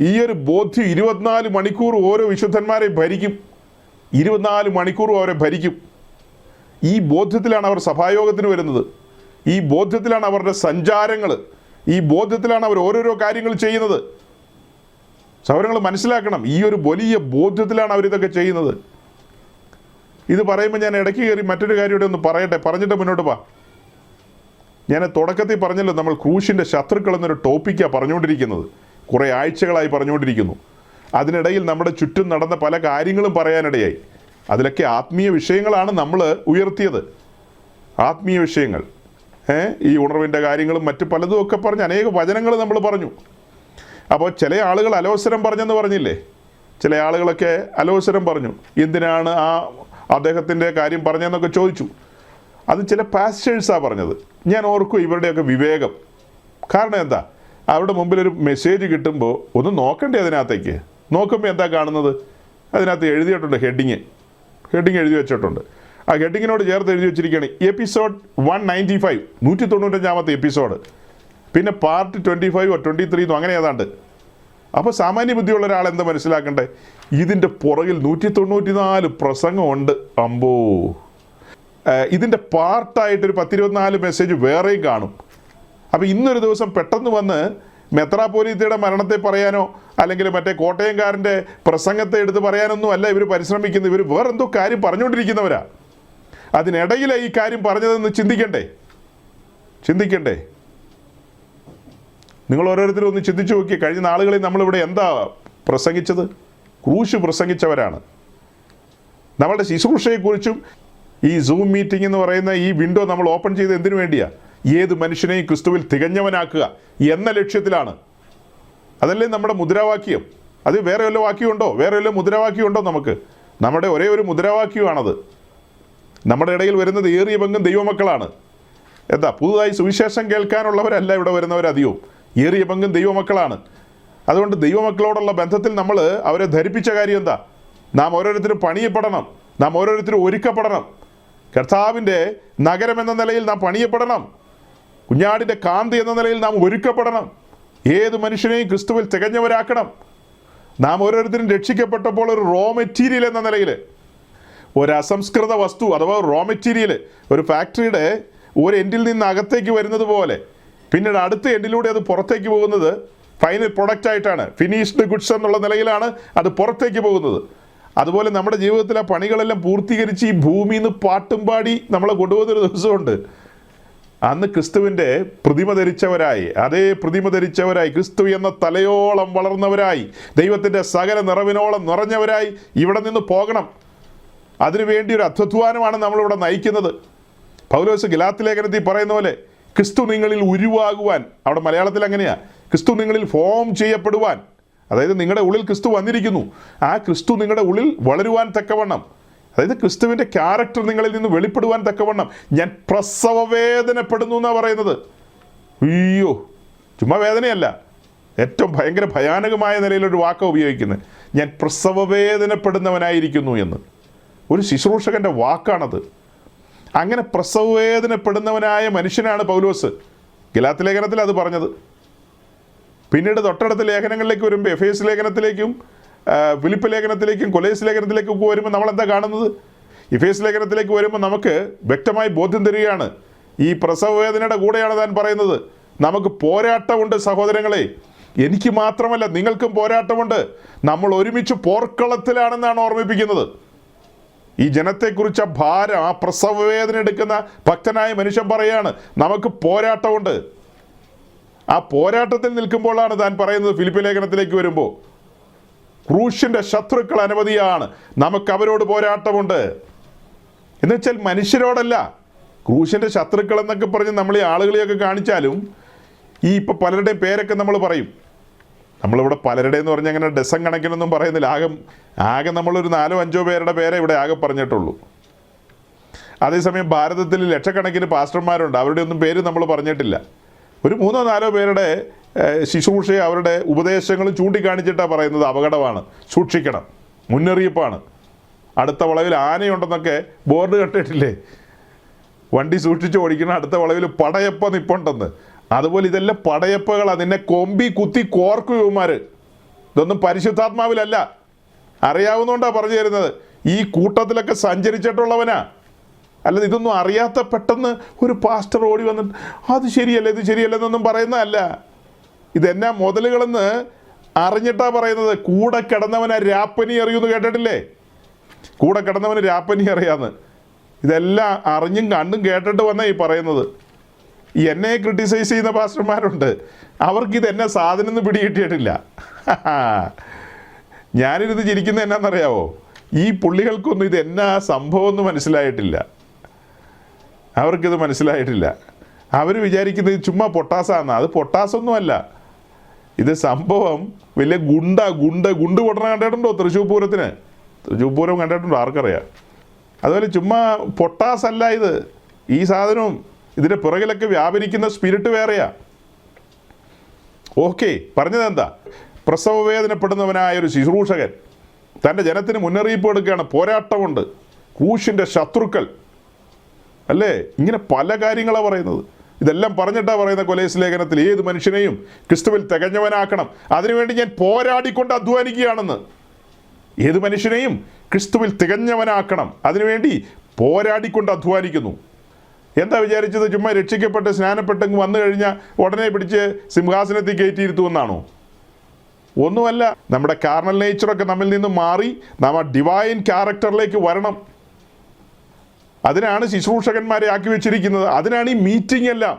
ഈ ഒരു ബോധ്യം 24 മണിക്കൂർ ഓരോ വിശുദ്ധന്മാരെ ഭരിക്കും. 24 മണിക്കൂറും അവരെ ഭരിക്കും. ഈ ബോധ്യത്തിലാണ് അവർ സഭായോഗത്തിന് വരുന്നത്. ഈ ബോധ്യത്തിലാണ് അവരുടെ സഞ്ചാരങ്ങൾ. ഈ ബോധ്യത്തിലാണ് അവർ ഓരോരോ കാര്യങ്ങൾ ചെയ്യുന്നത്. സഹോദരങ്ങൾ മനസ്സിലാക്കണം, ഈ ഒരു വലിയ ബോധ്യത്തിലാണ് അവരിതൊക്കെ ചെയ്യുന്നത്. ഇത് പറയുമ്പോൾ ഞാൻ ഇടയ്ക്ക് കയറി മറ്റൊരു കാര്യം ഇവിടെ ഒന്ന് പറഞ്ഞിട്ട് മുന്നോട്ട് പോവാം. ഞാൻ തുടക്കത്തിൽ പറഞ്ഞല്ലോ, നമ്മൾ ക്രൂശിൻ്റെ ശത്രുക്കൾ എന്നൊരു ടോപ്പിക്കാണ് പറഞ്ഞുകൊണ്ടിരിക്കുന്നത്. കുറേ ആഴ്ചകളായി പറഞ്ഞുകൊണ്ടിരിക്കുന്നു. അതിനിടയിൽ നമ്മുടെ ചുറ്റും നടന്ന പല കാര്യങ്ങളും പറയാനിടയായി. അതിലൊക്കെ ആത്മീയ വിഷയങ്ങളാണ് നമ്മൾ ഉയർത്തിയത്. ആത്മീയ വിഷയങ്ങൾ, ഈ ഉണർവിൻ്റെ കാര്യങ്ങളും മറ്റു പലതും ഒക്കെ പറഞ്ഞ് അനേക വചനങ്ങൾ നമ്മൾ പറഞ്ഞു. അപ്പോൾ ചില ആളുകൾ അലോസരം പറഞ്ഞെന്ന് പറഞ്ഞില്ലേ, ചില ആളുകളൊക്കെ അലോസരം പറഞ്ഞു. എന്തിനാണ് അദ്ദേഹത്തിൻ്റെ കാര്യം പറഞ്ഞതെന്നൊക്കെ ചോദിച്ചു. അത് ചില പാസ്റ്റേഴ്സാണ് പറഞ്ഞത്. ഞാൻ ഓർക്കും ഇവരുടെയൊക്കെ വിവേകം. കാരണം എന്താ, അവരുടെ മുമ്പിലൊരു മെസ്സേജ് കിട്ടുമ്പോൾ ഒന്ന് നോക്കണ്ടേ അതിനകത്തേക്ക്. നോക്കുമ്പോൾ എന്താ കാണുന്നത്, അതിനകത്ത് എഴുതിയിട്ടുണ്ട് ഹെഡിങ് എഴുതി വെച്ചിട്ടുണ്ട്. ആ ഹെഡിങ്ങിനോട് ചേർത്ത് എഴുതി വെച്ചിരിക്കുകയാണ് എപ്പിസോഡ് 195, 195-ാമത്തെ എപ്പിസോഡ്, പിന്നെ പാർട്ട് 25 or 23 അങ്ങനെ ഏതാണ്ട്. അപ്പോൾ സാമാന്യ ബുദ്ധിയുള്ള ഒരാൾ എന്താ മനസ്സിലാക്കണ്ടേ, ഇതിൻ്റെ പുറകിൽ 194 പ്രസംഗമുണ്ട്. അമ്പോ, ഇതിൻ്റെ പാർട്ടായിട്ടൊരു 10-24 മെസ്സേജ് വേറെയും കാണും. അപ്പോൾ ഇന്നൊരു ദിവസം പെട്ടെന്ന് വന്ന് മെത്രാപ്പോലീത്തയുടെ മരണത്തെ പറയാനോ അല്ലെങ്കിൽ മറ്റേ കോട്ടയംകാരൻ്റെ പ്രസംഗത്തെ എടുത്ത് പറയാനൊന്നും അല്ല ഇവർ പരിശ്രമിക്കുന്നത്. ഇവർ വേറെന്തോ കാര്യം പറഞ്ഞുകൊണ്ടിരിക്കുന്നവരാ. അതിനിടയിലാണ് ഈ കാര്യം പറഞ്ഞതെന്ന് ചിന്തിക്കണ്ടേ. നിങ്ങൾ ഓരോരുത്തരും ഒന്ന് ചിന്തിച്ചു നോക്കി. കഴിഞ്ഞ നാളുകളിൽ നമ്മളിവിടെ എന്താ പ്രസംഗിച്ചത്? ക്രൂശ് പ്രസംഗിച്ചവരാണ്. നമ്മളുടെ ശുശ്രൂഷയെക്കുറിച്ചും ഈ സൂം മീറ്റിംഗ് എന്ന് പറയുന്ന ഈ വിൻഡോ നമ്മൾ ഓപ്പൺ ചെയ്ത് എന്തിനു വേണ്ടിയാ? ഏത് മനുഷ്യനെയും ക്രിസ്തുവിൽ തികഞ്ഞവനാക്കുക എന്ന ലക്ഷ്യത്തിലാണ്. അതല്ലേ നമ്മുടെ മുദ്രാവാക്യം. അത് വേറെ വല്ല വാക്യമുണ്ടോ? വേറെ വല്ല മുദ്രാവാക്യമുണ്ടോ? നമ്മുടെ ഒരേ ഒരു മുദ്രാവാക്യമാണത്. നമ്മുടെ ഇടയിൽ വരുന്നത് ഏറിയ പങ്കും ദൈവമക്കളാണ്. എന്താ, പുതുതായി സുവിശേഷം കേൾക്കാനുള്ളവരല്ല ഇവിടെ വരുന്നവരധികവും. ഏറിയ പങ്കും ദൈവമക്കളാണ്. അതുകൊണ്ട് ദൈവമക്കളോടുള്ള ബന്ധത്തിൽ നമ്മൾ അവരെ ധരിപ്പിച്ച കാര്യം എന്താ? നാം ഓരോരുത്തരും പണിയപ്പെടണം, നാം ഓരോരുത്തരും ഒരുക്കപ്പെടണം. കർത്താവിൻ്റെ നഗരം എന്ന നിലയിൽ നാം പണിയപ്പെടണം. കുഞ്ഞാടിൻ്റെ കാന്തി എന്ന നിലയിൽ നാം ഒരുക്കപ്പെടണം. ഏത് മനുഷ്യനെയും ക്രിസ്തുവിൽ തികഞ്ഞവരാക്കണം. നാം ഓരോരുത്തരും രക്ഷിക്കപ്പെട്ടപ്പോൾ ഒരു റോ മെറ്റീരിയൽ എന്ന നിലയിൽ, ഒരു അസംസ്കൃത വസ്തു അഥവാ റോ മെറ്റീരിയൽ, ഒരു ഫാക്ടറിയുടെ ഒരു എൻഡിൽ നിന്ന് അകത്തേക്ക് വരുന്നത് പോലെ പിന്നീട് അടുത്ത എൻഡിലൂടെ അത് പുറത്തേക്ക് പോകുന്നത് ഫൈനൽ പ്രൊഡക്റ്റ് ആയിട്ടാണ്. ഫിനിഷ്ഡ് ഗുഡ്സ് എന്നുള്ള നിലയിലാണ് അത് പുറത്തേക്ക് പോകുന്നത്. അതുപോലെ നമ്മുടെ ജീവിതത്തിലെ പണികളെല്ലാം പൂർത്തീകരിച്ച് ഈ ഭൂമിയിൽ നിന്ന് പാട്ടും പാടി നമ്മളെ കൊണ്ടുപോകുന്നൊരു ദിവസമുണ്ട്. അന്ന് ക്രിസ്തുവിൻ്റെ പ്രതിമ ധരിച്ചവരായി, അതേ പ്രതിമ ധരിച്ചവരായി, ക്രിസ്തു എന്ന തലയോളം വളർന്നവരായി, ദൈവത്തിൻ്റെ സകല നിറവിനോളം നിറഞ്ഞവരായി ഇവിടെ നിന്ന് പോകണം. അതിനുവേണ്ടി ഒരു അധ്വാനമാണ് നമ്മളിവിടെ നയിക്കുന്നത്. പൗലോസ് ഗലാത്യ ലേഖനത്തിൽ പറയുന്ന പോലെ ക്രിസ്തു നിങ്ങളിൽ ഉരുവാകുവാൻ, അവിടെ മലയാളത്തിൽ അങ്ങനെയാണ്, ക്രിസ്തു നിങ്ങളിൽ ഫോം ചെയ്യപ്പെടുവാൻ, അതായത് നിങ്ങളുടെ ഉള്ളിൽ ക്രിസ്തു വന്നിരിക്കുന്നു, ആ ക്രിസ്തു നിങ്ങളുടെ ഉള്ളിൽ വളരുവാൻ തക്കവണ്ണം, അതായത് ക്രിസ്തുവിൻ്റെ ക്യാരക്ടർ നിങ്ങളിൽ നിന്ന് വെളിപ്പെടുവാൻ തക്കവണ്ണം ഞാൻ പ്രസവ വേദനപ്പെടുന്നു എന്നാണ് പറയുന്നത്. അയ്യോ, ചുമ്മാ വേദനയല്ല, ഏറ്റവും ഭയങ്കര ഭയാനകമായ നിലയിലൊരു വാക്ക ഉപയോഗിക്കുന്നത്, ഞാൻ പ്രസവ വേദനപ്പെടുന്നവനായിരിക്കുന്നു എന്ന്. ഒരു ശുശ്രൂഷകൻ്റെ വാക്കാണത്. അങ്ങനെ പ്രസവ വേദനപ്പെടുന്നവനായ മനുഷ്യനാണ് പൗലോസ്. ഗലാത്യ ലേഖനത്തിൽ അത് പറഞ്ഞത്. പിന്നീട് തൊട്ടടുത്ത ലേഖനങ്ങളിലേക്ക് വരുമ്പോൾ എഫേസ് ലേഖനത്തിലേക്കും ഫിലിപ്പ് ലേഖനത്തിലേക്കും കൊലോസ്യ ലേഖനത്തിലേക്കും വരുമ്പോൾ നമ്മളെന്താ കാണുന്നത്? എഫേസ് ലേഖനത്തിലേക്ക് വരുമ്പോൾ നമുക്ക് വ്യക്തമായി ബോധ്യം തരികയാണ്, ഈ പ്രസവ വേദനയുടെ കൂടെയാണ് താൻ പറയുന്നത്, നമുക്ക് പോരാട്ടമുണ്ട് സഹോദരങ്ങളെ. എനിക്ക് മാത്രമല്ല, നിങ്ങൾക്കും പോരാട്ടമുണ്ട്. നമ്മൾ ഒരുമിച്ച് പോർക്കളത്തിലാണെന്നാണ് ഓർമ്മിപ്പിക്കുന്നത്. ഈ ജനത്തെക്കുറിച്ച് ആ ഭാരം, ആ പ്രസവ വേദന എടുക്കുന്ന ഭക്തനായ മനുഷ്യൻ പറയാണ്, നമുക്ക് പോരാട്ടമുണ്ട്. ആ പോരാട്ടത്തിൽ നിൽക്കുമ്പോഴാണ് താൻ പറയുന്നത് ഫിലിപ്പി ലേഖനത്തിലേക്ക് വരുമ്പോൾ, ക്രൂശിൻ്റെ ശത്രുക്കൾ അനവധിയാണ്, നമുക്ക് അവരോട് പോരാട്ടമുണ്ട്. എന്ന് വെച്ചാൽ മനുഷ്യരോടല്ല, ക്രൂശിൻ്റെ ശത്രുക്കൾ എന്നൊക്കെ പറഞ്ഞ് നമ്മൾ ഈ ആളുകളെയൊക്കെ കാണിച്ചാലും ഈ ഇപ്പം പലരുടെയും പേരൊക്കെ നമ്മൾ പറയും. നമ്മളിവിടെ പലരുടെ എന്ന് പറഞ്ഞാൽ അങ്ങനെ ഡസൻ കണക്കിനൊന്നും പറയുന്നില്ല. ആകെ നമ്മളൊരു 4-5 പേരുടെ പേരെ ഇവിടെ ആകെ പറഞ്ഞിട്ടുള്ളൂ. അതേസമയം ഭാരതത്തിൽ ലക്ഷക്കണക്കിന് പാസ്റ്റർമാരുണ്ട്, അവരുടെ ഒന്നും പേര് നമ്മൾ പറഞ്ഞിട്ടില്ല. ഒരു 3-4 പേരുടെ ശുശ്രൂഷയെ അവരുടെ ഉപദേശങ്ങളും ചൂണ്ടിക്കാണിച്ചിട്ടാണ് പറയുന്നത് അപകടമാണ്, സൂക്ഷിക്കണം, മുന്നറിയിപ്പാണ്. അടുത്ത വളവിൽ ആനയുണ്ടെന്നൊക്കെ ബോർഡ് കണ്ടിട്ടില്ലേ? വണ്ടി സൂക്ഷിച്ച് ഓടിക്കണം, അടുത്ത വളവിൽ പടയപ്പ നിപ്പുണ്ടെന്ന്. അതുപോലെ ഇതെല്ലാം പടയപ്പകൾ, അതിനെ കൊമ്പി കുത്തി കോർക്കും ഇവന്മാർ. ഇതൊന്നും പരിശുദ്ധാത്മാവിലല്ല, അറിയാവുന്നതുകൊണ്ടാണ് പറഞ്ഞു തരുന്നത്. ഈ കൂട്ടത്തിലൊക്കെ സഞ്ചരിച്ചിട്ടുള്ളവനാ. അല്ലാതെ ഇതൊന്നും അറിയാത്ത പെട്ടെന്ന് ഒരു പാസ്റ്റർ ഓടി വന്നിട്ട് അത് ശരിയല്ല ഇത് ശരിയല്ലെന്നൊന്നും പറയുന്നതല്ല. ഇതെന്നാ മുതലുകളെന്ന് അറിഞ്ഞിട്ടാ പറയുന്നത്. കൂടെ കിടന്നവനെ രാപ്പനി അറിയുമെന്ന് കേട്ടിട്ടില്ലേ? കൂടെ കിടന്നവന് രാപ്പനി അറിയാമെന്ന്. ഇതെല്ലാം അറിഞ്ഞും കണ്ടും കേട്ടിട്ട് വന്നാ ഈ പറയുന്നത്. ഈ എന്നെ ക്രിട്ടിസൈസ് ചെയ്യുന്ന പാസ്റ്റർമാരുണ്ട്, അവർക്കിത് എന്നെ സാധനം ഒന്നും പിടികിട്ടിയിട്ടില്ല. ഞാനിരുന്ന് ചിരിക്കുന്നത് എന്നാന്നറിയാവോ? ഈ പുള്ളികൾക്കൊന്നും ഇത് എന്നാ സംഭവം ഒന്നും മനസ്സിലായിട്ടില്ല. അവർക്കിത് മനസ്സിലായിട്ടില്ല. അവർ വിചാരിക്കുന്നത് ചുമ്മാ പൊട്ടാസാന്ന്. അത് പൊട്ടാസൊന്നുമല്ല. ഇത് സംഭവം വലിയ ഗുണ്ട് പൊട്ടണ കണ്ടിട്ടുണ്ടോ? തൃശ്ശൂർ പൂരത്തിന്, തൃശ്ശൂർ പൂരം കണ്ടിട്ടുണ്ടോ? ആർക്കറിയാം. അതുപോലെ ചുമ്മാ പൊട്ടാസല്ല ഇത്. ഈ സാധനവും ഇതിൻ്റെ പിറകിലൊക്കെ വ്യാപരിക്കുന്ന സ്പിരിറ്റ് വേറെയാ. ഓക്കെ, പറഞ്ഞത് എന്താ? പ്രസവ വേദനപ്പെടുന്നവനായ ഒരു ശുശ്രൂഷകൻ തൻ്റെ ജനത്തിന് മുന്നറിയിപ്പ് കൊടുക്കുകയാണ്, പോരാട്ടമുണ്ട്, ക്രൂശിൻ്റെ ശത്രുക്കൾ അല്ലേ? ഇങ്ങനെ പല കാര്യങ്ങളാണ് പറയുന്നത്. ഇതെല്ലാം പറഞ്ഞിട്ടാണ് പറയുന്നത് കൊലോസ്യ ലേഖനത്തിൽ, ഏത് മനുഷ്യനെയും ക്രിസ്തുവിൽ തികഞ്ഞവനാക്കണം, അതിനുവേണ്ടി ഞാൻ പോരാടിക്കൊണ്ട് അധ്വാനിക്കുകയാണെന്ന്. ഏത് മനുഷ്യനെയും ക്രിസ്തുവിൽ തികഞ്ഞവനാക്കണം, അതിനുവേണ്ടി പോരാടിക്കൊണ്ട് അധ്വാനിക്കുന്നു. എന്താ വിചാരിച്ചത്? ചുമ്മാ രക്ഷിക്കപ്പെട്ട് സ്നാനപ്പെട്ടെങ്കിൽ വന്നു കഴിഞ്ഞാൽ ഉടനെ പിടിച്ച് സിംഹാസനത്തിൽ കയറ്റിയിരുത്തുമെന്നാണോ? ഒന്നുമല്ല. നമ്മുടെ കാർണൽ നേച്ചറൊക്കെ നമ്മിൽ നിന്ന് മാറി നാം ആ ഡിവൈൻ ക്യാരക്ടറിലേക്ക് വരണം. അതിനാണ് ശുശ്രൂഷകന്മാരെ ആക്കി വെച്ചിരിക്കുന്നത്. അതിനാണ് ഈ മീറ്റിംഗ് എല്ലാം.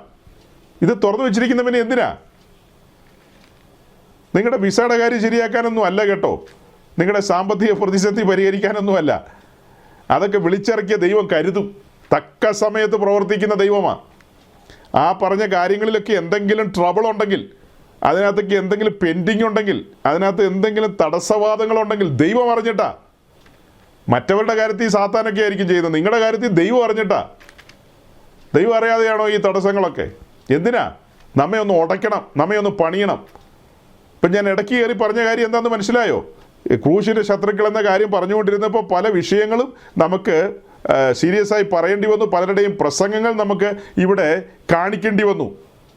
ഇത് തുറന്നു വെച്ചിരിക്കുന്നവന് എന്തിനാ? നിങ്ങളുടെ വിസയുടെ കാര്യം ശരിയാക്കാനൊന്നും അല്ല കേട്ടോ, നിങ്ങളുടെ സാമ്പത്തിക പ്രതിസന്ധി പരിഹരിക്കാനൊന്നുമല്ല. അതൊക്കെ വിളിച്ചിറക്കിയ ദൈവം കരുതും. തക്ക സമയത്ത് പ്രവർത്തിക്കുന്ന ദൈവമാണ്. ആ പറഞ്ഞ കാര്യങ്ങളിലൊക്കെ എന്തെങ്കിലും ട്രബിൾ ഉണ്ടെങ്കിൽ, അതിനകത്തേക്ക് എന്തെങ്കിലും പെൻഡിങ് ഉണ്ടെങ്കിൽ, അതിനകത്ത് എന്തെങ്കിലും തടസ്സവാദങ്ങളുണ്ടെങ്കിൽ ദൈവം അറിഞ്ഞിട്ടാ. മറ്റവരുടെ കാര്യത്തിൽ സാത്താനൊക്കെ ആയിരിക്കും ചെയ്യുന്നത്, നിങ്ങളുടെ കാര്യത്തിൽ ദൈവം അറിഞ്ഞിട്ടാ. ദൈവം അറിയാതെയാണോ ഈ തടസ്സങ്ങളൊക്കെ? എന്തിനാ? നമ്മെ ഒന്ന് ഉടയ്ക്കണം, നമ്മെ ഒന്ന് പണിയണം. ഇപ്പം ഞാൻ ഇടയ്ക്ക് കയറി പറഞ്ഞ കാര്യം എന്താണെന്ന് മനസ്സിലായോ? ക്രൂശിൻ്റെ ശത്രുക്കൾ എന്ന കാര്യം പറഞ്ഞുകൊണ്ടിരുന്നപ്പോൾ പല വിഷയങ്ങളും നമുക്ക് സീരിയസ് ആയി പറയേണ്ടി വന്നു. പലരുടെയും പ്രസംഗങ്ങൾ നമുക്ക് ഇവിടെ കാണിക്കേണ്ടി വന്നു.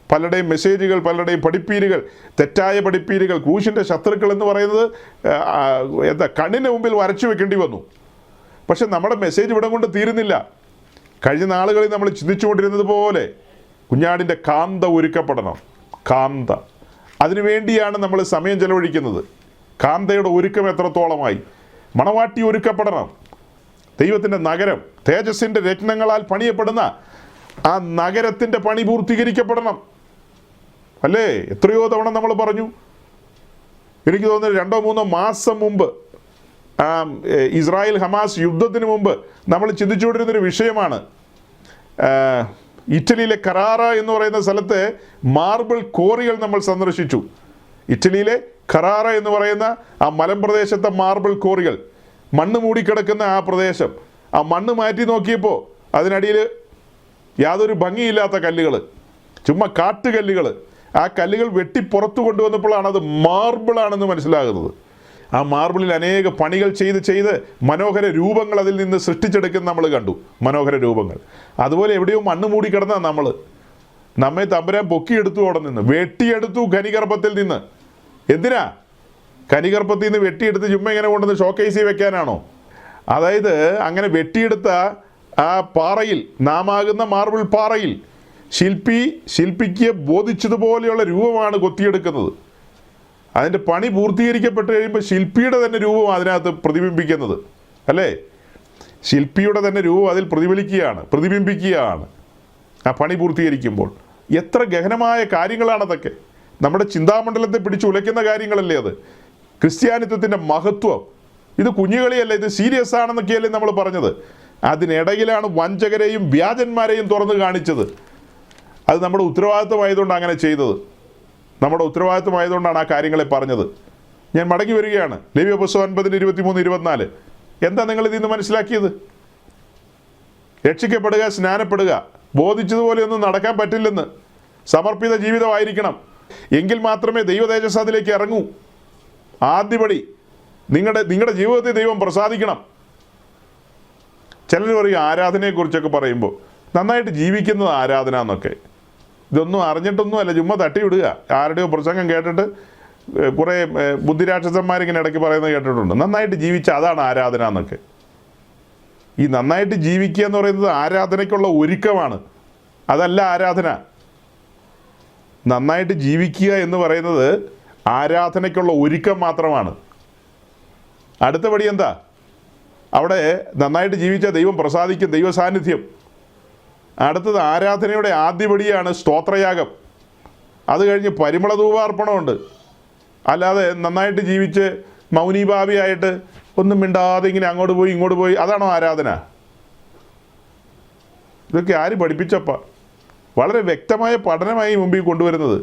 പലരുടെയും മെസ്സേജുകൾ, പലരുടെയും പഠിപ്പീരുകൾ, തെറ്റായ പഠിപ്പീരുകൾ, ക്രൂശിൻ്റെ ശത്രുക്കൾ എന്ന് പറയുന്നത് കണ്ണിന് മുമ്പിൽ വരച്ചു വെക്കേണ്ടി വന്നു. പക്ഷെ നമ്മുടെ മെസ്സേജ് ഇവിടെ കൊണ്ട് തീരുന്നില്ല. കഴിഞ്ഞ നാളുകളിൽ നമ്മൾ ചിന്തിച്ചുകൊണ്ടിരുന്നത് പോലെ കുഞ്ഞാടിൻ്റെ കാന്ത ഒരുക്കപ്പെടണം. കാന്ത, അതിനുവേണ്ടിയാണ് നമ്മൾ സമയം ചെലവഴിക്കുന്നത്. കാന്തയുടെ ഒരുക്കം എത്രത്തോളമായി? മണവാട്ടി ഒരുക്കപ്പെടണം. ദൈവത്തിൻ്റെ നഗരം, തേജസ്സിൻ്റെ രത്നങ്ങളാൽ പണിയപ്പെടുന്ന ആ നഗരത്തിൻ്റെ പണി പൂർത്തീകരിക്കപ്പെടണം. അല്ലേ? എത്രയോ തവണ നമ്മൾ പറഞ്ഞു. എനിക്ക് തോന്നുന്നു 2-3 മാസം മുമ്പ്, ഇസ്രായേൽ ഹമാസ് യുദ്ധത്തിന് മുമ്പ് നമ്മൾ ചിന്തിച്ചുകൊണ്ടിരുന്നൊരു വിഷയമാണ്. ഇറ്റലിയിലെ കറാറ എന്ന് പറയുന്ന സ്ഥലത്തെ മാർബിൾ കോറികൾ നമ്മൾ സന്ദർശിച്ചു. ഇറ്റലിയിലെ കറാറ എന്ന് പറയുന്ന ആ മലമ്പ്രദേശത്തെ മാർബിൾ കോറികൾ, മണ്ണ് മൂടിക്കിടക്കുന്ന ആ പ്രദേശം. ആ മണ്ണ് മാറ്റി നോക്കിയപ്പോൾ അതിനടിയിൽ യാതൊരു ഭംഗിയില്ലാത്ത കല്ലുകൾ, ചുമ്മാ കാട്ടുകല്ലുകൾ. ആ കല്ലുകൾ വെട്ടി പുറത്തു കൊണ്ടുവന്നപ്പോഴാണ് അത് മാർബിളാണെന്ന് മനസ്സിലാകുന്നത്. ആ മാർബിളിൽ അനേക പണികൾ ചെയ്ത് മനോഹര രൂപങ്ങൾ അതിൽ നിന്ന് സൃഷ്ടിച്ചെടുക്കുന്ന നമ്മൾ കണ്ടു. മനോഹര രൂപങ്ങൾ. അതുപോലെ എവിടെയോ മണ്ണ് മൂടിക്കിടന്ന നമ്മെ തമ്പുരാൻ പൊക്കിയെടുത്തു. അവിടെ നിന്ന് വെട്ടിയെടുത്തു ഖനിഗർഭത്തിൽ നിന്ന്. എന്തിനാ? ഖനിഗർഭത്തിൽ നിന്ന് വെട്ടിയെടുത്ത് ചുമ്മാ ഇങ്ങനെ കൊണ്ടുവന്ന് ഷോക്കേസിൽ വെക്കാനാണോ? അതായത് അങ്ങനെ വെട്ടിയെടുത്ത ആ പാറയിൽ, നാമാകുന്ന മാർബിൾ പാറയിൽ ശില്പിക്ക് ബോധിച്ചതുപോലെയുള്ള രൂപമാണ് കൊത്തിയെടുക്കുന്നത്. അതിൻ്റെ പണി പൂർത്തീകരിക്കപ്പെട്ട് കഴിയുമ്പോൾ ശില്പിയുടെ തന്നെ രൂപം അതിനകത്ത് പ്രതിബിംബിക്കുന്നത്. അല്ലേ? ശില്പിയുടെ തന്നെ രൂപം അതിൽ പ്രതിബിംബിക്കുകയാണ് ആ പണി പൂർത്തീകരിക്കുമ്പോൾ. എത്ര ഗഹനമായ കാര്യങ്ങളാണതൊക്കെ. നമ്മുടെ ചിന്താമണ്ഡലത്തെ പിടിച്ച് ഉലയ്ക്കുന്ന കാര്യങ്ങളല്ലേ അത്. ക്രിസ്ത്യാനിത്വത്തിൻ്റെ മഹത്വം. ഇത് കുഞ്ഞുകളിയല്ല, ഇത് സീരിയസ് ആണെന്നൊക്കെയല്ലേ നമ്മൾ പറഞ്ഞത്. അതിനിടയിലാണ് വഞ്ചകരെയും വ്യാജന്മാരെയും തുറന്നു കാണിച്ചത്. അത് നമ്മുടെ ഉത്തരവാദിത്വമായതുകൊണ്ട് അങ്ങനെ ചെയ്തത്. നമ്മുടെ ഉത്തരവാദിത്വമായതുകൊണ്ടാണ് ആ കാര്യങ്ങളെ പറഞ്ഞത്. ഞാൻ മടങ്ങി വരികയാണ്. ലേവ്യ പുസ്തകം 9:23-24. എന്താ നിങ്ങൾ ഇതിൽ നിന്ന് മനസ്സിലാക്കിയത്? രക്ഷിക്കപ്പെടുക, സ്നാനപ്പെടുക, ബോധിച്ചതുപോലെയൊന്നും നടക്കാൻ പറ്റില്ലെന്ന്. സമർപ്പിത ജീവിതമായിരിക്കണം. എങ്കിൽ മാത്രമേ ദൈവതേജസ് അതിലേക്ക് ഇറങ്ങൂ. ആദ്യപടി നിങ്ങളുടെ ജീവിതത്തിൽ ദൈവം പ്രസാദിക്കണം. ചിലർ പറയും ആരാധനയെക്കുറിച്ചൊക്കെ പറയുമ്പോൾ നന്നായിട്ട് ജീവിക്കുന്നത് ആരാധന എന്നൊക്കെ. ഇതൊന്നും അറിഞ്ഞിട്ടൊന്നുമല്ല, ചുമ്മാ തട്ടിവിടുക. ആരുടെയോ പ്രസംഗം കേട്ടിട്ട് കുറേ ബുദ്ധിരാക്ഷസന്മാരിങ്ങനെ ഇടയ്ക്ക് പറയുന്നത് കേട്ടിട്ടുണ്ട്. നന്നായിട്ട് ജീവിച്ച അതാണ് ആരാധന എന്നൊക്കെ. ഈ നന്നായിട്ട് ജീവിക്കുക എന്ന് പറയുന്നത് ആരാധനയ്ക്കുള്ള ഒരുക്കമാണ്, അതല്ല ആരാധന. നന്നായിട്ട് ജീവിക്കുക എന്ന് പറയുന്നത് ആരാധനയ്ക്കുള്ള ഒരുക്കം മാത്രമാണ്. അടുത്ത പടി എന്താ? അവിടെ നന്നായിട്ട് ജീവിച്ച ദൈവം പ്രസാദിക്കും, ദൈവ സാന്നിധ്യം. അടുത്തത് ആരാധനയുടെ ആദ്യപടിയാണ് സ്തോത്രയാഗം. അത് കഴിഞ്ഞ് പരിമള ധൂപാർപ്പണമുണ്ട്. അല്ലാതെ നന്നായിട്ട് ജീവിച്ച് മൗനീഭാവിയായിട്ട് ഒന്നും മിണ്ടാതെ ഇങ്ങനെ അങ്ങോട്ട് പോയി ഇങ്ങോട്ട് പോയി, അതാണോ ആരാധന? ഇതൊക്കെ ആര് പഠിപ്പിച്ചപ്പ? വളരെ വ്യക്തമായ പഠനമായി മുമ്പിൽ കൊണ്ടുവരുന്നത്.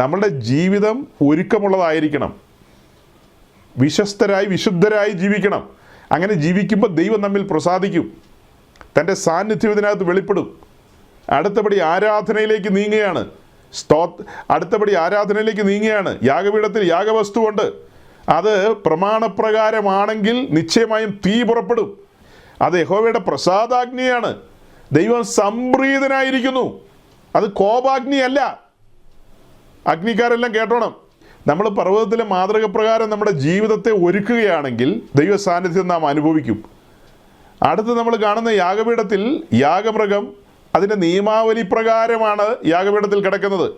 നമ്മളുടെ ജീവിതം ഒരുക്കമുള്ളതായിരിക്കണം. വിശ്വസ്തരായി വിശുദ്ധരായി ജീവിക്കണം. അങ്ങനെ ജീവിക്കുമ്പോൾ ദൈവം നമ്മിൽ പ്രസാദിക്കും. തൻ്റെ സാന്നിധ്യം ഇതിനകത്ത് വെളിപ്പെടും. അടുത്തപടി ആരാധനയിലേക്ക് നീങ്ങുകയാണ്. യാഗപീഠത്തിൽ യാഗവസ്തുവുണ്ട്. അത് പ്രമാണപ്രകാരമാണെങ്കിൽ നിശ്ചയമായും തീ പുറപ്പെടും. അത് യഹോവയുടെ പ്രസാദാഗ്നിയാണ്. ദൈവം സംപ്രീതനായിരിക്കുന്നു. അത് കോപാഗ്നിയല്ല. അഗ്നിക്കാരെല്ലാം കേട്ടോണം. നമ്മൾ പർവ്വതത്തിലെ മാതൃക പ്രകാരം നമ്മുടെ ജീവിതത്തെ ഒരുക്കുകയാണെങ്കിൽ ദൈവ സാന്നിധ്യം നാം അനുഭവിക്കും. അടുത്ത് നമ്മൾ കാണുന്ന യാഗപീഠത്തിൽ യാഗമൃഗം അതിൻ്റെ നിയമാവലി പ്രകാരമാണ് യാഗപീഠത്തിൽ കിടക്കുന്നത്.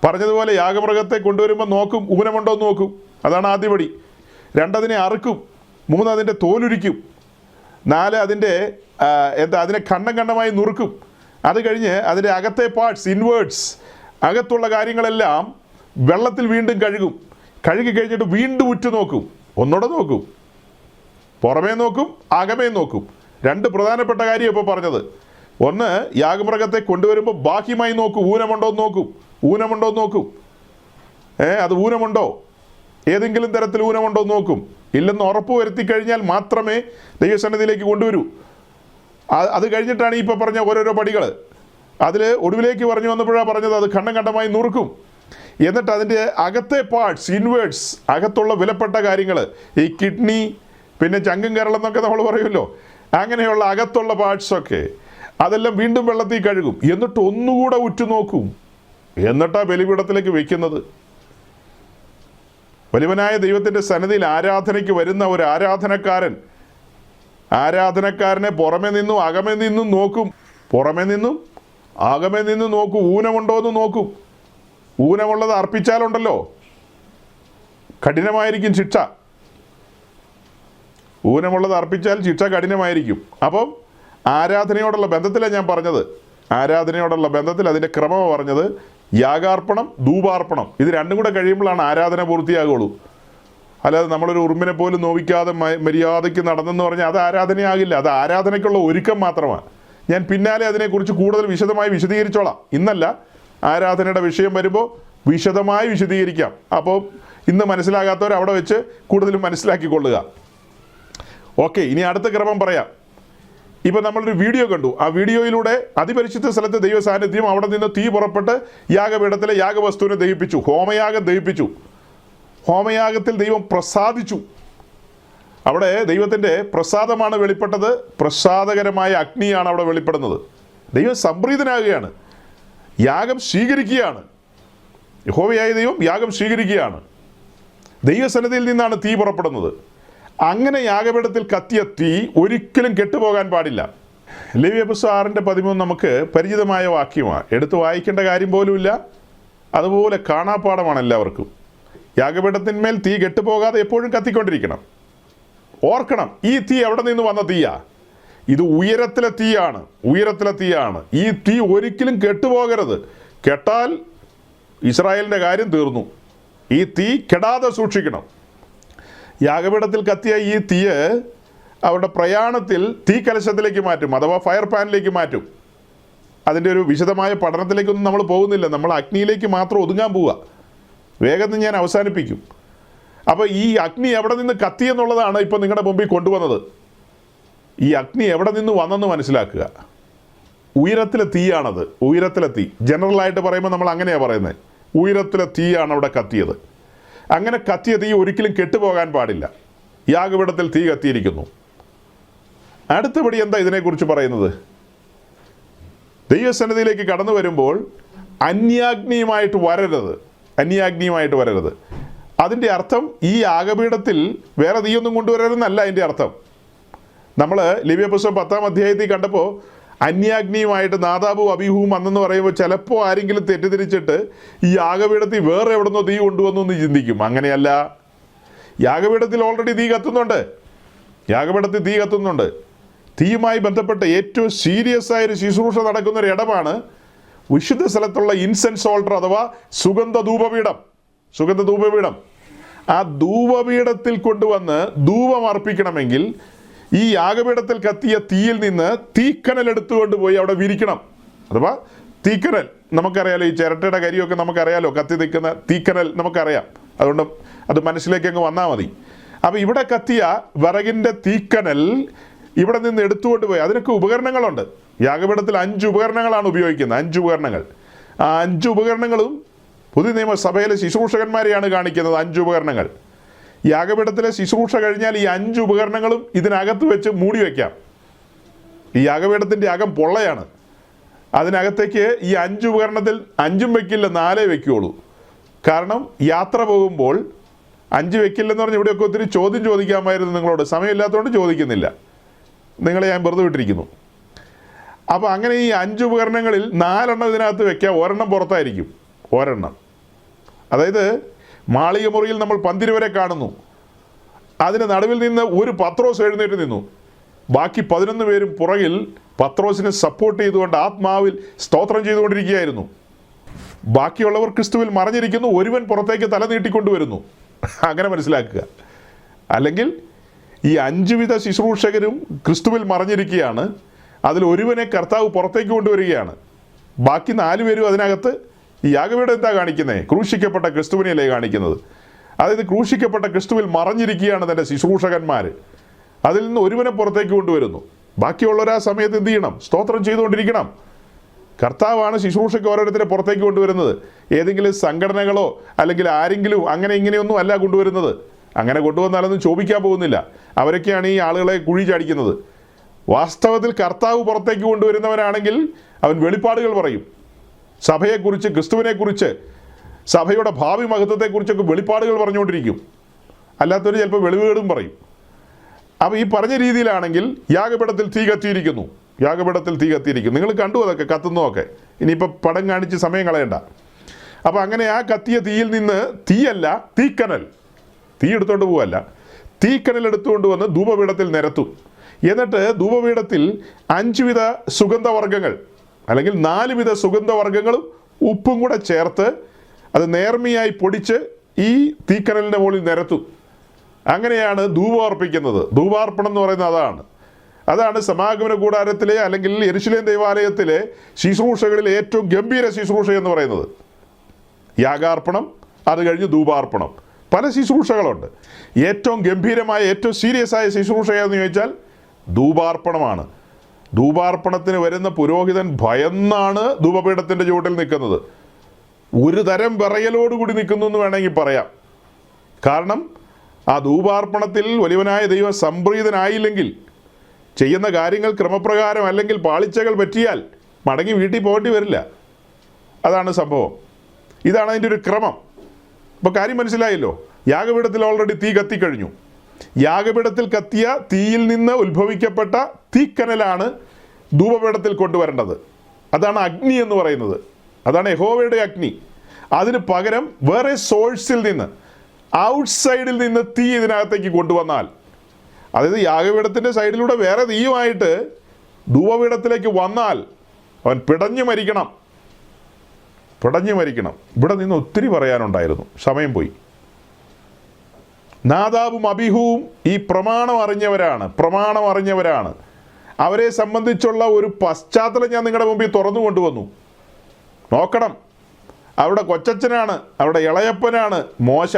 പറഞ്ഞതുപോലെ യാഗമൃഗത്തെ കൊണ്ടുവരുമ്പോൾ നോക്കും, ഊനമുണ്ടോ എന്ന് നോക്കും. അതാണ് ആദ്യപടി. 2 അതിനെ അറുക്കും. 3 അതിൻ്റെ തോലുരിക്കും. 4 അതിനെ ഖണ്ഡമായി നുറുക്കും. അത് കഴിഞ്ഞ് അതിൻ്റെ അകത്തെ പാർട്സ്, ഇൻവേർട്സ്, അകത്തുള്ള കാര്യങ്ങളെല്ലാം വെള്ളത്തിൽ വീണ്ടും കഴുകും. കഴുകി കഴിഞ്ഞിട്ട് വീണ്ടും ഉറ്റു നോക്കും. ഒന്നുകൂടെ നോക്കും, പുറമേ നോക്കും, അകമേ നോക്കും. 2 പ്രധാനപ്പെട്ട കാര്യം ഇപ്പോൾ പറഞ്ഞത്. ഒന്ന്, യാഗമൃഗത്തെ കൊണ്ടുവരുമ്പോൾ ബാഹ്യമായി നോക്കും, ഊനമുണ്ടോ എന്ന് നോക്കും. അത് ഊനമുണ്ടോ, ഏതെങ്കിലും തരത്തിൽ ഊനമുണ്ടോ എന്ന് നോക്കും. ഇല്ലെന്ന് ഉറപ്പ് വരുത്തി കഴിഞ്ഞാൽ മാത്രമേ ദൈവസന്നിധിയിലേക്ക് കൊണ്ടുവരൂ. അത് കഴിഞ്ഞിട്ടാണ് ഇപ്പോൾ പറഞ്ഞ ഓരോരോ പടികൾ. അതിൽ ഒടുവിലേക്ക് പറഞ്ഞു വന്നപ്പോഴാണ് പറഞ്ഞത് അത് ഖണ്ഡമായി നുറുക്കും. എന്നിട്ട് അതിൻ്റെ അകത്തെ പാർട്സ്, ഇൻവേർട്സ്, അകത്തുള്ള വിലപ്പെട്ട കാര്യങ്ങൾ, ഈ കിഡ്നി, പിന്നെ ചങ്കും കരളെന്നൊക്കെ നമ്മൾ പറയുമല്ലോ, അങ്ങനെയുള്ള അകത്തുള്ള പാർട്സൊക്കെ അതെല്ലാം വീണ്ടും വെള്ളത്തിൽ കഴുകും, എന്നിട്ട് ഒന്നുകൂടെ ഉറ്റുനോക്കും, എന്നിട്ടാ ബലിപീഠത്തിലേക്ക് വെക്കുന്നത്. വലിയവനായ ദൈവത്തിൻ്റെ സന്നിധിയിൽ ആരാധനയ്ക്ക് വരുന്ന ഒരു ആരാധനക്കാരനെ പുറമെ നിന്നും അകമെ നിന്നും നോക്കും. പുറമെ നിന്നും അകമെ നിന്നും നോക്കും. ഊനമുണ്ടോ എന്ന് നോക്കും. ഊനമുള്ളത് അർപ്പിച്ചാലുണ്ടല്ലോ കഠിനമായിരിക്കും ശിക്ഷ. ഊനമുള്ളത് അർപ്പിച്ചാൽ ശിക്ഷ കഠിനമായിരിക്കും. അപ്പം ആരാധനയോടുള്ള ബന്ധത്തിലാണ് ഞാൻ പറഞ്ഞത്. ആരാധനയോടുള്ള ബന്ധത്തിൽ അതിൻ്റെ ക്രമമാണ് പറഞ്ഞത്. യാഗാർപ്പണം, ധൂപാർപ്പണം, ഇത് രണ്ടും കൂടെ കഴിയുമ്പോഴാണ് ആരാധന പൂർത്തിയാകുള്ളൂ. അല്ലാതെ നമ്മളൊരു ഉറുമ്പിനെ പോലും നോവിക്കാതെ മര്യാദയ്ക്ക് നടന്നെന്ന് പറഞ്ഞാൽ അത് ആരാധനയാകില്ല. അത് ആരാധനയ്ക്കുള്ള ഒരുക്കം മാത്രമാണ്. ഞാൻ പിന്നാലെ അതിനെക്കുറിച്ച് കൂടുതൽ വിശദമായി വിശദീകരിച്ചോളാം. ഇന്നല്ല, ആരാധനയുടെ വിഷയം വരുമ്പോൾ വിശദമായി വിശദീകരിക്കാം. അപ്പോൾ ഇന്ന് മനസ്സിലാകാത്തവർ അവിടെ വെച്ച് കൂടുതലും മനസ്സിലാക്കിക്കൊള്ളുക. ഓക്കെ, ഇനി അടുത്ത ക്രമം പറയാം. ഇപ്പം നമ്മളൊരു വീഡിയോ കണ്ടു. ആ വീഡിയോയിലൂടെ അതിപരിശുദ്ധ സ്ഥലത്ത് ദൈവ സാന്നിധ്യം, അവിടെ നിന്ന് തീ പുറപ്പെട്ട് യാഗപീഠത്തിലെ യാഗവസ്തുവിനെ ദഹിപ്പിച്ചു, ഹോമയാഗം ദഹിപ്പിച്ചു. ഹോമയാഗത്തിൽ ദൈവം പ്രസാദിച്ചു. അവിടെ ദൈവത്തിൻ്റെ പ്രസാദമാണ് വെളിപ്പെട്ടത്. പ്രസാദകരമായ അഗ്നിയാണ് അവിടെ വെളിപ്പെടുന്നത്. ദൈവം സംപ്രീതനാകുകയാണ്, യാഗം സ്വീകരിക്കുകയാണ്. യഹോവയായ ദൈവം യാഗം സ്വീകരിക്കുകയാണ്. ദൈവസന്നിധിയിൽ നിന്നാണ് തീ പുറപ്പെടുന്നത്. അങ്ങനെ യാഗപീഠത്തിൽ കത്തിയ തീ ഒരിക്കലും കെട്ടുപോകാൻ പാടില്ല. ലേവ്യ പുസ്തകം 6:13 നമുക്ക് പരിചിതമായ വാക്യമാണ്. എടുത്ത് വായിക്കേണ്ട കാര്യം പോലുമില്ല. അതുപോലെ കാണാപ്പാടമാണ് എല്ലാവർക്കും. യാഗപീഠത്തിന്മേൽ തീ കെട്ടുപോകാതെ എപ്പോഴും കത്തിക്കൊണ്ടിരിക്കണം. ഓർക്കണം, ഈ തീ എവിടെ നിന്ന് വന്ന തീയാ? ഇത് ഉയരത്തിലെ തീയാണ്. ഉയരത്തിലെ തീയാണ്. ഈ തീ ഒരിക്കലും കെട്ടുപോകരുത്. കെട്ടാൽ ഇസ്രായേലിൻ്റെ കാര്യം തീർന്നു. ഈ തീ കെടാതെ സൂക്ഷിക്കണം. യാഗപീഠത്തിൽ കത്തിയ ഈ തീയ് അവരുടെ പ്രയാണത്തിൽ തീ കലശത്തിലേക്ക് മാറ്റും, അഥവാ ഫയർ പാനിലേക്ക് മാറ്റും. അതിൻ്റെ ഒരു വിശദമായ പഠനത്തിലേക്കൊന്നും നമ്മൾ പോകുന്നില്ല. നമ്മൾ അഗ്നിയിലേക്ക് മാത്രം ഒതുങ്ങാൻ പോവുക. വേഗത്തിൽ ഞാൻ അവസാനിപ്പിക്കും. അപ്പോൾ ഈ അഗ്നി എവിടെ നിന്ന് കത്തി എന്നുള്ളതാണ് ഇപ്പോൾ നിങ്ങളുടെ മുമ്പിൽ കൊണ്ടുവന്നത്. ഈ അഗ്നി എവിടെ നിന്ന് വന്നെന്ന് മനസ്സിലാക്കുക. ഉയരത്തിലെ തീയാണത്. ഉയരത്തിലെ തീ ജനറലായിട്ട് പറയുമ്പോൾ നമ്മൾ അങ്ങനെയാണ് പറയുന്നത്. ഉയരത്തിലെ തീയാണ് അവിടെ കത്തിയത്. അങ്ങനെ കത്തിയ തീ ഒരിക്കലും കെട്ടുപോകാൻ പാടില്ല. യാഗപീഠത്തിൽ തീ കത്തിയിരിക്കുന്നു. അടുത്തപടി എന്താ ഇതിനെക്കുറിച്ച് പറയുന്നത്? ദൈവസന്നിധിയിലേക്ക് കടന്നു വരുമ്പോൾ അന്യാഗ്നിയുമായിട്ട് വരരുത്. അന്യാഗ്നിയുമായിട്ട് വരരുത്. അതിൻ്റെ അർത്ഥം ഈ യാഗപീഠത്തിൽ വേറെ തീയൊന്നും കൊണ്ടുവരരുതെന്നല്ല അതിൻ്റെ അർത്ഥം. നമ്മൾ ലേവ്യ പുസ്തകം 10-ാം അധ്യായത്തിൽ കണ്ടപ്പോൾ അന്യാഗ്നിയുമായിട്ട് നാദാബും അബീഹുവും വന്നെന്ന് പറയുമ്പോൾ ചിലപ്പോൾ ആരെങ്കിലും തെറ്റിദ്ധരിച്ചിട്ട് ഈ യാഗപീഠത്തിൽ വേറെ എവിടുന്നോ തീ കൊണ്ടുവന്നു എന്ന് ചിന്തിക്കും. അങ്ങനെയല്ല. യാഗപീഠത്തിൽ ഓൾറെഡി തീ കത്തുന്നുണ്ട്. യാഗപീഠത്തിൽ തീ കത്തുന്നുണ്ട്. തീയുമായി ബന്ധപ്പെട്ട് ഏറ്റവും സീരിയസ് ആയൊരു ശുശ്രൂഷ നടക്കുന്നൊരു ഇടമാണ് വിശുദ്ധ സ്ഥലത്തുള്ള ഇൻസെൻസ് ഓൾട്ടർ, അഥവാ സുഗന്ധ ധൂപപീഠം. ആ ധൂപപീഠത്തിൽ കൊണ്ടുവന്ന് ധൂപം അർപ്പിക്കണമെങ്കിൽ ഈ യാഗപീഠത്തിൽ കത്തിയ തീയിൽ നിന്ന് തീക്കനൽ എടുത്തുകൊണ്ട് പോയി അവിടെ വിരിക്കണം. അഥവാ തീക്കനൽ നമുക്കറിയാലോ. ഈ ചിരട്ടയുടെ കരിയൊക്കെ നമുക്കറിയാലോ. കത്തി നിൽക്കുന്ന തീക്കനൽ നമുക്കറിയാം. അതുകൊണ്ട് അത് മനസ്സിലേക്ക് അങ്ങ് വന്നാൽ മതി. അപ്പോൾ ഇവിടെ കത്തിയ വിറകിൻ്റെ തീക്കനൽ ഇവിടെ നിന്ന് എടുത്തുകൊണ്ട് പോയി. അതിനൊക്കെ ഉപകരണങ്ങളുണ്ട്. യാഗപീഠത്തിൽ 5 ഉപകരണങ്ങളാണ് ഉപയോഗിക്കുന്നത്. 5 ഉപകരണങ്ങൾ. ആ 5 ഉപകരണങ്ങളും പുതിയ നിയമസഭയിലെ ശുശ്രൂഷകന്മാരെയാണ് കാണിക്കുന്നത്. 5 ഉപകരണങ്ങൾ. യാഗപീഠത്തിലെ ശുശ്രൂഷ കഴിഞ്ഞാൽ ഈ 5 ഉപകരണങ്ങളും ഇതിനകത്ത് വെച്ച് മൂടി വയ്ക്കാം. ഈ യാഗപീഠത്തിൻ്റെ അകം പൊള്ളയാണ്. അതിനകത്തേക്ക് ഈ 5 ഉപകരണത്തിൽ 5ഉം വെക്കില്ല, 4 വെക്കുകയുള്ളൂ. കാരണം യാത്ര പോകുമ്പോൾ 5 വെക്കില്ലെന്ന് പറഞ്ഞ് ഇവിടെയൊക്കെ ഒത്തിരി ചോദ്യം ചോദിക്കാമായിരുന്നു നിങ്ങളോട്. സമയമില്ലാത്തതുകൊണ്ട് ചോദിക്കുന്നില്ല. നിങ്ങളെ ഞാൻ വെറുതെ വിട്ടിരിക്കുന്നു. അപ്പോൾ അങ്ങനെ ഈ 5 ഉപകരണങ്ങളിൽ 4 എണ്ണം ഇതിനകത്ത് വെക്കാം, 1 എണ്ണം പുറത്തായിരിക്കും. 1 എണ്ണം. അതായത് മാളിക മുറിയിൽ നമ്മൾ പന്തിരുവരെ കാണുന്നു. അതിന് നടുവിൽ നിന്ന് ഒരു പത്രോസ് എഴുന്നേറ്റ് നിന്നു. ബാക്കി 11 പേരും പുറകിൽ പത്രോസിനെ സപ്പോർട്ട് ചെയ്തുകൊണ്ട് ആത്മാവിൽ സ്തോത്രം ചെയ്തുകൊണ്ടിരിക്കുകയായിരുന്നു. ബാക്കിയുള്ളവർ ക്രിസ്തുവിൽ മറഞ്ഞിരിക്കുന്നു. ഒരുവൻ പുറത്തേക്ക് തല നീട്ടിക്കൊണ്ടുവരുന്നു. അങ്ങനെ മനസ്സിലാക്കുക. അല്ലെങ്കിൽ ഈ 5 വിധ ശുശ്രൂഷകരും ക്രിസ്തുവിൽ മറഞ്ഞിരിക്കുകയാണ്. അതിൽ ഒരുവനെ കർത്താവ് പുറത്തേക്ക് കൊണ്ടുവരികയാണ്. ബാക്കി 4 പേരും അതിനകത്ത്. ഈ യാഗപീഠം എന്താ കാണിക്കുന്നത്? ക്രൂശിക്കപ്പെട്ട ക്രിസ്തുവിനെയല്ലേ കാണിക്കുന്നത്. അതായത് ക്രൂശിക്കപ്പെട്ട ക്രിസ്തുവിൽ മറഞ്ഞിരിക്കുകയാണ് തൻ്റെ ശുശ്രൂഷകന്മാർ. അതിൽ നിന്ന് ഒരുവനെ പുറത്തേക്ക് കൊണ്ടുവരുന്നു. ബാക്കിയുള്ളവർ ആ സമയത്ത് എന്ത് ചെയ്യണം? സ്തോത്രം ചെയ്തുകൊണ്ടിരിക്കണം. കർത്താവാണ് ശുശ്രൂഷയ്ക്ക് ഓരോരുത്തരെ പുറത്തേക്ക് കൊണ്ടുവരുന്നത്. ഏതെങ്കിലും സംഘടനകളോ അല്ലെങ്കിൽ ആരെങ്കിലും അങ്ങനെ ഇങ്ങനെയൊന്നും അല്ല കൊണ്ടുവരുന്നത്. അങ്ങനെ കൊണ്ടുവന്നാലൊന്നും ചോദിക്കാൻ പോകുന്നില്ല. അവരൊക്കെയാണ് ഈ ആളുകളെ കുഴി ചാടിക്കുന്നത്. വാസ്തവത്തിൽ കർത്താവ് പുറത്തേക്ക് കൊണ്ടുവരുന്നവനാണെങ്കിൽ അവൻ വെളിപ്പാടുകൾ പറയും. സഭയെക്കുറിച്ച്, ക്രിസ്തുവിനെക്കുറിച്ച്, സഭയുടെ ഭാവി മഹത്വത്തെക്കുറിച്ചൊക്കെ വെളിപ്പാടുകൾ പറഞ്ഞുകൊണ്ടിരിക്കും. അല്ലാത്തവർ ചിലപ്പോൾ വെളിവുകളും പറയും. അപ്പോൾ ഈ പറഞ്ഞ രീതിയിലാണെങ്കിൽ യാഗപീഠത്തിൽ തീ കത്തിയിരിക്കുന്നു, യാഗപീഠത്തിൽ തീ കത്തിയിരിക്കുന്നു. നിങ്ങൾ കണ്ടു അതൊക്കെ കത്തുന്നതൊക്കെ. ഇനിയിപ്പോൾ പടം കാണിച്ച് സമയം കളയണ്ട. അപ്പോൾ അങ്ങനെ ആ കത്തിയ തീയിൽ നിന്ന്, തീയല്ല തീക്കനൽ, തീ എടുത്തുകൊണ്ട് പോവല്ല, തീക്കനൽ എടുത്തുകൊണ്ട് വന്ന് ധൂപപീഠത്തിൽ നിരത്തും. എന്നിട്ട് ധൂപപീഠത്തിൽ 5 വിധ സുഗന്ധവർഗ്ഗങ്ങൾ അല്ലെങ്കിൽ 4 വിധ സുഗന്ധവർഗ്ഗങ്ങളും ഉപ്പും കൂടെ ചേർത്ത് അത് നേർമയായി പൊടിച്ച് ഈ തീക്കനലിൻ്റെ മുകളിൽ നിരത്തും. അങ്ങനെയാണ് ധൂപം അർപ്പിക്കുന്നത്. ധൂപാർപ്പണം എന്ന് പറയുന്നത് അതാണ് സമാഗമന കൂടാരത്തിലെ അല്ലെങ്കിൽ യെരുശലേം ദേവാലയത്തിലെ ശുശ്രൂഷകളിൽ ഏറ്റവും ഗംഭീര ശുശ്രൂഷ എന്ന് പറയുന്നത്. യാഗാർപ്പണം, അത് കഴിഞ്ഞ് ധൂപാർപ്പണം. പല ശുശ്രൂഷകളുണ്ട്. ഏറ്റവും ഗംഭീരമായ, ഏറ്റവും സീരിയസ് ആയ ശുശ്രൂഷ എന്ന് ചോദിച്ചാൽ ധൂപാർപ്പണമാണ്. ധൂപാർപ്പണത്തിന് വരുന്ന പുരോഹിതൻ ഭയന്നാണ് ധൂപപീഠത്തിൻ്റെ ചുവട്ടിൽ നിൽക്കുന്നത്. ഒരു തരം വിറയലോടുകൂടി നിൽക്കുന്നു എന്ന് വേണമെങ്കിൽ പറയാം. കാരണം ആ ധൂപാർപ്പണത്തിൽ വലിയവനായ ദൈവം സംപ്രീതനായില്ലെങ്കിൽ, ചെയ്യുന്ന കാര്യങ്ങൾ ക്രമപ്രകാരം അല്ലെങ്കിൽ പാളിച്ചകൾ പറ്റിയാൽ മടങ്ങി വീട്ടിൽ പോകേണ്ടി വരില്ല. അതാണ് സംഭവം. ഇതാണ് അതിൻ്റെ ഒരു ക്രമം. ഇപ്പോൾ കാര്യം മനസ്സിലായല്ലോ. യാഗപീഠത്തിൽ ഓൾറെഡി തീ കത്തിക്കഴിഞ്ഞു. യാഗപീഠത്തിൽ കത്തിയ തീയിൽ നിന്ന് ഉത്ഭവിക്കപ്പെട്ട തീക്കനലാണ് ധൂപപീഠത്തിൽ കൊണ്ടുവരേണ്ടത്. അതാണ് അഗ്നി എന്ന് പറയുന്നത്. അതാണ് യഹോവയുടെ അഗ്നി. അതിന് പകരം വേറെ സോഴ്സിൽ നിന്ന്, ഔട്ട്സൈഡിൽ നിന്ന് തീ ഇതിനകത്തേക്ക് കൊണ്ടുവന്നാൽ, അതായത് യാഗപീഠത്തിൻ്റെ സൈഡിലൂടെ വേറെ തീയുമായിട്ട് ധൂപപീഠത്തിലേക്ക് വന്നാൽ അവൻ പിടഞ്ഞു മരിക്കണം. ഇവിടെ നിന്ന് ഒത്തിരി പറയാനുണ്ടായിരുന്നു, സമയം പോയി. നാദാബും അബീഹുവും ഈ പ്രമാണം അറിഞ്ഞവരാണ്. അവരെ സംബന്ധിച്ചുള്ള ഒരു പശ്ചാത്തലം ഞാൻ നിങ്ങളുടെ മുമ്പിൽ തുറന്നു കൊണ്ടുവന്നു. നോക്കണം. അവരുടെ കൊച്ചച്ഛനാണ്, അവരുടെ ഇളയപ്പനാണ് മോശ,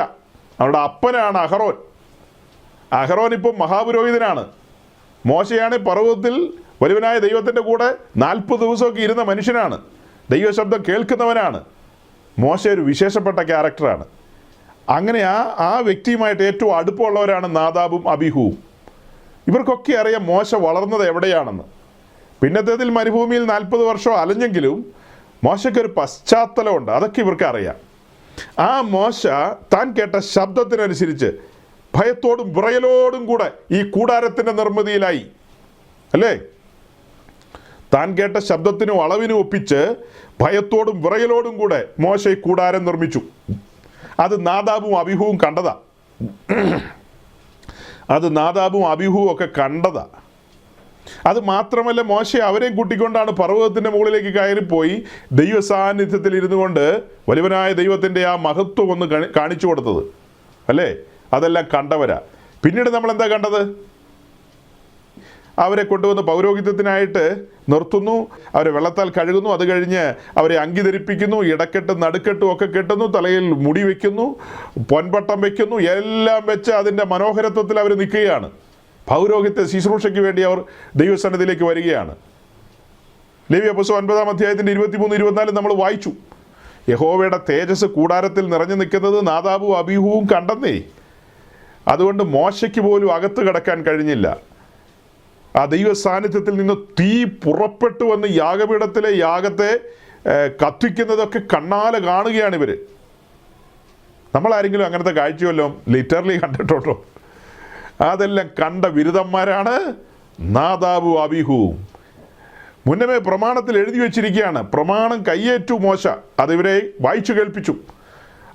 അവരുടെ അപ്പനാണ് അഹറോൻ ഇപ്പം മഹാപുരോഹിതനാണ്. മോശയാണ് പർവ്വതത്തിൽ വലിയവനായ ദൈവത്തിൻ്റെ കൂടെ 40 ദിവസമൊക്കെ ഇരുന്ന മനുഷ്യനാണ്. ദൈവശബ്ദം കേൾക്കുന്നവനാണ്. മോശ ഒരു വിശേഷപ്പെട്ട ക്യാരക്ടറാണ്. അങ്ങനെ ആ വ്യക്തിയുമായിട്ട് ഏറ്റവും അടുപ്പമുള്ളവരാണ് നാദാബും അബീഹുവും. ഇവർക്കൊക്കെ അറിയാം മോശ വളർന്നത് എവിടെയാണെന്ന്. പിന്നത്തേതിൽ മരുഭൂമിയിൽ 40 വർഷം അലഞ്ഞെങ്കിലും മോശയ്ക്കൊരു പശ്ചാത്തലമുണ്ട്. അതൊക്കെ ഇവർക്ക് അറിയാം. ആ മോശ താൻ കേട്ട ശബ്ദത്തിനനുസരിച്ച് ഭയത്തോടും വിറയലോടും കൂടെ ഈ കൂടാരത്തിൻ്റെ നിർമ്മിതിയിലായി. അല്ലേ? താൻ കേട്ട ശബ്ദത്തിനും അളവിനും ഒപ്പിച്ച് ഭയത്തോടും വിറയലോടും കൂടെ മോശ ഈ കൂടാരം നിർമ്മിച്ചു. അത് നാദാബും അബീഹുവും കണ്ടതാ. ഒക്കെ കണ്ടതാ. അത് മാത്രമല്ല, മോശ അവരെയും കൂട്ടിക്കൊണ്ടാണ് പർവ്വതത്തിൻ്റെ മുകളിലേക്ക് കയറിപ്പോയി ദൈവ സാന്നിധ്യത്തിൽ ഇരുന്നു കൊണ്ട് വലിയവനായ ദൈവത്തിൻ്റെ ആ മഹത്വം ഒന്ന് കാണിച്ചു കൊടുത്തത്. അല്ലേ? അതെല്ലാം കണ്ടവരാ. പിന്നീട് നമ്മൾ എന്താ കണ്ടത്? അവരെ കൊണ്ടുവന്ന് പൗരോഹിത്യത്തിനായിട്ട് നിർത്തുന്നു, അവരെ വെള്ളത്താൽ കഴുകുന്നു, അത് കഴിഞ്ഞ് അവരെ അങ്കി ധരിപ്പിക്കുന്നു, ഇടക്കെട്ടും നടുക്കെട്ടും ഒക്കെ കെട്ടുന്നു, തലയിൽ മുടി വയ്ക്കുന്നു, പൊൻപട്ടം വയ്ക്കുന്നു, എല്ലാം വെച്ച് അതിൻ്റെ മനോഹരത്വത്തിൽ അവർ നിൽക്കുകയാണ്. പൗരോഹിത്യ ശുശ്രൂഷയ്ക്ക് വേണ്ടി അവർ ദൈവസന്നിധിയിലേക്ക് വരികയാണ്. ലേവ്യ പുസ്തകം 9-ാം അധ്യായത്തിൻ്റെ 23-24 നമ്മൾ വായിച്ചു. യഹോവയുടെ തേജസ് കൂടാരത്തിൽ നിറഞ്ഞു നിൽക്കുന്നത് നാദാബും അബീഹുവും കണ്ടെന്നേ. അതുകൊണ്ട് മോശയ്ക്ക് പോലും അകത്ത് കിടക്കാൻ കഴിഞ്ഞില്ല. ആ ദൈവ സാന്നിധ്യത്തിൽ നിന്ന് തീ പുറപ്പെട്ടു വന്ന് യാഗപീഠത്തിലെ യാഗത്തെ കത്തിക്കുന്നതൊക്കെ കണ്ണാലെ കാണുകയാണ് ഇവർ. നമ്മളാരെങ്കിലും അങ്ങനത്തെ കാഴ്ചയല്ലോ ലിറ്ററലി കണ്ടിട്ടുണ്ടോ? അതെല്ലാം കണ്ട ബിരുദന്മാരാണ് നാദാബും അബീഹുവും. മുന്നമേ പ്രമാണത്തിൽ എഴുതി വെച്ചിരിക്കുകയാണ്. പ്രമാണം കയ്യേറ്റു മോശ, അതിവരെ വായിച്ചു കേൾപ്പിച്ചു.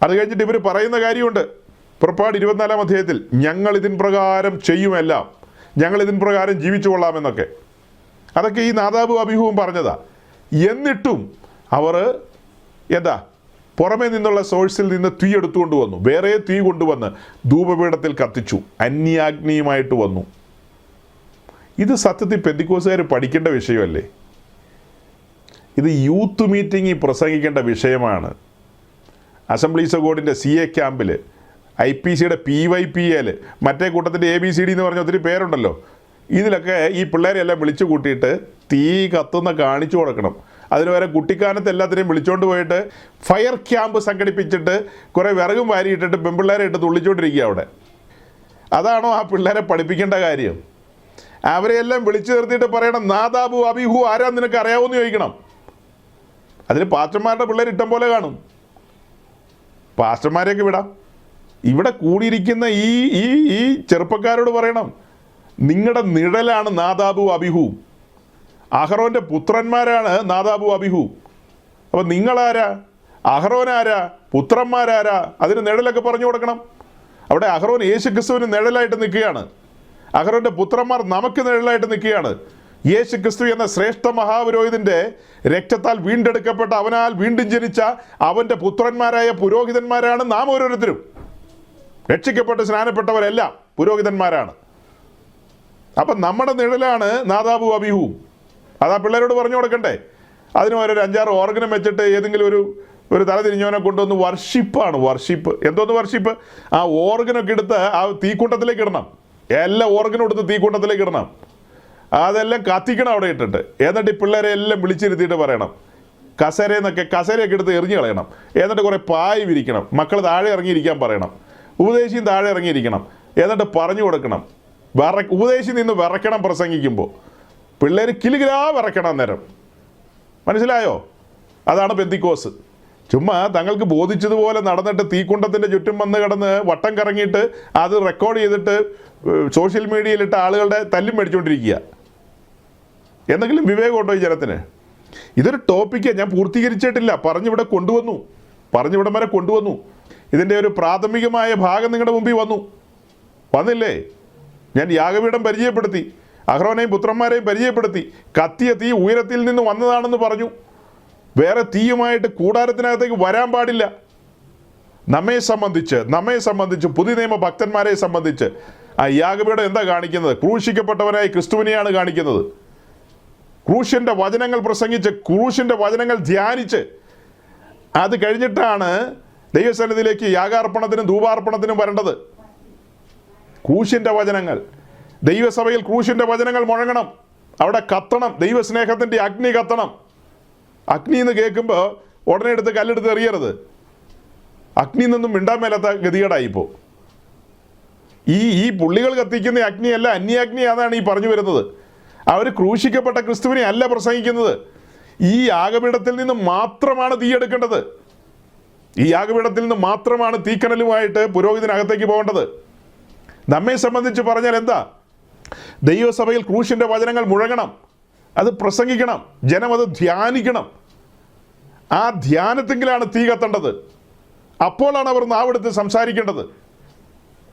അത് കഴിഞ്ഞിട്ട് ഇവർ പറയുന്ന കാര്യമുണ്ട്. പുറപ്പാട് 24-ാം അധ്യായത്തിൽ, ഞങ്ങൾ ഇതിൻ പ്രകാരം ചെയ്യുമെല്ലാം, ഞങ്ങൾ ഇതിൻ പ്രകാരം ജീവിച്ചു കൊള്ളാമെന്നൊക്കെ. അതൊക്കെ ഈ നാദാബും അബീഹുവും പറഞ്ഞതാ. എന്നിട്ടും അവർ പുറമേ നിന്നുള്ള സോഴ്സിൽ നിന്ന് തീ എടുത്തുകൊണ്ട് വന്നു, വേറെ തീ കൊണ്ടുവന്ന് ധൂപപീഠത്തിൽ കത്തിച്ചു, അന്യാഗ്നിയുമായിട്ട് വന്നു. ഇത് സത്യത്തിൽ പെന്തിക്കോസുകാർ പഠിക്കേണ്ട വിഷയമല്ലേ? ഇത് യൂത്ത് മീറ്റിംഗിൽ പ്രസംഗിക്കേണ്ട വിഷയമാണ്. അസംബ്ലീസ് ഓഫ് ഗോഡിൻ്റെ CA ക്യാമ്പിൽ, IPCയുടെ PYPL, മറ്റേ കൂട്ടത്തിൻ്റെ ABCD എന്ന് പറഞ്ഞ ഒത്തിരി പേരുണ്ടല്ലോ. ഇതിലൊക്കെ ഈ പിള്ളേരെല്ലാം വിളിച്ചു കൂട്ടിയിട്ട് തീ കത്തുന്ന കാണിച്ചു കൊടുക്കണം. അതിന് വരെ കുട്ടിക്കാലത്ത് എല്ലാത്തിനെയും വിളിച്ചുകൊണ്ട് പോയിട്ട് ഫയർ ക്യാമ്പ് സംഘടിപ്പിച്ചിട്ട് കുറേ വിറകും വാരിയിട്ടിട്ട് പെൺപിള്ളേരെ ഇട്ട് തുള്ളിച്ചുകൊണ്ടിരിക്കുക അവിടെ. അതാണോ ആ പിള്ളേരെ പഠിപ്പിക്കേണ്ട കാര്യം? അവരെയെല്ലാം വിളിച്ചു നിർത്തിയിട്ട് പറയണം, നാദാബു അബീഹു ആരാ നിനക്ക് അറിയാവോന്ന് ചോദിക്കണം. അതിന് പാസ്റ്റർമാരുടെ പിള്ളേർ ഇഷ്ടം പോലെ കാണും. പാസ്റ്റർമാരെയൊക്കെ വിടാം. ഇവിടെ കൂടിയിരിക്കുന്ന ഈ ഈ ഈ ചെറുപ്പക്കാരോട് പറയണം, നിങ്ങളുടെ നിഴലാണ് നാദാബു അബിഹു, അഹറോൻ്റെ പുത്രന്മാരാണ് നാദാബു അബിഹു. അപ്പം നിങ്ങളാരാ? അഹറോനാരാ? പുത്രന്മാരാരാ? അതിന് നിഴലൊക്കെ പറഞ്ഞു കൊടുക്കണം. അവിടെ അഹറോൻ യേശു ക്രിസ്തുവിന് നിഴലായിട്ട് നിൽക്കുകയാണ്. അഹറോൻ്റെ പുത്രന്മാർ നമുക്ക് നിഴലായിട്ട് നിൽക്കുകയാണ്. യേശു ക്രിസ്തു എന്ന ശ്രേഷ്ഠ മഹാപുരോഹിതൻ്റെ രക്തത്താൽ വീണ്ടെടുക്കപ്പെട്ട, അവനാൽ വീണ്ടും ജനിച്ച അവൻ്റെ പുത്രന്മാരായ പുരോഹിതന്മാരാണ് നാം ഓരോരുത്തരും. രക്ഷിക്കപ്പെട്ട് സ്നാനപ്പെട്ടവരെല്ലാം പുരോഹിതന്മാരാണ്. അപ്പം നമ്മുടെ നിഴലാണ് നാദാബു അബിഹു. അതാ പിള്ളേരോട് പറഞ്ഞു കൊടുക്കണ്ടേ. അതിന് ഒരു 5-6 ഓർഗനം വെച്ചിട്ട് ഏതെങ്കിലും ഒരു തല തിരിഞ്ഞവനെ കൊണ്ടുവന്ന് വർഷിപ്പാണ്. വർഷിപ്പ് എന്തോന്ന് വർഷിപ്പ്? ആ ഓർഗനൊക്കെ എടുത്ത് ആ തീക്കൂട്ടത്തിലേക്ക് ഇടണം. എല്ലാ ഓർഗനും എടുത്ത് തീക്കൂട്ടത്തിലേക്ക് ഇടണം. അതെല്ലാം കത്തിക്കണം അവിടെ ഇട്ടിട്ട്. എന്നിട്ട് ഈ പിള്ളേരെ എല്ലാം വിളിച്ചിരുത്തിയിട്ട് പറയണം, കസേരയൊക്കെ എടുത്ത് എറിഞ്ഞു കളയണം. എന്നിട്ട് കുറേ പായ് വിരിക്കണം. മക്കൾ താഴെ ഇറങ്ങിയിരിക്കാൻ പറയണം. ഉപദേശിയും താഴെ ഇറങ്ങിയിരിക്കണം. എന്നിട്ട് പറഞ്ഞു കൊടുക്കണം. ഉപദേശി നിന്ന് വിറയ്ക്കണം പ്രസംഗിക്കുമ്പോൾ. പിള്ളേർ കിലുകിലാ വിറയ്ക്കണം അന്നേരം. മനസ്സിലായോ? അതാണ് പെന്തിക്കോസ്. ചുമ്മാ തങ്ങൾക്ക് ബോധിച്ചതുപോലെ നടന്നിട്ട് തീക്കുണ്ടത്തിൻ്റെ ചുറ്റും വന്ന് കിടന്ന് വട്ടം കറങ്ങിയിട്ട് അത് റെക്കോർഡ് ചെയ്തിട്ട് സോഷ്യൽ മീഡിയയിലിട്ട് ആളുകളുടെ തല്ലും മേടിച്ചുകൊണ്ടിരിക്കുക. എന്തെങ്കിലും വിവേകമുണ്ടോ ഈ ജനത്തിന്? ഇതൊരു ടോപ്പിക്ക് ഞാൻ പൂർത്തീകരിച്ചിട്ടില്ല. പറഞ്ഞിവിടെ കൊണ്ടുവന്നു, പറഞ്ഞിവിടം വരെ കൊണ്ടുവന്നു. ഇതിൻ്റെ ഒരു പ്രാഥമികമായ ഭാഗം നിങ്ങളുടെ മുമ്പിൽ വന്നില്ലേ? ഞാൻ യാഗപീഠം പരിചയപ്പെടുത്തി, അഹ്റോനെയും പുത്രന്മാരെയും പരിചയപ്പെടുത്തി. കത്തിയ തീ ഉയരത്തിൽ നിന്ന് വന്നതാണെന്ന് പറഞ്ഞു. വേറെ തീയുമായിട്ട് കൂടാരത്തിനകത്തേക്ക് വരാൻ പാടില്ല. നമ്മെ സംബന്ധിച്ച് പുതിയ നിയമ ഭക്തന്മാരെ സംബന്ധിച്ച് ആ യാഗപീഠം എന്താ കാണിക്കുന്നത്? ക്രൂശിക്കപ്പെട്ടവനായി ക്രിസ്തുവിനെയാണ് കാണിക്കുന്നത്. ക്രൂശിൻ്റെ വചനങ്ങൾ പ്രസംഗിച്ച്, ക്രൂശിൻ്റെ വചനങ്ങൾ ധ്യാനിച്ച്, അത് കഴിഞ്ഞിട്ടാണ് ദൈവസന്നിധിയിലേക്ക് യാഗാർപ്പണത്തിനും ധൂപാർപ്പണത്തിനും വരേണ്ടത്. ക്രൂശിൻ്റെ വചനങ്ങൾ, ദൈവസഭയിൽ ക്രൂശിൻ്റെ വചനങ്ങൾ മുഴങ്ങണം. അവിടെ കത്തണം, ദൈവസ്നേഹത്തിൻ്റെ അഗ്നി കത്തണം. അഗ്നി എന്ന് കേൾക്കുമ്പോൾ ഉടനെ എടുത്ത് കല്ലെടുത്ത് എറിയരുത്. അഗ്നി നിന്നും മിണ്ടാൻ മേലാത്ത ഗതികേടായിപ്പോൾ. ഈ പുള്ളികൾ കത്തിക്കുന്ന അഗ്നിയല്ല, അന്യാഗ്നിയാണെന്നാണ് ഈ പറഞ്ഞു വരുന്നത്. അവർ ക്രൂശിക്കപ്പെട്ട ക്രിസ്തുവിനെ അല്ല പ്രസംഗിക്കുന്നത്. ഈ യാഗപീഠത്തിൽ നിന്ന് മാത്രമാണ് തീയെടുക്കേണ്ടത്. ഈ യാഗപീഠത്തിൽ നിന്ന് മാത്രമാണ് തീക്കനലുമായിട്ട് പുരോഹിതനകത്തേക്ക് പോകേണ്ടത്. നമ്മെ സംബന്ധിച്ച് പറഞ്ഞാൽ എന്താ? ദൈവസഭയിൽ ക്രൂശിൻ്റെ വചനങ്ങൾ മുഴങ്ങണം, അത് പ്രസംഗിക്കണം, ജനം അത് ധ്യാനിക്കണം. ആ ധ്യാനത്തെങ്കിലാണ് തീ കത്തേണ്ടത്. അപ്പോഴാണ് അവർ നാവെടുത്ത് സംസാരിക്കേണ്ടത്.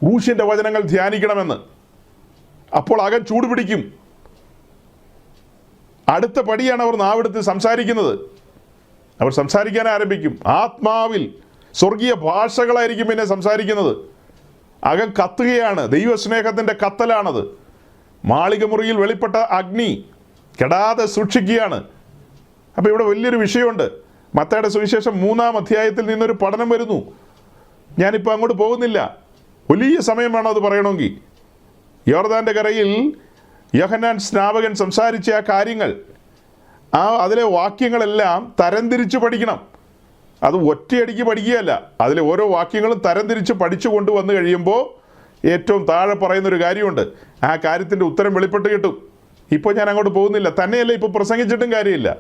ക്രൂശിൻ്റെ വചനങ്ങൾ ധ്യാനിക്കണമെന്ന്. അപ്പോൾ അകം ചൂട് പിടിക്കും. അടുത്ത പടിയാണ് അവർ നാവെടുത്ത് സംസാരിക്കുന്നത്. അവർ സംസാരിക്കാൻ ആരംഭിക്കും. ആത്മാവിൽ സ്വർഗീയ ഭാഷകളായിരിക്കും പിന്നെ സംസാരിക്കുന്നത്. അകം കത്തുകയാണ്. ദൈവസ്നേഹത്തിൻ്റെ കത്തലാണത്. മാളിക മുറിയിൽ വെളിപ്പെട്ട അഗ്നി കെടാതെ സൂക്ഷിക്കുകയാണ്. അപ്പോൾ ഇവിടെ വലിയൊരു വിഷയമുണ്ട്. മത്തായിയുടെ സുവിശേഷം 3-ാം അധ്യായത്തിൽ നിന്നൊരു പഠനം വരുന്നു. ഞാനിപ്പോൾ അങ്ങോട്ട് പോകുന്നില്ല. വലിയ സമയം വേണം അത് പറയണമെങ്കിൽ. യോർദാൻ്റെ കരയിൽ യോഹന്നാൻ സ്നാപകൻ സംസാരിച്ച ആ കാര്യങ്ങൾ, അതിലെ വാക്യങ്ങളെല്ലാം തരംതിരിച്ച് പഠിക്കണം. അത് ഒറ്റയടിക്ക് പഠിക്കുകയല്ല. അതിലെ ഓരോ വാക്യങ്ങളും തരംതിരിച്ച് പഠിച്ചു കൊണ്ടുവന്ന് കഴിയുമ്പോൾ ഏറ്റവും താഴെ പറയുന്നൊരു കാര്യമുണ്ട്. ആ കാര്യത്തിൻ്റെ ഉത്തരം വെളിപ്പെട്ട് കിട്ടും. ഇപ്പോൾ ഞാൻ അങ്ങോട്ട് പോകുന്നില്ല. തന്നെയല്ല, ഇപ്പോൾ പ്രസംഗിച്ചിട്ടും കാര്യമില്ല.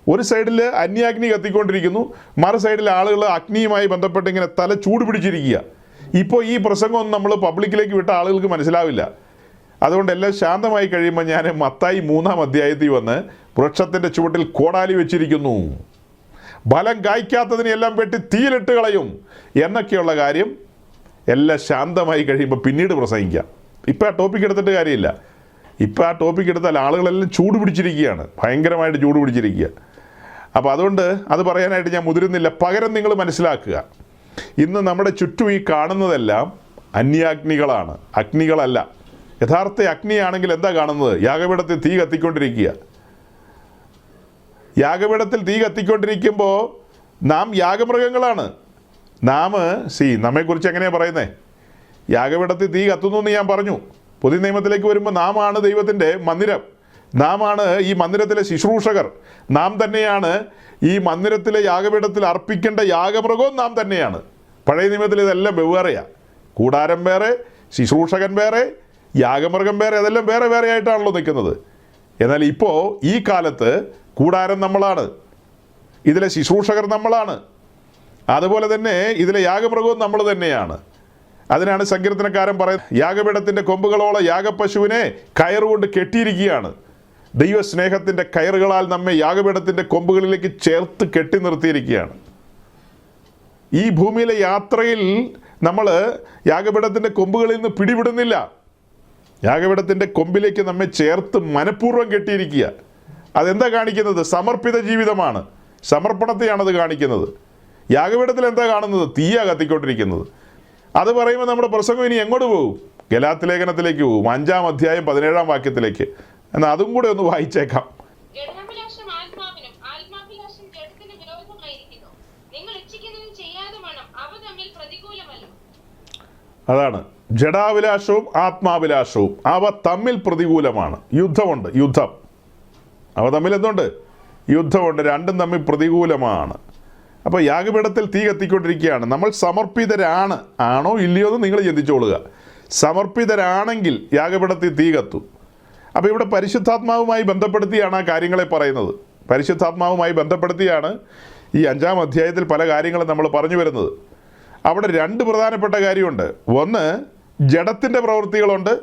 ഒരു സൈഡിൽ അന്യാഗ്നി കത്തിക്കൊണ്ടിരിക്കുന്നു, മറു സൈഡിൽ ആളുകൾ അഗ്നിയുമായി ബന്ധപ്പെട്ട് ഇങ്ങനെ തല ചൂട് പിടിച്ചിരിക്കുക. ഇപ്പോൾ ഈ പ്രസംഗമൊന്നും നമ്മൾ പബ്ലിക്കിലേക്ക് വിട്ട ആളുകൾക്ക് മനസ്സിലാവില്ല. അതുകൊണ്ട് എല്ലാം ശാന്തമായി കഴിയുമ്പോൾ ഞാൻ മത്തായി 3-ാം അധ്യായത്തിൽ വന്ന് വൃക്ഷത്തിൻ്റെ ചുവട്ടിൽ കോടാലി വെച്ചിരിക്കുന്നു, ഫലം കായ്ക്കാത്തതിനെല്ലാം വെട്ടി തീയിലിട്ട് കളയും എന്നൊക്കെയുള്ള കാര്യം എല്ലാം ശാന്തമായി കഴിയുമ്പോൾ പിന്നീട് പ്രസംഗിക്കാം. ഇപ്പം ആ ടോപ്പിക് എടുത്തിട്ട് കാര്യമില്ല. ഇപ്പം ആ ടോപ്പിക് എടുത്താൽ ആളുകളെല്ലാം ചൂട് പിടിച്ചിരിക്കുകയാണ്, ഭയങ്കരമായിട്ട് ചൂട് പിടിച്ചിരിക്കുക. അപ്പോൾ അതുകൊണ്ട് അത് പറയാനായിട്ട് ഞാൻ മുതിരുന്നില്ല. പകരം നിങ്ങൾ മനസ്സിലാക്കുക, ഇന്ന് നമ്മുടെ ചുറ്റും ഈ കാണുന്നതെല്ലാം അന്യാഗ്നികളാണ്, അഗ്നികളല്ല. യഥാർത്ഥ അഗ്നിയാണെങ്കിൽ എന്താ കാണുന്നത്? യാഗപീഠത്തിൽ തീ കത്തിക്കൊണ്ടിരിക്കുക. യാഗപീഠത്തിൽ തീ കത്തിക്കൊണ്ടിരിക്കുമ്പോൾ നാം യാഗമൃഗങ്ങളാണ്. നമ്മെക്കുറിച്ച് എങ്ങനെയാണ് പറയുന്നത്? യാഗപീഠത്തിൽ തീ കത്തുന്നു എന്ന് ഞാൻ പറഞ്ഞു. പുതിയ നിയമത്തിലേക്ക് വരുമ്പോൾ നാമാണ് ദൈവത്തിൻ്റെ മന്ദിരം. നാമാണ് ഈ മന്ദിരത്തിലെ ശുശ്രൂഷകർ. നാം തന്നെയാണ് ഈ മന്ദിരത്തിലെ യാഗപീഠത്തിൽ അർപ്പിക്കേണ്ട യാഗമൃഗവും നാം തന്നെയാണ്. പഴയ നിയമത്തിൽ ഇതെല്ലാം വെവ്വേറെയാണ്. കൂടാരം വേറെ, ശുശ്രൂഷകൻ വേറെ, യാഗമൃഗം വേറെ, അതെല്ലാം വേറെ വേറെ ആയിട്ടാണല്ലോ നിൽക്കുന്നത്. എന്നാൽ ഇപ്പോൾ ഈ കാലത്ത് കൂടാരം നമ്മളാണ്, ഇതിലെ ശുശ്രൂഷകർ നമ്മളാണ്, അതുപോലെ തന്നെ ഇതിലെ യാഗമൃഗവും നമ്മൾ തന്നെയാണ്. അതിനാണ് സങ്കീർത്തനക്കാരൻ പറയുന്നത്, യാഗപീഠത്തിൻ്റെ കൊമ്പുകളോളം യാഗപ്പശുവിനെ കയറുകൊണ്ട് കെട്ടിയിരിക്കുകയാണ്. ദൈവസ്നേഹത്തിൻ്റെ കയറുകളാൽ നമ്മെ യാഗപീഠത്തിൻ്റെ കൊമ്പുകളിലേക്ക് ചേർത്ത് കെട്ടി നിർത്തിയിരിക്കുകയാണ്. ഈ ഭൂമിയിലെ യാത്രയിൽ നമ്മൾ യാഗപീഠത്തിൻ്റെ കൊമ്പുകളിൽ നിന്ന് പിടിവിടുന്നില്ല. യാഗപീഠത്തിൻ്റെ കൊമ്പിലേക്ക് നമ്മെ ചേർത്ത് മനഃപൂർവ്വം കെട്ടിയിരിക്കുക. അതെന്താ കാണിക്കുന്നത്? സമർപ്പിത ജീവിതമാണ്, സമർപ്പണത്തെയാണത് കാണിക്കുന്നത്. യാഗപീഠത്തിൽ എന്താ കാണുന്നത്? തീയാ കത്തിക്കൊണ്ടിരിക്കുന്നത്. അത് പറയുമ്പോൾ നമ്മുടെ പ്രസംഗം ഇനി എങ്ങോട്ട് പോകും? ഗലാത്യ ലേഖനത്തിലേക്ക് പോകും, 5-ാം അധ്യായം 17-ാം വാക്യത്തിലേക്ക്. എന്നാൽ അതും കൂടെ ഒന്ന് വായിച്ചേക്കാം. അതാണ് ജഡാഭിലാഷവും ആത്മാഭിലാഷവും അവ തമ്മിൽ പ്രതികൂലമാണ്. യുദ്ധമുണ്ട്, യുദ്ധം. അവ തമ്മിൽ എന്തുണ്ട്? യുദ്ധമുണ്ട്, രണ്ടും തമ്മിൽ പ്രതികൂലമാണ്. അപ്പോൾ യാഗപീഠത്തിൽ തീ കത്തിക്കൊണ്ടിരിക്കുകയാണ്. നമ്മൾ സമർപ്പിതരാണ്, ആണോ ഇല്ലയോ എന്ന് നിങ്ങൾ ചിന്തിച്ചോളുക. സമർപ്പിതരാണെങ്കിൽ യാഗപീഠത്തിൽ തീ കത്തും. അപ്പോൾ ഇവിടെ പരിശുദ്ധാത്മാവുമായി ബന്ധപ്പെടുത്തിയാണ് ആ കാര്യങ്ങളെ പറയുന്നത്. പരിശുദ്ധാത്മാവുമായി ബന്ധപ്പെടുത്തിയാണ് ഈ 5-ാം അധ്യായത്തിൽ പല കാര്യങ്ങളും നമ്മൾ പറഞ്ഞു വരുന്നത്. അവിടെ 2 പ്രധാനപ്പെട്ട കാര്യമുണ്ട്. ഒന്ന്, ജഡത്തിൻ്റെ പ്രവൃത്തികളുണ്ട്,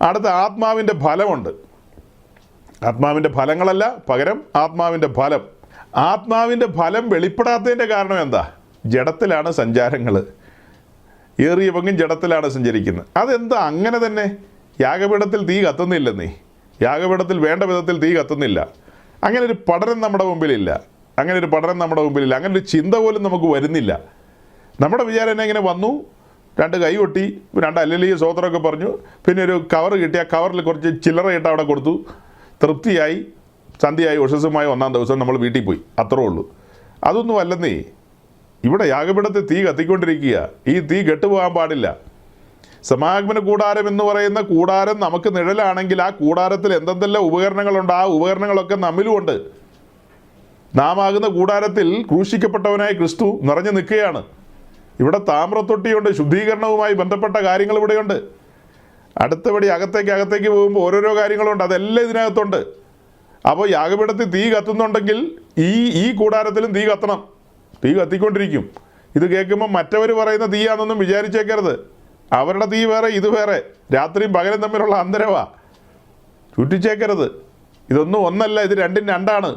അടുത്ത ആത്മാവിൻ്റെ ഫലമുണ്ട്. ആത്മാവിൻ്റെ ഫലങ്ങളല്ല, പകരം ആത്മാവിൻ്റെ ഫലം. ആത്മാവിൻ്റെ ഫലം വെളിപ്പെടാത്തതിൻ്റെ കാരണം എന്താ? ജഡത്തിലാണ് സഞ്ചാരങ്ങൾ. ഏറിയ പങ്കും ജഡത്തിലാണ് സഞ്ചരിക്കുന്നത്. അതെന്താ അങ്ങനെ തന്നെ? യാഗപീഠത്തിൽ തീ കത്തുന്നില്ലെന്നേ, യാഗപീഠത്തിൽ വേണ്ട വിധത്തിൽ തീ കത്തുന്നില്ല. അങ്ങനെ ഒരു പഠനം നമ്മുടെ മുമ്പിലില്ല, അങ്ങനെ ഒരു ചിന്ത പോലും നമുക്ക് വരുന്നില്ല. നമ്മുടെ വിചാരം എന്നെ ഇങ്ങനെ വന്നു, 2 കൈ കൊട്ടി, 2 അല്ലലിയ സ്വോത്രമൊക്കെ പറഞ്ഞു, പിന്നെ ഒരു കവർ കിട്ടി, ആ കവറിൽ കുറച്ച് ചില്ലറയിട്ട് അവിടെ കൊടുത്തു, തൃപ്തിയായി, സന്ധ്യയായി, ഉഷസ്സുമായി 1-ാം ദിവസം നമ്മൾ വീട്ടിൽ പോയി, അത്രേ ഉള്ളൂ. അതൊന്നും അല്ലെന്നേ. ഇവിടെ യാഗപീഠത്തിൽ തീ കത്തിക്കൊണ്ടിരിക്കുക. ഈ തീ കെട്ടുപോകാൻ പാടില്ല. സമാഗമന കൂടാരം എന്ന് പറയുന്ന കൂടാരം നമുക്ക് നിഴലാണെങ്കിൽ ആ കൂടാരത്തിൽ എന്തെല്ലാം ഉപകരണങ്ങളുണ്ട്, ആ ഉപകരണങ്ങളൊക്കെ നമ്മിലുമുണ്ട്. നാം ആകുന്ന കൂടാരത്തിൽ ക്രൂശിക്കപ്പെട്ടവനായ ക്രിസ്തു നിറഞ്ഞു നിൽക്കുകയാണ്. ഇവിടെ താമ്രത്തൊട്ടിയുണ്ട്, ശുദ്ധീകരണവുമായി ബന്ധപ്പെട്ട കാര്യങ്ങൾ ഇവിടെയുണ്ട്. അടുത്തപടി അകത്തേക്ക് പോകുമ്പോൾ ഓരോരോ കാര്യങ്ങളുണ്ട്, അതെല്ലാം ഇതിനകത്തുണ്ട്. അപ്പോൾ യാഗപീഠത്തിൽ തീ കത്തുന്നുണ്ടെങ്കിൽ ഈ കൂടാരത്തിലും തീ കത്തണം, തീ കത്തിക്കൊണ്ടിരിക്കും. ഇത് കേൾക്കുമ്പോൾ മറ്റവർ പറയുന്ന തീയാണെന്നൊന്നും വിചാരിച്ചേക്കരുത്. അവരുടെ തീ വേറെ, ഇത് വേറെ, രാത്രിയും പകലും തമ്മിലുള്ള അന്തരവാ, ചുറ്റിച്ചേക്കരുത്. ഇതൊന്നും ഒന്നല്ല, ഇത് 2-ും 2ആണ്.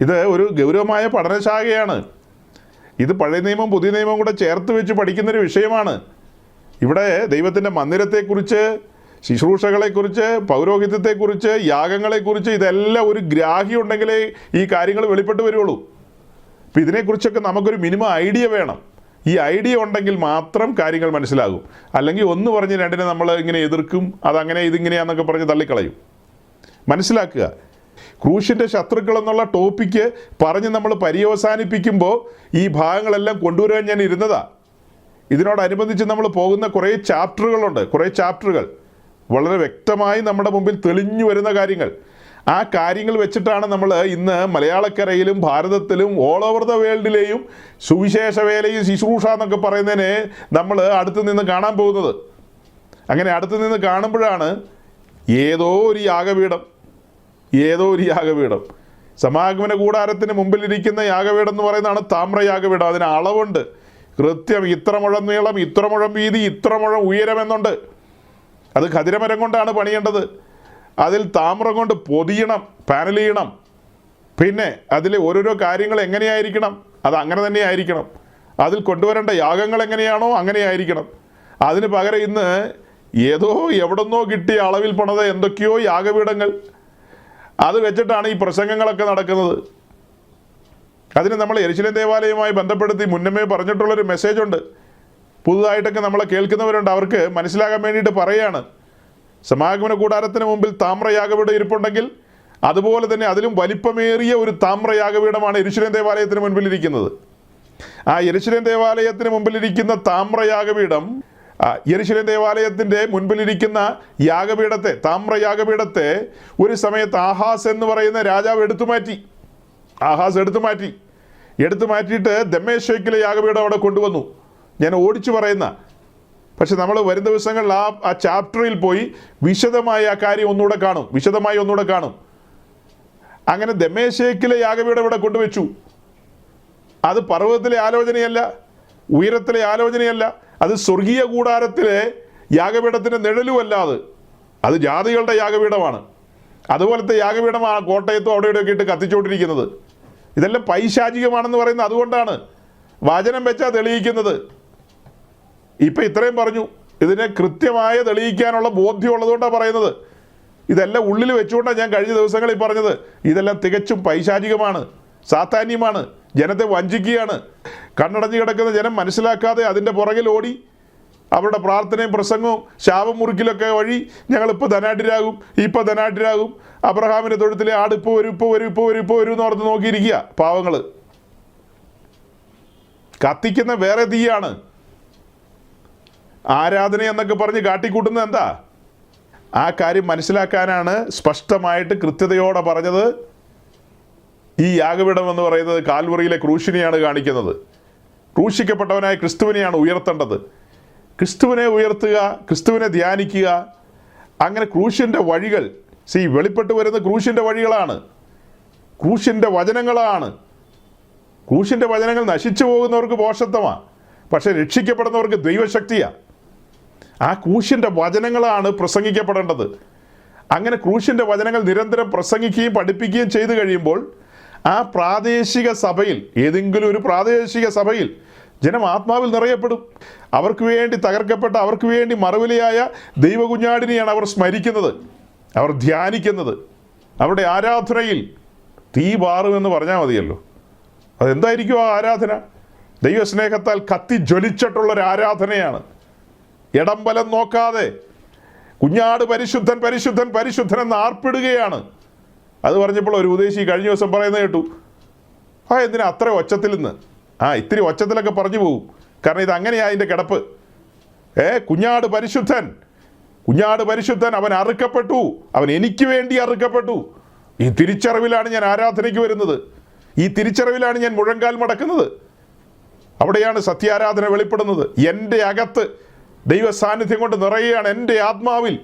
ഇത് ഒരു ഗൗരവമായ പഠനശാഖയാണ്. ഇത് പഴയ നിയമവും പുതിയ നിയമവും കൂടെ ചേർത്ത് വെച്ച് പഠിക്കുന്നൊരു വിഷയമാണ്. ഇവിടെ ദൈവത്തിൻ്റെ മന്ദിരത്തെക്കുറിച്ച്, ശുശ്രൂഷകളെക്കുറിച്ച്, പൗരോഹിത്യത്തെക്കുറിച്ച്, യാഗങ്ങളെക്കുറിച്ച് ഇതെല്ലാം ഒരു ഗ്രാഹ്യം ഉണ്ടെങ്കിലേ ഈ കാര്യങ്ങൾ വെളിപ്പെട്ട് വരുള്ളൂ. അപ്പോൾ ഇതിനെക്കുറിച്ചൊക്കെ നമുക്കൊരു മിനിമം ഐഡിയ വേണം. ഈ ഐഡിയ ഉണ്ടെങ്കിൽ മാത്രം കാര്യങ്ങൾ മനസ്സിലാകും. അല്ലെങ്കിൽ ഒന്ന് പറഞ്ഞ് 2-നെ നമ്മൾ ഇങ്ങനെ എതിർക്കും, അതങ്ങനെ ഇതിങ്ങനെയാണെന്നൊക്കെ പറഞ്ഞ് തള്ളിക്കളയും. മനസ്സിലാക്കുക, ക്രൂശിൻ്റെ ശത്രുക്കൾ എന്നുള്ള ടോപ്പിക്ക് പറഞ്ഞ് നമ്മൾ പര്യവസാനിപ്പിക്കുമ്പോൾ ഈ ഭാഗങ്ങളെല്ലാം കൊണ്ടുവരാൻ ഞാൻ ഇരുന്നതാ. ഇതിനോടനുബന്ധിച്ച് നമ്മൾ പോകുന്ന കുറേ ചാപ്റ്ററുകൾ വളരെ വ്യക്തമായി നമ്മുടെ മുമ്പിൽ തെളിഞ്ഞു വരുന്ന കാര്യങ്ങൾ. ആ കാര്യങ്ങൾ വെച്ചിട്ടാണ് നമ്മൾ ഇന്ന് മലയാളക്കരയിലും ഭാരതത്തിലും ഓൾ ഓവർ ദ വേൾഡിലെയും സുവിശേഷ വേലയും ശുശ്രൂഷ എന്നൊക്കെ പറയുന്നതിനെ നമ്മൾ അടുത്ത് നിന്ന് കാണാൻ പോകുന്നത്. അങ്ങനെ അടുത്ത് നിന്ന് കാണുമ്പോഴാണ് ഏതോ ഒരു യാഗപീഠം, സമാഗമന കൂടാരത്തിന് മുമ്പിലിരിക്കുന്ന യാഗപീഠം എന്ന് പറയുന്നതാണ് താമ്രയാഗപീഠം. അതിന് അളവുണ്ട്, കൃത്യം ഇത്ര മുഴം നീളം, ഇത്ര മുഴം വീതി, ഇത്ര മുഴം ഉയരമെന്നുണ്ട്. അത് ഖദിരമരം കൊണ്ടാണ് പണിയേണ്ടത്. അതിൽ താമ്രം കൊണ്ട് പൊതിയണം, പാനൽ ചെയ്യണം. പിന്നെ അതിലെ ഓരോരോ കാര്യങ്ങൾ എങ്ങനെയായിരിക്കണം, അത് അങ്ങനെ തന്നെ ആയിരിക്കണം. അതിൽ കൊണ്ടുവരേണ്ട യാഗങ്ങൾ എങ്ങനെയാണോ അങ്ങനെ ആയിരിക്കണം. അതിന് പകരം ഇന്ന് ഏതോ എവിടെന്നോ കിട്ടിയ അളവിൽ പണിത എന്തൊക്കെയോ യാഗപീഠങ്ങൾ, അത് വെച്ചിട്ടാണ് ഈ പ്രസംഗങ്ങളൊക്കെ നടക്കുന്നത്. അതിന് നമ്മൾ യെരുശലേം ദേവാലയവുമായി ബന്ധപ്പെടുത്തി മുന്നമേ പറഞ്ഞിട്ടുള്ളൊരു മെസ്സേജുണ്ട്. പുതുതായിട്ടൊക്കെ നമ്മളെ കേൾക്കുന്നവരുണ്ട്, അവർക്ക് മനസ്സിലാകാൻ വേണ്ടിയിട്ട് പറയുകയാണ്. സമാഗമന കൂടാരത്തിന് മുമ്പിൽ താമ്രയാഗപീഠം ഇരിപ്പുണ്ടെങ്കിൽ അതുപോലെ തന്നെ അതിലും വലിപ്പമേറിയ ഒരു താമ്രയാഗപീഠമാണ് യെരുശലേം ദേവാലയത്തിന് മുൻപിലിരിക്കുന്നത്. ആ യെരുശലേം ദേവാലയത്തിന് മുമ്പിലിരിക്കുന്ന താമ്രയാഗപീഠം, യെരുശലേം ദേവാലയത്തിൻ്റെ മുൻപിലിരിക്കുന്ന യാഗപീഠത്തെ, താമ്രയാഗപീഠത്തെ ഒരു സമയത്ത് ആഹാസ് എന്ന് പറയുന്ന രാജാവ് എടുത്തു മാറ്റിയിട്ട് ദമ്മേശേക്കിലെ യാഗപീഠം അവിടെ കൊണ്ടുവന്നു. ഞാൻ ഓടിച്ചു പറയുന്ന പക്ഷെ നമ്മൾ വരും ദിവസങ്ങളിൽ ആ ചാപ്റ്ററിൽ പോയി വിശദമായി ആ കാര്യം വിശദമായി ഒന്നുകൂടെ കാണും. അങ്ങനെ ദമ്മേശേക്കിലെ യാഗപീഠം ഇവിടെ കൊണ്ടുവച്ചു. അത് പർവ്വതത്തിലെ ആലോചനയല്ല, ഉയരത്തിലെ ആലോചനയല്ല, അത് സ്വർഗീയ കൂടാരത്തിലെ യാഗപീഠത്തിൻ്റെ നിഴലുമല്ല. അത് ജാതികളുടെ യാഗപീഠമാണ്. അതുപോലത്തെ യാഗപീഠമാണ് കോട്ടയത്തും അവിടെ ഇവിടെയൊക്കെ ഇട്ട് കത്തിച്ചുകൊണ്ടിരിക്കുന്നത്. ഇതെല്ലാം പൈശാചികമാണെന്ന് പറയുന്നത് അതുകൊണ്ടാണ്. വചനം വെച്ചാൽ തെളിയിക്കുന്നത്. ഇപ്പം ഇത്രയും പറഞ്ഞു. ഇതിനെ കൃത്യമായി തെളിയിക്കാനുള്ള ബോധ്യമുള്ളതുകൊണ്ടാണ് പറയുന്നത്. ഇതെല്ലാം ഉള്ളിൽ വെച്ചുകൊണ്ടാണ് ഞാൻ കഴിഞ്ഞ ദിവസങ്ങളിൽ പറഞ്ഞത്. ഇതെല്ലാം തികച്ചും പൈശാചികമാണ്, സാത്താന്യമാണ്, ജനത്തെ വഞ്ചിക്കുകയാണ്. കണ്ണടഞ്ഞു കിടക്കുന്ന ജനം മനസ്സിലാക്കാതെ അതിൻ്റെ പുറകിൽ ഓടി അവരുടെ പ്രാർത്ഥനയും പ്രസംഗവും ശാപം മുറിക്കലൊക്കെ വഴി ഞങ്ങളിപ്പോൾ ധനാഢ്യരാകും, അബ്രഹാമിൻ്റെ തൊഴുത്തിലെ ആട് ഇപ്പോൾ വരും എന്ന് ഓർത്ത് നോക്കിയിരിക്കുക പാവങ്ങൾ. കത്തിക്കുന്ന വേറെ തീയാണ്. ആരാധന എന്നൊക്കെ പറഞ്ഞ് കാട്ടിക്കൂട്ടുന്നത് എന്താ? ആ കാര്യം മനസ്സിലാക്കാനാണ് സ്പഷ്ടമായിട്ട് കൃത്യതയോടെ പറഞ്ഞത്. ഈ യാഗപീഠം എന്ന് പറയുന്നത് കാൽവറിയിലെ ക്രൂശിനെയാണ് കാണിക്കുന്നത്. ക്രൂശിക്കപ്പെട്ടവനായ ക്രിസ്തുവിനെയാണ് ഉയർത്തേണ്ടത്. ക്രിസ്തുവിനെ ഉയർത്തുക, ക്രിസ്തുവിനെ ധ്യാനിക്കുക. അങ്ങനെ ക്രൂശിൻ്റെ വഴികൾ വെളിപ്പെട്ട് വരുന്ന ക്രൂശിൻ്റെ വഴികളാണ്, ക്രൂശിൻ്റെ വചനങ്ങളാണ്. ക്രൂശിൻ്റെ വചനങ്ങൾ നശിച്ചു പോകുന്നവർക്ക് ഭോഷത്വമാണ്, പക്ഷെ രക്ഷിക്കപ്പെടുന്നവർക്ക് ദൈവശക്തിയാണ്. ആ ക്രൂശിൻ്റെ വചനങ്ങളാണ് പ്രസംഗിക്കപ്പെടേണ്ടത്. അങ്ങനെ ക്രൂശിൻ്റെ വചനങ്ങൾ നിരന്തരം പ്രസംഗിക്കുകയും പഠിപ്പിക്കുകയും ചെയ്തു കഴിയുമ്പോൾ ആ പ്രാദേശിക സഭയിൽ, ഏതെങ്കിലും ഒരു പ്രാദേശിക സഭയിൽ ജനം ആത്മാവിൽ നിറയപ്പെടും. അവർക്ക് വേണ്ടി തകർക്കപ്പെട്ട, അവർക്ക് വേണ്ടി മറുവിലയായ ദൈവകുഞ്ഞാടിനെയാണ് അവർ സ്മരിക്കുന്നത്, അവർ ധ്യാനിക്കുന്നത്. അവരുടെ ആരാധനയിൽ തീ പാറുമെന്ന് പറഞ്ഞാൽ മതിയല്ലോ. അതെന്തായിരിക്കും ആ ആരാധന? ദൈവസ്നേഹത്താൽ കത്തി ജ്വലിച്ചിട്ടുള്ളൊരു ആരാധനയാണ്. ഇടംബലം നോക്കാതെ കുഞ്ഞാട് പരിശുദ്ധൻ പരിശുദ്ധൻ പരിശുദ്ധൻ എന്ന് ആർപ്പിടുകയാണ്. അത് പറഞ്ഞപ്പോൾ ഒരു ഉദ്ദേശി കഴിഞ്ഞ ദിവസം പറയുന്നത് കേട്ടു, എന്തിനാ അത്ര ഒച്ചത്തിൽ നിന്ന്? ഇത്തിരി ഒച്ചത്തിലൊക്കെ പറഞ്ഞു പോകും, കാരണം ഇത് അങ്ങനെയാണ് അതിൻ്റെ കിടപ്പ്. കുഞ്ഞാട് പരിശുദ്ധൻ, കുഞ്ഞാട് പരിശുദ്ധൻ, അവൻ അറുക്കപ്പെട്ടു, അവൻ എനിക്ക് വേണ്ടി അറുക്കപ്പെട്ടു. ഈ തിരിച്ചറിവിലാണ് ഞാൻ ആരാധനയ്ക്ക് വരുന്നത്, ഈ തിരിച്ചറിവിലാണ് ഞാൻ മുഴങ്കാൽ മടക്കുന്നത്. അവിടെയാണ് സത്യാരാധന വെളിപ്പെടുന്നത്. എൻ്റെ അകത്ത് ദൈവ സാന്നിധ്യം കൊണ്ട് നിറയുകയാണ്. എൻ്റെ ആത്മാവിൽ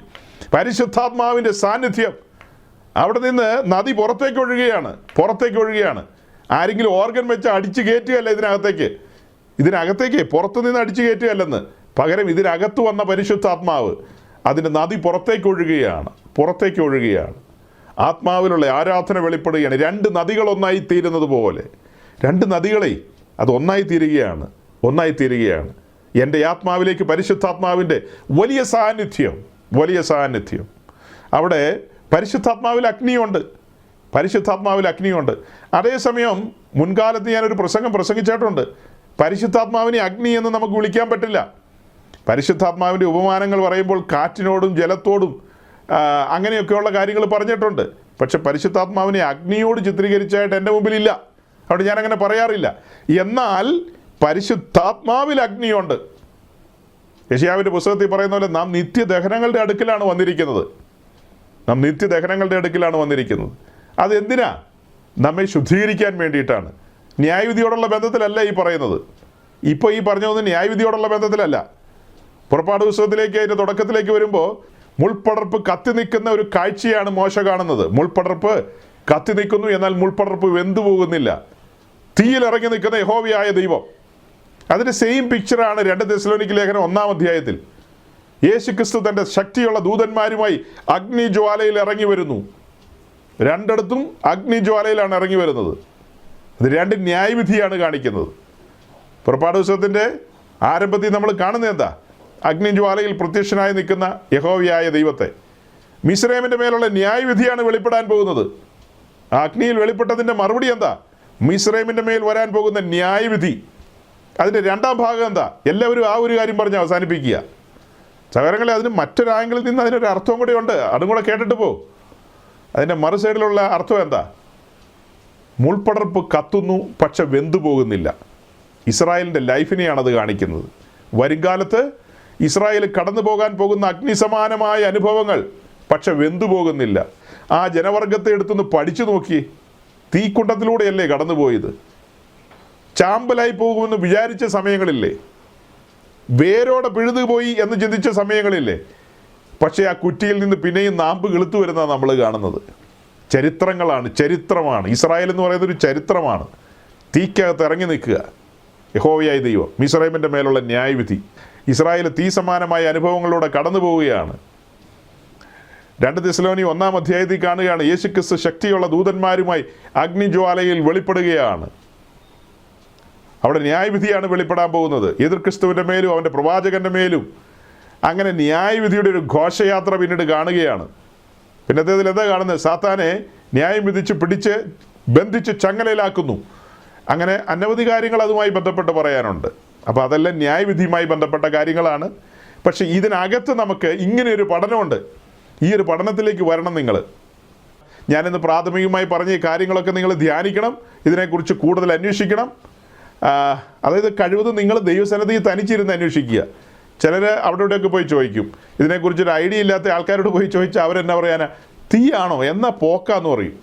പരിശുദ്ധാത്മാവിൻ്റെ സാന്നിധ്യം. അവിടെ നിന്ന് നദി പുറത്തേക്ക് ഒഴുകുകയാണ്. ആരെങ്കിലും ഓർഗൻ വെച്ച് അടിച്ചു കയറ്റുകയല്ല ഇതിനകത്തേക്ക് പുറത്തു നിന്ന് അടിച്ചു കയറ്റുകയല്ലെന്ന്, പകരം ഇതിനകത്ത് വന്ന പരിശുദ്ധാത്മാവ്, അതിൻ്റെ നദി പുറത്തേക്ക് ഒഴുകുകയാണ്. ആത്മാവിലുള്ള ആരാധന വെളിപ്പെടുകയാണ്. രണ്ട് നദികൾ ഒന്നായി തീരുന്നത് പോലെ, രണ്ട് നദികളെ അത് ഒന്നായി തീരുകയാണ്. എൻ്റെ ആത്മാവിലേക്ക് പരിശുദ്ധാത്മാവിൻ്റെ വലിയ സാന്നിധ്യം. അവിടെ പരിശുദ്ധാത്മാവിൽ അഗ്നിയുണ്ട്. അതേസമയം മുൻകാലത്ത് ഞാനൊരു പ്രസംഗിച്ചിട്ടുണ്ട്. പരിശുദ്ധാത്മാവിനെ അഗ്നി എന്ന് നമുക്ക് വിളിക്കാൻ പറ്റില്ല. പരിശുദ്ധാത്മാവിൻ്റെ ഉപമാനങ്ങൾ പറയുമ്പോൾ കാറ്റിനോടും ജലത്തോടും അങ്ങനെയൊക്കെയുള്ള കാര്യങ്ങൾ പറഞ്ഞിട്ടുണ്ട്. പക്ഷെ പരിശുദ്ധാത്മാവിനെ അഗ്നിയോട് ചിത്രീകരിച്ചായിട്ട് എൻ്റെ മുമ്പിലില്ല. അവിടെ ഞാനങ്ങനെ പറയാറില്ല. എന്നാൽ പരിശുദ്ധാത്മാവിൽ അഗ്നിയുണ്ട്. യെശയ്യാവിൻ്റെ പുസ്തകത്തിൽ പറയുന്ന പോലെ നാം നിത്യദഹനങ്ങളുടെ അടുക്കിലാണ് വന്നിരിക്കുന്നത്. അതെന്തിനാ? നമ്മെ ശുദ്ധീകരിക്കാൻ വേണ്ടിയിട്ടാണ്. ന്യായവിധിയോടുള്ള ബന്ധത്തിലല്ല ഈ പറയുന്നത്. ഇപ്പോൾ ഈ പറഞ്ഞതൊന്നും ന്യായവിധിയോടുള്ള ബന്ധത്തിലല്ല. പുറപ്പാട് പുസ്തകത്തിലേക്ക് അതിൻ്റെ തുടക്കത്തിലേക്ക് വരുമ്പോൾ മുൾപ്പടർപ്പ് കത്തി നിൽക്കുന്ന ഒരു കാഴ്ചയാണ് മോശ കാണുന്നത്. മുൾപ്പടർപ്പ് കത്തി നിൽക്കുന്നു, എന്നാൽ മുൾപ്പടർപ്പ് വെന്തു പോകുന്നില്ല. തീയിലിറങ്ങി നിൽക്കുന്ന യഹോവയായ ദൈവം. അതിൻ്റെ സെയിം പിക്ചറാണ് 2 തെസ്സലോനിക്ക ലേഖനം 1-ാം അധ്യായത്തിൽ. യേശുക്രിസ്തു തൻ്റെ ശക്തിയുള്ള ദൂതന്മാരുമായി അഗ്നിജ്വാലയിൽ ഇറങ്ങി വരുന്നു. രണ്ടിടത്തും അഗ്നിജ്വാലയിലാണ് ഇറങ്ങി വരുന്നത്. അത് രണ്ട് ന്യായവിധിയാണ് കാണിക്കുന്നത്. പുറപ്പാട് പുസ്തകത്തിൻ്റെ ആരംഭത്തിൽ നമ്മൾ കാണുന്നത് എന്താ? അഗ്നിജ്വാലയിൽ പ്രത്യക്ഷനായി നിൽക്കുന്ന യഹോവയായ ദൈവത്തെ. മിസ്രൈമിൻ്റെ മേലുള്ള ന്യായവിധിയാണ് വെളിപ്പെടാൻ പോകുന്നത്. ആ അഗ്നിയിൽ വെളിപ്പെട്ടതിൻ്റെ മറുപടി എന്താ? മിസ്രൈമിൻ്റെ മേൽ വരാൻ പോകുന്ന ന്യായവിധി. അതിൻ്റെ 2-ാം ഭാഗം എന്താ? എല്ലാവരും ആ ഒരു കാര്യം പറഞ്ഞ് അവസാനിപ്പിക്കുക. സഹോദരങ്ങളെ, അതിന് മറ്റൊരു ആംഗിളിൽ നിന്ന് അതിനൊരു അർത്ഥവും കൂടെ ഉണ്ട്. അതും കൂടെ കേട്ടിട്ട് പോ. അതിൻ്റെ മറു സൈഡിലുള്ള അർത്ഥം എന്താ? മുൾപ്പടർപ്പ് കത്തുന്നു, പക്ഷെ വെന്തു പോകുന്നില്ല. ഇസ്രായേലിൻ്റെ ലൈഫിനെയാണത് കാണിക്കുന്നത്. വരുംകാലത്ത് ഇസ്രായേൽ കടന്നു പോകാൻ പോകുന്ന അഗ്നിസമാനമായ അനുഭവങ്ങൾ, പക്ഷെ വെന്തു പോകുന്നില്ല. ആ ജനവർഗത്തെ എടുത്തൊന്ന് പഠിച്ചു നോക്കി. തീക്കുണ്ടത്തിലൂടെയല്ലേ കടന്നുപോയത്? ചാമ്പലായി പോകുമെന്ന് വിചാരിച്ച സമയങ്ങളില്ലേ? വേരോടെ പിഴുതുപോയി എന്ന് ചിന്തിച്ച സമയങ്ങളില്ലേ? പക്ഷേ ആ കുറ്റിയിൽ നിന്ന് പിന്നെയും നാമ്പ് കിളുത്തു വരുന്നതാണ് നമ്മൾ കാണുന്നത്. ചരിത്രമാണ്. ഇസ്രായേൽ എന്ന് പറയുന്നത് ഒരു ചരിത്രമാണ്. തീക്കകത്ത് ഇറങ്ങി നിൽക്കുക യഹോവയായ ദൈവം, മിസ്രയീമിൻ്റെ മേലുള്ള ന്യായവിധി. ഇസ്രായേൽ തീ സമാനമായ അനുഭവങ്ങളിലൂടെ കടന്നു പോവുകയാണ്. 2 തെസ്സലോനിക്കർ 1-ാം അധ്യായത്തിൽ കാണുകയാണ്, യേശുക്രിസ്തു ശക്തിയുള്ള ദൂതന്മാരുമായി അഗ്നിജ്വാലയിൽ വെളിപ്പെടുകയാണ്. അവിടെ ന്യായവിധിയാണ് വെളിപ്പെടാൻ പോകുന്നത്. എതിർ ക്രിസ്തുവിൻ്റെ മേലും അവൻ്റെ പ്രവാചകൻ്റെ മേലും. അങ്ങനെ ന്യായവിധിയുടെ ഒരു ഘോഷയാത്ര പിന്നീട് കാണുകയാണ്. പിന്നത്തേതിൽ എന്താ കാണുന്നത്? സാത്താനെ ന്യായം വിധിച്ച് പിടിച്ച് ബന്ധിച്ച് ചങ്ങലയിലാക്കുന്നു. അങ്ങനെ അനവധി കാര്യങ്ങൾ അതുമായി ബന്ധപ്പെട്ട് പറയാനുണ്ട്. അപ്പോൾ അതെല്ലാം ന്യായവിധിയുമായി ബന്ധപ്പെട്ട കാര്യങ്ങളാണ്. പക്ഷേ ഇതിനകത്ത് നമുക്ക് ഇങ്ങനെയൊരു പഠനമുണ്ട്. ഈ ഒരു പഠനത്തിലേക്ക് വരണം നിങ്ങൾ. ഞാനിന്ന് പ്രാഥമികമായി പറഞ്ഞ ഈ കാര്യങ്ങളൊക്കെ നിങ്ങൾ ധ്യാനിക്കണം. ഇതിനെക്കുറിച്ച് കൂടുതൽ അന്വേഷിക്കണം. അതായത് കഴിവതും നിങ്ങൾ ദൈവസന്നിധിയിൽ തനിച്ചിരുന്ന് അന്വേഷിക്കുക. ചിലർ അവിടെ ഇവിടെയൊക്കെ പോയി ചോദിക്കും. ഇതിനെക്കുറിച്ചൊരു ഐഡിയ ഇല്ലാത്ത ആൾക്കാരോട് പോയി ചോദിച്ചാൽ അവരെന്നാ പറയാനാ, തീയാണോ എന്നാ പോക്കാന്ന് പറയും.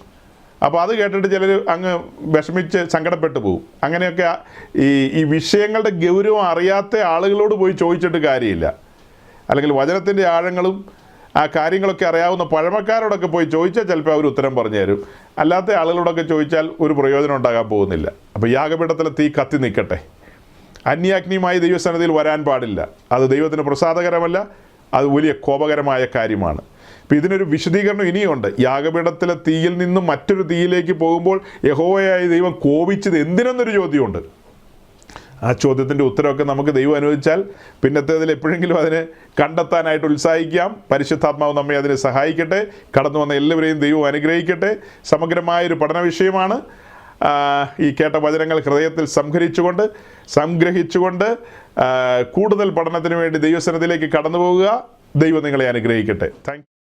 അപ്പോൾ അത് കേട്ടിട്ട് ചിലർ അങ്ങ് വിഷമിച്ച് സങ്കടപ്പെട്ടു പോകും. അങ്ങനെയൊക്കെ ഈ വിഷയങ്ങളുടെ ഗൗരവം അറിയാത്ത ആളുകളോട് പോയി ചോദിച്ചിട്ട് കാര്യമില്ല. അല്ലെങ്കിൽ വചനത്തിൻ്റെ ആഴങ്ങളും ആ കാര്യങ്ങളൊക്കെ അറിയാവുന്ന പഴമക്കാരോടൊക്കെ പോയി ചോദിച്ചാൽ ചിലപ്പോൾ അവർ ഉത്തരം പറഞ്ഞു തരും. അല്ലാത്ത ആളുകളോടൊക്കെ ചോദിച്ചാൽ ഒരു പ്രയോജനം ഉണ്ടാകാൻ പോകുന്നില്ല. അപ്പോൾ യാഗപീഠത്തിലെ തീ കത്തി നിൽക്കട്ടെ. അന്യാഗ്നിയുമായി ദൈവസന്നിധിയിൽ വരാൻ പാടില്ല. അത് ദൈവത്തിന് പ്രസാദകരമല്ല. അത് വലിയ കോപകരമായ കാര്യമാണ്. അപ്പോൾ ഇതിനൊരു വിശദീകരണം ഇനിയുണ്ട്. യാഗപീഠത്തിലെ തീയിൽ നിന്നും മറ്റൊരു തീയിലേക്ക് പോകുമ്പോൾ യഹോവയായ ദൈവം കോപിച്ചത് എന്തിനെന്നൊരു ചോദ്യമുണ്ട്. ആ ചോദ്യത്തിൻ്റെ ഉത്തരവൊക്കെ നമുക്ക് ദൈവം അനുവദിച്ചാൽ പിന്നത്തേതിൽ എപ്പോഴെങ്കിലും അതിനെ കണ്ടെത്താനായിട്ട് ഉത്സാഹിക്കാം. പരിശുദ്ധാത്മാവ് നമ്മെ അതിനെ സഹായിക്കട്ടെ. കടന്നു വന്ന എല്ലാവരെയും ദൈവം അനുഗ്രഹിക്കട്ടെ. സമഗ്രമായൊരു പഠന വിഷയമാണ്. ഈ കേട്ട വചനങ്ങൾ ഹൃദയത്തിൽ സംഗ്രഹിച്ചുകൊണ്ട് കൂടുതൽ പഠനത്തിന് വേണ്ടി ദൈവസന്നിധിയിലേക്ക് കടന്നു പോകുക. ദൈവം നിങ്ങളെ അനുഗ്രഹിക്കട്ടെ. താങ്ക്